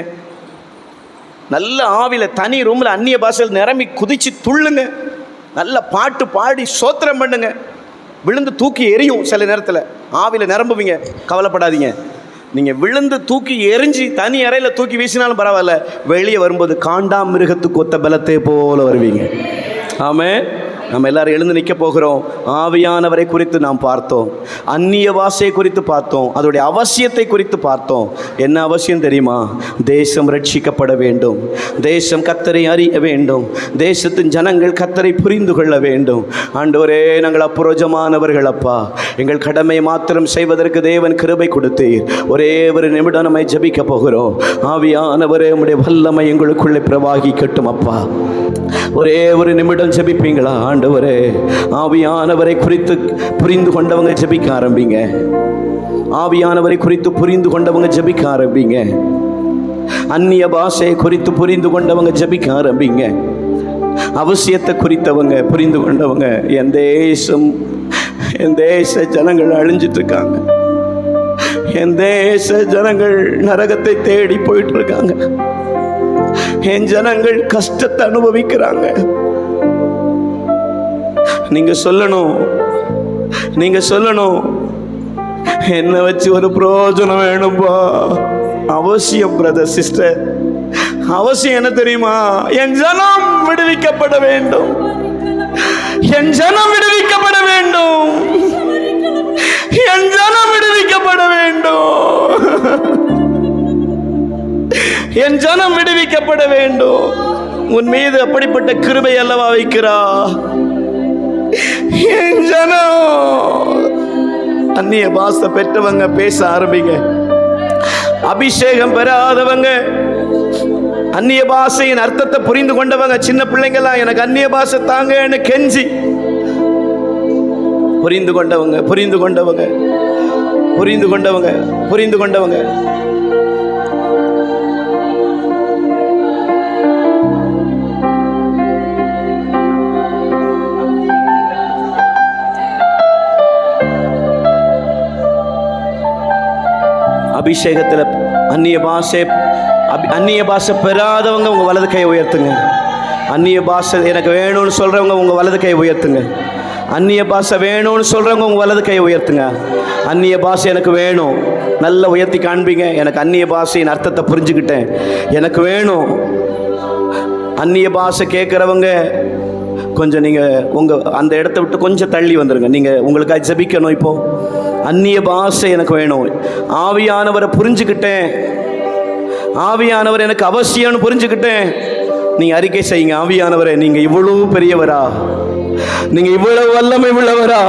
Speaker 1: நல்ல ஆவியில் தனி ரூமில் அந்நிய பாஷையில் நிரம்பி குதித்து துள்ளுங்க. நல்ல பாட்டு பாடி சோத்திரம் பண்ணுங்க. விழுந்து தூக்கி எரியும். சில நேரத்தில் ஆவியில் நிரம்புவீங்க, கவலைப்படாதீங்க. நீங்கள் விழுந்து தூக்கி எரிஞ்சு தனி அறையில் தூக்கி வீசினாலும் பரவாயில்ல, வெளியே வரும்போது காண்டாம் மிருகத்துக்கு ஒத்த பலத்தை போல வருவீங்க. ஆமென். நம்ம எல்லாரும் எழுந்து நிற்க போகிறோம். ஆவியானவரை குறித்து நாம் பார்த்தோம், அந்நிய பாஷையை குறித்து பார்த்தோம், அதோடைய அவசியத்தை குறித்து பார்த்தோம். என்ன அவசியம் தெரியுமா? தேசம் ரட்சிக்கப்பட வேண்டும், தேசம் கர்த்தரை அறிய வேண்டும், தேசத்தின் ஜனங்கள் கர்த்தரை புரிந்து கொள்ள வேண்டும். ஆண்டவரே, நாங்கள் அப்புரோஜமானவர்கள் அப்பா, எங்கள் கடமையை மாத்திரம் செய்வதற்கு தேவன் கிருபை கொடுத்தீர். ஒரே ஒரு நிமிடம் நம்மை ஜபிக்க போகிறோம். ஆவியானவரே, உம்முடைய வல்லமை எங்களுக்குள்ளே பிரவாகிக்கட்டும் அப்பா. ஒரே ஒரு நிமிடம் ஜெபிப்பீங்களா? ஆண்டவரே, ஆவியானவரை குறித்து புரிந்து கொண்டவங்க ஜெபிக்க ஆரம்பிங்க. ஆவியானவரை குறித்து புரிந்து கொண்டவங்க ஜெபிக்க ஆரம்பிங்க. அந்நிய பாஷையை குறித்து புரிந்து கொண்டவங்க ஜெபிக்க ஆரம்பிங்க. அவசியத்தை குறித்தவங்க புரிந்து கொண்டவங்க. என் தேச ஜனங்கள் அழிஞ்சிட்டு இருக்காங்க. என் தேச ஜனங்கள் நரகத்தை தேடி போயிட்டு இருக்காங்க. என் ஜனங்கள் கஷ்டத்தை அனுபவிக்கிறாங்க. நீங்க சொல்லணும், என்ன வச்சு ஒரு பிரயோஜனம் வேணும்பா. அவசியம் பிரதர் சிஸ்டர், அவசியம் என்ன தெரியுமா? என் ஜனம் விடுவிக்கப்பட வேண்டும், என் ஜனம் விடுவிக்கப்பட வேண்டும், என் ஜனம் விடுவிக்கப்பட வேண்டும், என் ஜனம் விடுவிக்கப்பட வேண்டும். உன் மீது அப்படிப்பட்ட கிருபை அல்லவா வைக்கிறா? என் ஜனம். அந்நிய பாஷை பெற்றவங்க பேச ஆரம்பிங்க. அபிஷேகம் பெறாதவங்க, அந்நிய பாஷையின் அர்த்தத்தை புரிந்து கொண்டவங்க, சின்ன பிள்ளைங்களாம் எனக்கு அந்நிய பாஷை தாங்கன்னு கெஞ்சி புரிந்து கொண்டவங்க அபிஷேகத்தில் அந்நிய பாஷை பெறாதவங்க உங்கள் வலது கை உயர்த்துங்க. அந்நிய பாஷை எனக்கு வேணும்னு சொல்கிறவங்க உங்கள் வலது கை உயர்த்துங்க. அந்நிய பாஷை வேணும்னு சொல்கிறவங்க உங்கள் வலது கை உயர்த்துங்க. அந்நிய பாஷை எனக்கு வேணும், நல்ல உயர்த்தி காண்பீங்க. எனக்கு அந்நிய பாஷையின் அர்த்தத்தை புரிஞ்சுக்கிட்டேன், எனக்கு வேணும். அந்நிய பாஷை கேட்குறவங்க கொஞ்சம் நீங்கள் உங்கள் அந்த இடத்த விட்டு கொஞ்சம் தள்ளி வந்துடுங்க. நீங்கள் உங்களுக்காக ஜெபிக்கணும். இப்போது அந்நிய பாஷை எனக்கு வேணும், ஆவியானவரை புரிஞ்சுக்கிட்டேன், ஆவியானவர் எனக்கு அவசியம்னு புரிஞ்சுக்கிட்டேன். நீங்கள் அறிக்கை செய்யுங்க, ஆவியானவரே நீங்கள் இவ்வளவு பெரியவரா, நீங்கள் இவ்வளவு வல்லமை உள்ளவரா,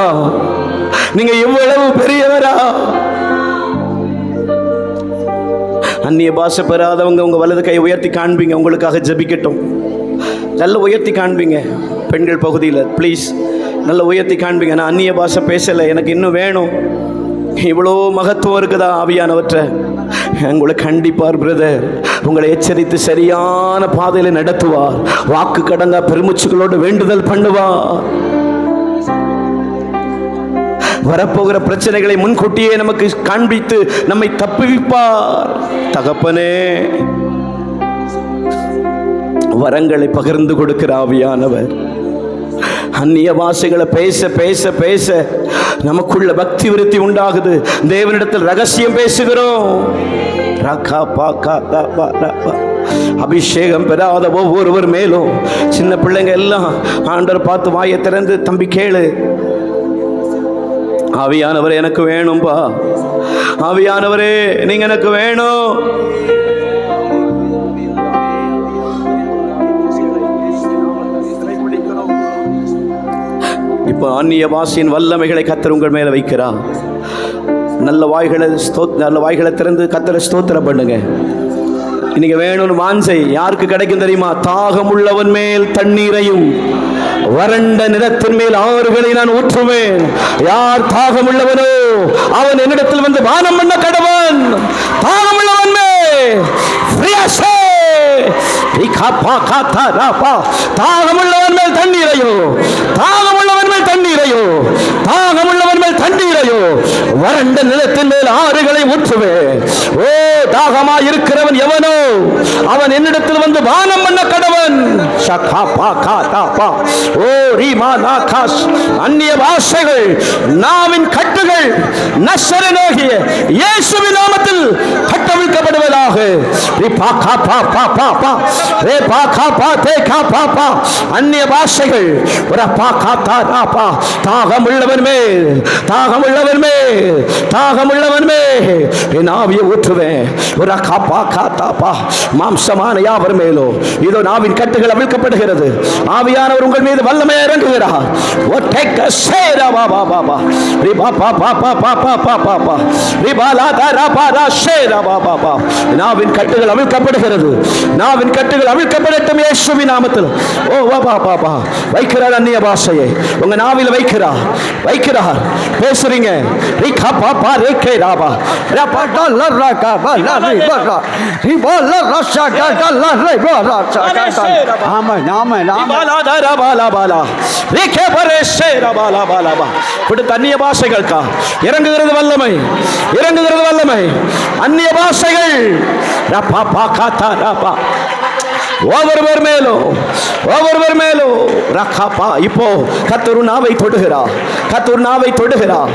Speaker 1: நீங்கள் இவ்வளவு பெரியவரா. அந்நிய பாஷை பெறாதவங்க உங்கள் வலது கை உயர்த்தி காண்பீங்க, உங்களுக்காக ஜெபிக்கட்டும். நல்ல உயர்த்தி காண்பீங்க. பெண்கள் பகுதியில் ப்ளீஸ் நல்ல உயர்த்தி காண்பீங்க. நான் அந்நிய பாஷை பேசலை, எனக்கு இன்னும் வேணும். இவ்வளோ மகத்துவம் இருக்குதா ஆவியானவற்றை? உங்களை கண்டிப்பார் பிரதர், உங்களை எச்சரித்து சரியான பாதையில் நடத்துவார். வாக்கு கடங்கா பெருமூச்சுகளோடு வேண்டுதல் பண்ணுவார். வரப்போகிற பிரச்சனைகளை முன்கூட்டியே நமக்கு காண்பித்து நம்மை தப்புவிப்பார். தகப்பனே, வரங்களை பகிர்ந்து கொடுக்கிற ஆவியானவர். அந்நிய பாஷைகளை பேச பேச பேச நமக்குள்ள பக்தி விருத்தி உண்டாகுது. தேவனிடத்தில் ரகசியம் பேசுகிறோம். அபிஷேகம் பெறாத ஒவ்வொருவர் மேலும், சின்ன பிள்ளைங்க எல்லாம் ஆண்டவர் பார்த்து வாயை திறந்து, தம்பி கேளு, ஆவியானவரே எனக்கு வேணும்பா, ஆவியானவரே நீங்க எனக்கு வேணும். இப்போ அந்நிய பாஷையின் வல்லமைகளை கர்த்தர் உங்கள் மேலே வைக்கிறார். நல்ல வாய்களை திறந்து கர்த்தரை ஸ்தோத்திரம் பண்ணுங்க. இன்னைக்கு வேணும்னு வாஞ்சை யாருக்கு கிடைக்கும் தெரியுமா? தாகம் உள்ளவன் மேல் தண்ணீரையும் வறண்ட நிலத்தின் மேல் ஆறுகளை நான் ஊற்றுவேன். யார் தாகம் உள்ளவனோ அவன் என்னிடத்தில் வந்து பானம் பண்ண கடவன். தாகம் உள்ளவன் மேல் தாகமுள்ளவன் மேல் தண்ணீரையோ, தாகமுள்ளவன் மேல் தண்ணீரையோ, தாகமுள்ளவன் மேல் தண்ணீரையோ, வறண்ட நிலத்தின் மேல் ஆறுகளை ஊற்றுவேன். ஓ, தாகமாய் இருக்கிறவன் எவனோ அவன் என்னிடத்தில் வந்து பானம் பண்ண கடவன். ஓ ரீமா நாகாஷ், அந்நிய பாஷைகள், நாவின் கட்டுகள் நசரேயனாகிய இயேசுவின் நாமத்தில் கட்டவிழ்க்கப்படுவதாக. அந்நிய பாஷைகள், தாகமுள்ளவன் மேல், தாகமுள்ளவன் மேல், தாகமுள்ளவன் மேல் என் ஆவியை ஊற்றுவேன். ஒரு காப்பா காத்தாப்பா, மாம்சமான யாவர் மேலோ இதோ நாவின் கட்டுகள் அவிழ்க்கப்படுகிறது. ஆவியானவர் உங்கள் மீது வல்லமையாக இறங்குகிறார். நாவின் கட்டுகள் அவிழ்க்கப்படுகிறது. நாவின் கட்டுகள் அவிழ்க்கப்படட்டும் இயேசுவின் நாமத்தில். ஓ பாபா வைக்கிறார் அந்நிய பாஷையை உங்க நாவில் வைக்கிறார், வைக்கிறார். பேசுறீங்க. அந்நிய பாஷைகளுக்கா இறங்குகிறது வல்லமை, இறங்குகிறது வல்லமை. அந்நிய பாஷைகள் ஒவ்வொருவர் மேலும், ஒவ்வொருவர் மேலும் ரக்காப்பா. இப்போ கர்த்தர் நாவை தொடுகிறார், கர்த்தர் நாவை தொடுகிறார்.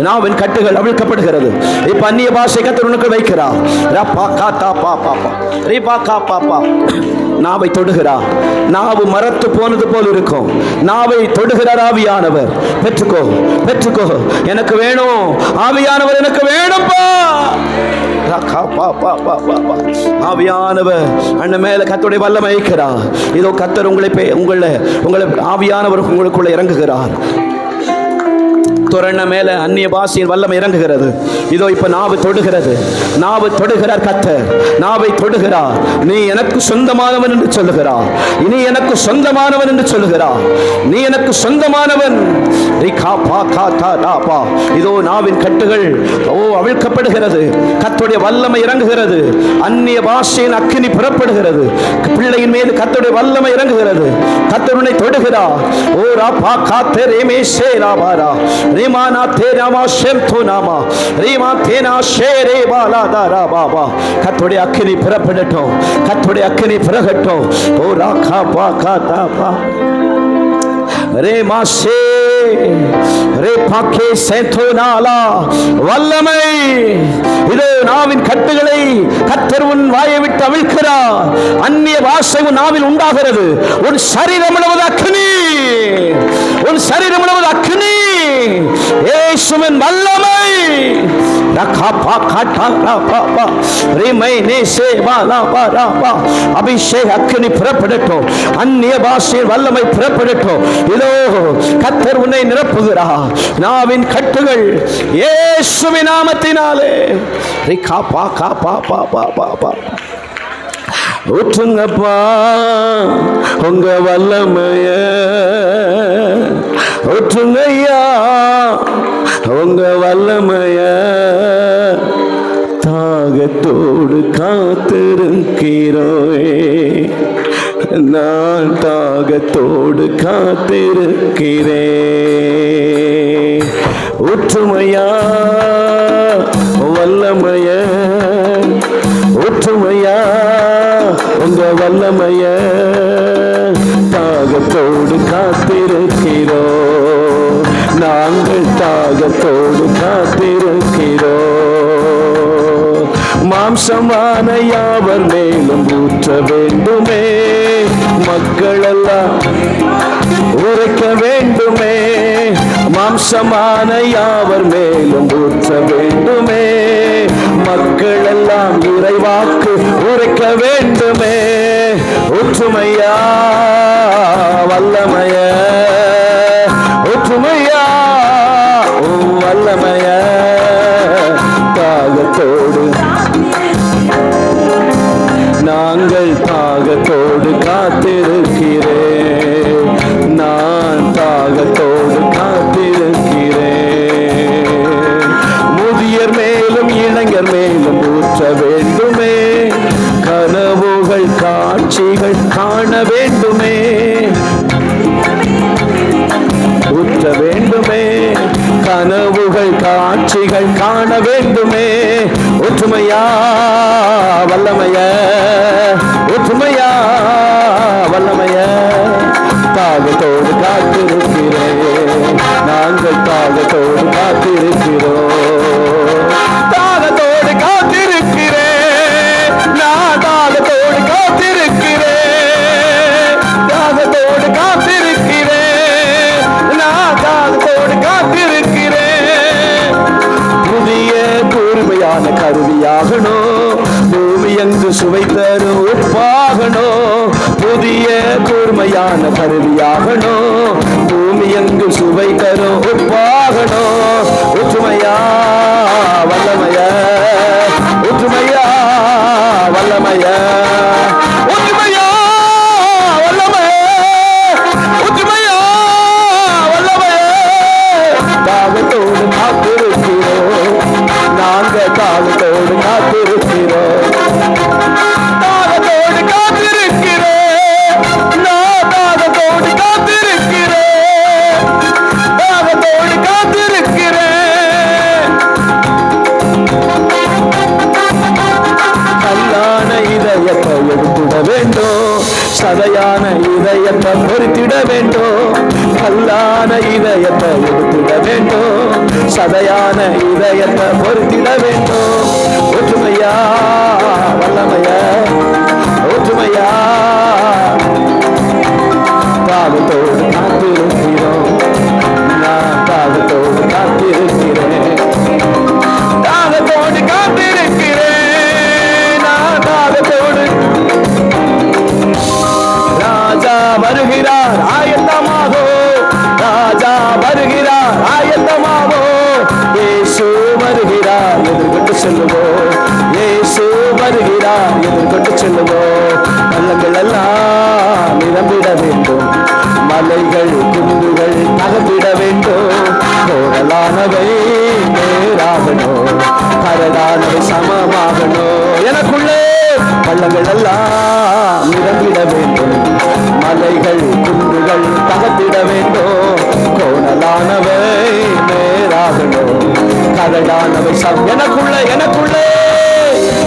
Speaker 1: நாவின் கட்டுகள் அவிழ்க்கப்படுகிறது. இப்ப அந்நிய பாஷை கர்த்தர் வைக்கிறார். நாவை தொடுகிறார். நாவு மரத்து போனது போல் இருக்கும். நாவை தொடுகிறார் ஆவியானவர். பெற்றுக்கோ, பெற்றுக்கோ. எனக்கு வேணும் ஆவியானவர், எனக்கு வேணும்பா. ஆவியானவர் அண்ணன் மேல கர்த்தருடைய வல்லமை வைக்கிறார். இதோ கர்த்தர் உங்களை ஆவியானவர் உங்களுக்குள்ள இறங்குகிறார். துரண மேல அந்நிய பாஷையின் வல்லமை இறங்குகிறது. இதோ இப்ப நாவு தொடுகிறது, நாவு தொடுகிறார் கர்த்தர், நாவை தொடுகிறார். நீ எனக்கு சொந்தமானவன் என்று சொல்லுகிறார். நீ எனக்கு சொந்தமானவன் என்று சொல்லுகிறார். நீ எனக்கு சொந்தமானவன். இதோ நாவின் கட்டுகள் அவிழ்க்கப்படுகிறது. கர்த்தருடைய வல்லமை இறங்குகிறது. அந்நிய பாஷையின் அக்கினி புறப்படுகிறது. பிள்ளையின் மீது கர்த்தருடைய வல்லமை இறங்குகிறது. கர்த்தருனை தொடுகிறார். ஓ ராபா காத்தே ரேமேஷே ராபாரா ரிமானா தேனாமா ஷெம்தோனாமா ரிமா தேனா ஷேரே பாலாதாரா பாபா. கர்த்தருடைய அக்கினி புறப்படட்டும், கர்த்தருடைய அக்கினி புறகட்டும். ஓ ராகா பா காதா பா ரேமா ஷே வல்லமை. இதோ நாவின் கட்டுகளை கர்த்தர் உன் வாயை விட்டு அவிழ்க்கிறார். அந்நிய பாஷை உன் நாவில் உண்டாகிறது. உன் சரீரம் முழுவது அக்னி, உன் சரீரம் முழுவது அக்னி. இயேசுவின் வல்லமை. அபிஷேக அக்னி புறப்படட்டும். அந்நிய பாஷையில் வல்லமை புறப்படட்டும். இதோ கர்த்தர் உன்னை நிரப்புகிறார். நாவின் கட்டுகள் இயேசுவின் நாமத்தினாலே ஊற்றுங்கப்பா உங்க வல்லமைய, ஊற்றுங்கய்யா உங்க வல்லமைய. தாகத்தோடு காத்திருக்கிறோயே, நான் தாகத்தோடு காத்திருக்கிறேன். ஊற்றுமையா வல்லமைய, ஊற்றுமையா உங்க வல்லமைய. தாகத்தோடு காத்திருக்கிறோம், நாங்கள் தாகத்தோடு காத்திருக்கிறோம். மாம்சமான யாவர் மேலும் ஊற்ற வேண்டுமே, மக்களெல்லாம் உரைக்க வேண்டுமே. மாம்சமான யாவர் மேலும் ஊற்ற வேண்டுமே, மக்கள் எல்லாம் இறைவாக்கு உரைக்க வேண்டுமே. ஒற்றுமையா வல்லமைய, ஒற்றுமையா வல்லமைய. தாகத்தோடு நாங்கள் தாகத்தோடு காத்திருக்கிறேன், நான் தாகத்தோடு காத்திருக்கிறேன். முதியர் மேலும் இளைஞர் மேலும் ஊற்ற வேண்டுமே, கனவுகள் காட்சிகள் காண வேண்டுமே. ஊற்ற வேண்டுமே, கனவுகள் காட்சிகள் காண வேண்டுமே. ஒற்றுமையா வல்லமைய, ஒற்றுமையா வல்லமைய. தாகத்தோடு காத்திருக்கிறேன், நாங்கள் தாகத்தோடு காத்திருக்கிறோம். தாகத்தோடு காத்திருக்கிறேன், நான் தாகத்தோடு காத்திருக்கிறேன். தாகத்தோடு காத்திருக்கிறேன், நான் தாகத்தோடு காத்திருக்கிறேன். புதிய கூர்மையான கருவியாகணும், பூமி எங்கு சுவை தரும் உப்பாகணும். புதிய கூர்மையான கருவியாகணும், பூமி எங்கு சுவை தரும் உப்பாகணும். ஒற்றுமையா வல்லமைய, ஒற்றுமையா வல்லமைய, ஒற்றுமையா வல்லமைய, ஒற்றுமையா வல்லமைய. தாகத்தோடு காத்திருக்கிறோம், நாங்கள் தாகத்தோடு காத்திருக்கிறோம். தாகத்தோடு காத்திருக்கிறேன், நான் தாகத்தோடு காத்திருக்கிறேன், தாகத்தோடு காத்திருக்கிறேன். கல்லான இதயத்தை எடுத்துட வேண்டும், சதையான இதயத்தை பொறுத்திட வேண்டும். கல்லான இதயத்தை எடுத்துட வேண்டும், சதையான இதயத்தை பொறுத்திட வேண்டும். ஒற்றுமையா வல்லமைய, ஒற்றுமையா. தாகத்தோடு காத்திருக்கிறோம், நான் தாகத்தோடு காத்திருக்கிறேன். தாகத்தோடு காத்திருக்கிறேன், நான் தாகத்தோடு. ராஜா வருகிறார் ஆயத்தமாகோ, ராஜா வருகிறார் ஆயத்தமாகோ. இயேசு வருகிறார் எதிர்கொண்டு செல்லுவோம், இயேசு வருகிறார் எதிர்கொண்டு செல்லுவோம். பள்ளங்கள் எல்லாம் நிரம்பிட வேண்டும், மலைகள் குன்றுகள் தகர்ந்திட வேண்டும். கோரலானவை நேராகணும், கரடானவை சமமாகணும். எனக்குள்ளே பள்ளங்கள் எல்லாம் நிரம்பிட வேண்டும், மலைகள் குன்றுகள் தகர்த்திட வேண்டும். கோணலானவை நேராகணும், கரடானவை எனக்குள்ளே எனக்குள்ளே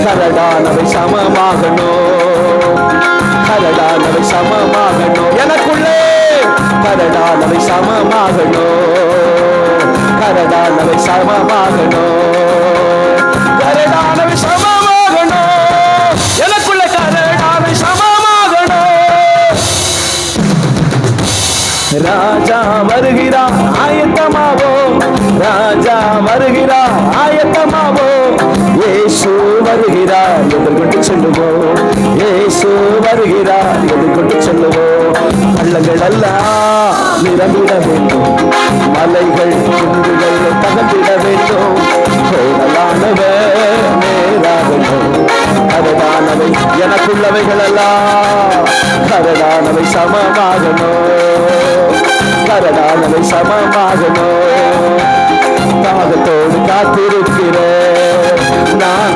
Speaker 1: கரடானவை சமமாகணும், கரடானவை சமமாகணும். எனக்குள்ளே கரடானவை சமமாகணும், கரடானவை சமமாகணும், கரடானவை சமமாகணும், எனக்குள்ள கரடானவை சமமாகணும். ராஜா வருகிறார் ஆயத்தமாவோம், ராஜா வருகிறார் ஆயத்தமாவோம், இயேசு வருகிறார் எதிர்கொண்டு செல்லுவோம், இயேசு வருகிறார் எதிர்கொண்டு செல்லுவோம். பள்ளங்கள் எல்லாம் நிரம்பிட வேண்டும், மலைகள் குன்றுகள் தகர்ந்திட வேண்டும், கோடலானவர் நேராகட்டும், கரடானவை எனக்குள்ளவைகள் எல்லாம் கரடானவை சமமாகணும், கரடானவை சமமாகணும். தாகத்தோடு காத்திருக்கிறேன் நான்,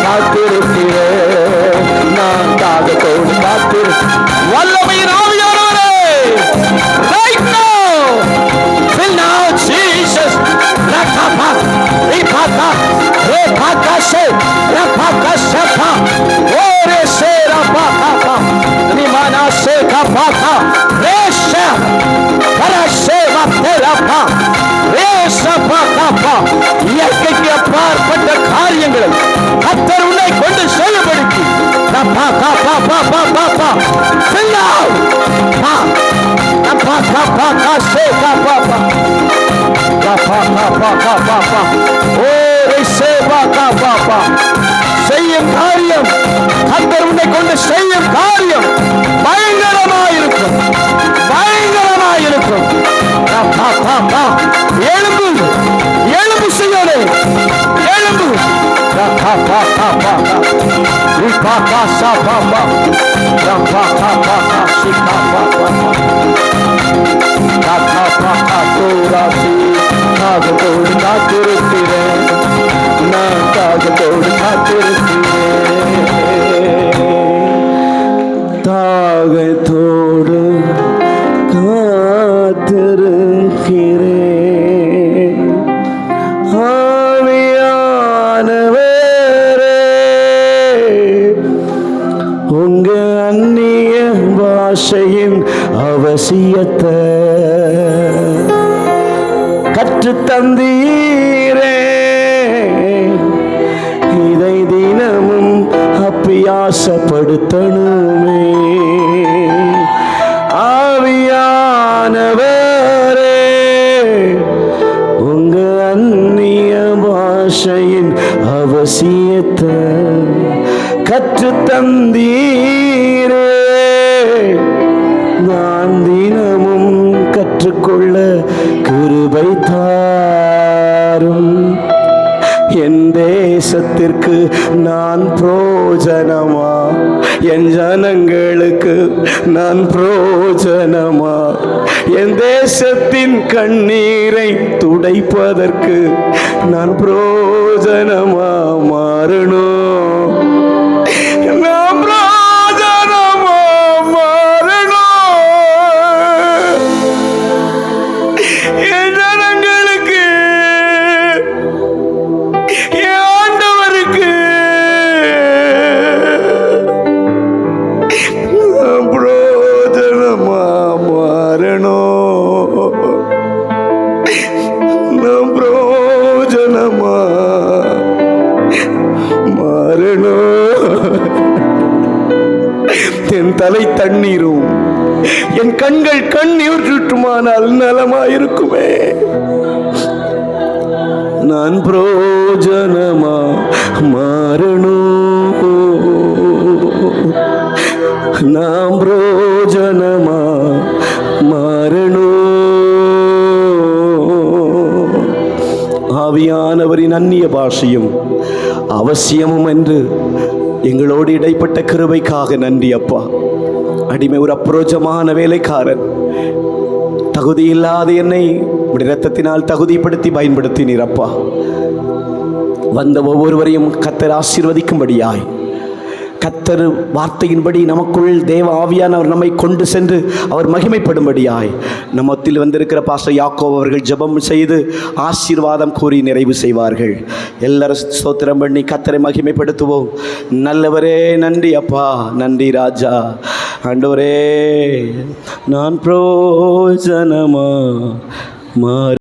Speaker 1: காத்திருக்கிறேன் நான், தாகத்தோடு வல்லமையின் ஆவியானவரே, right now, fill now Jesus, rakapa, ripaka, repaka se, rapaka sepa, ore se rapaka, rimana se kapaka, resha, karase vatelapa, resha pakapa. இயற்கைக்கு அப்பாற்பட்ட காரியங்களை கர்த்தர் உன்னை கொண்டு செய்யப்படுத்தி செய்யும் காரியம், கர்த்தர் உன்னை கொண்டு செய்யும் காரியம் பயங்கரமாயிருக்கும், பயங்கரமாயிருக்கும். எழும்பு, எழும்பு செய்யலே, எழும்பு. தாகத்தோடு காத்திருக்கிறேன் நான், தாகத்தோடு காத்திருக்கிறேன், தாகத்தோடு காத்திருக்கிறேன். ஆவியானவரே, உங்க அந்நிய பாஷையின் அவசியத்தை கற்று தந்தீரே, இதை தினமும் அப்பியாசப்படுத்தணுமே. ஆவியானவரே, உங்க அந்நிய பாஷையின் அவசியத்தை கற்று தந்தீரே, நான் தினமும் கற்றுக்கொள்ள கிருபை தாரும். என் தேசத்திற்கு நான் புரோஜனமா, என் ஜனங்களுக்கு நான் புரோஜனமா, என் தேசத்தின் கண்ணீரை துடைப்பதற்கு நான் புரோஜனமா மாறணும், நான் புரோஜனமா மாறணும். என் ஜனங்களுக்கு, என் ஆண்டவருக்கு நான் புரோஜனமா மாறணும், நான் புரோஜனமா மாறணும். என் தலை தண்ணீரும் என் கண்கள் கண்ணீர் சுற்றுமானால் நலமாயிருக்குமே. நான் புரோஜனமா மாறணும், நான் புரோஜனமா மாறணும். ஆவியானவரின் அந்நிய பாஷையும் அவசியமும் என்று எங்களோடு இடைப்பட்ட கிருபைக்காக நன்றி அப்பா. அடிமை ஒரு அப்புரோஜமான வேலைக்காரன், தகுதி இல்லாத என்னை உடைய இரத்தத்தினால் தகுதிப்படுத்தி பயன்படுத்தினீர் அப்பா. வந்த ஒவ்வொருவரையும் கர்த்தர் ஆசீர்வதிக்கும்படியாய் கர்த்தர் வார்த்தையின்படி நமக்குள் தேவ ஆவியானவர் நம்மை கொண்டு சென்று அவர் மகிமைப்படும்படியாய் நம்மத்தில் வந்திருக்கிற பாஸ்டர் யாக்கோப் அவர்கள் ஜெபம் செய்து ஆசீர்வாதம் கூறி நிறைவு செய்வார்கள். எல்லாரும் ஸ்தோத்திரம் பண்ணி கர்த்தரை மகிமைப்படுத்துவோம். நல்லவரே, நன்றி அப்பா, நன்றி ராஜா. ஆண்டவரே, நான் பிரயோஜனமா மாறி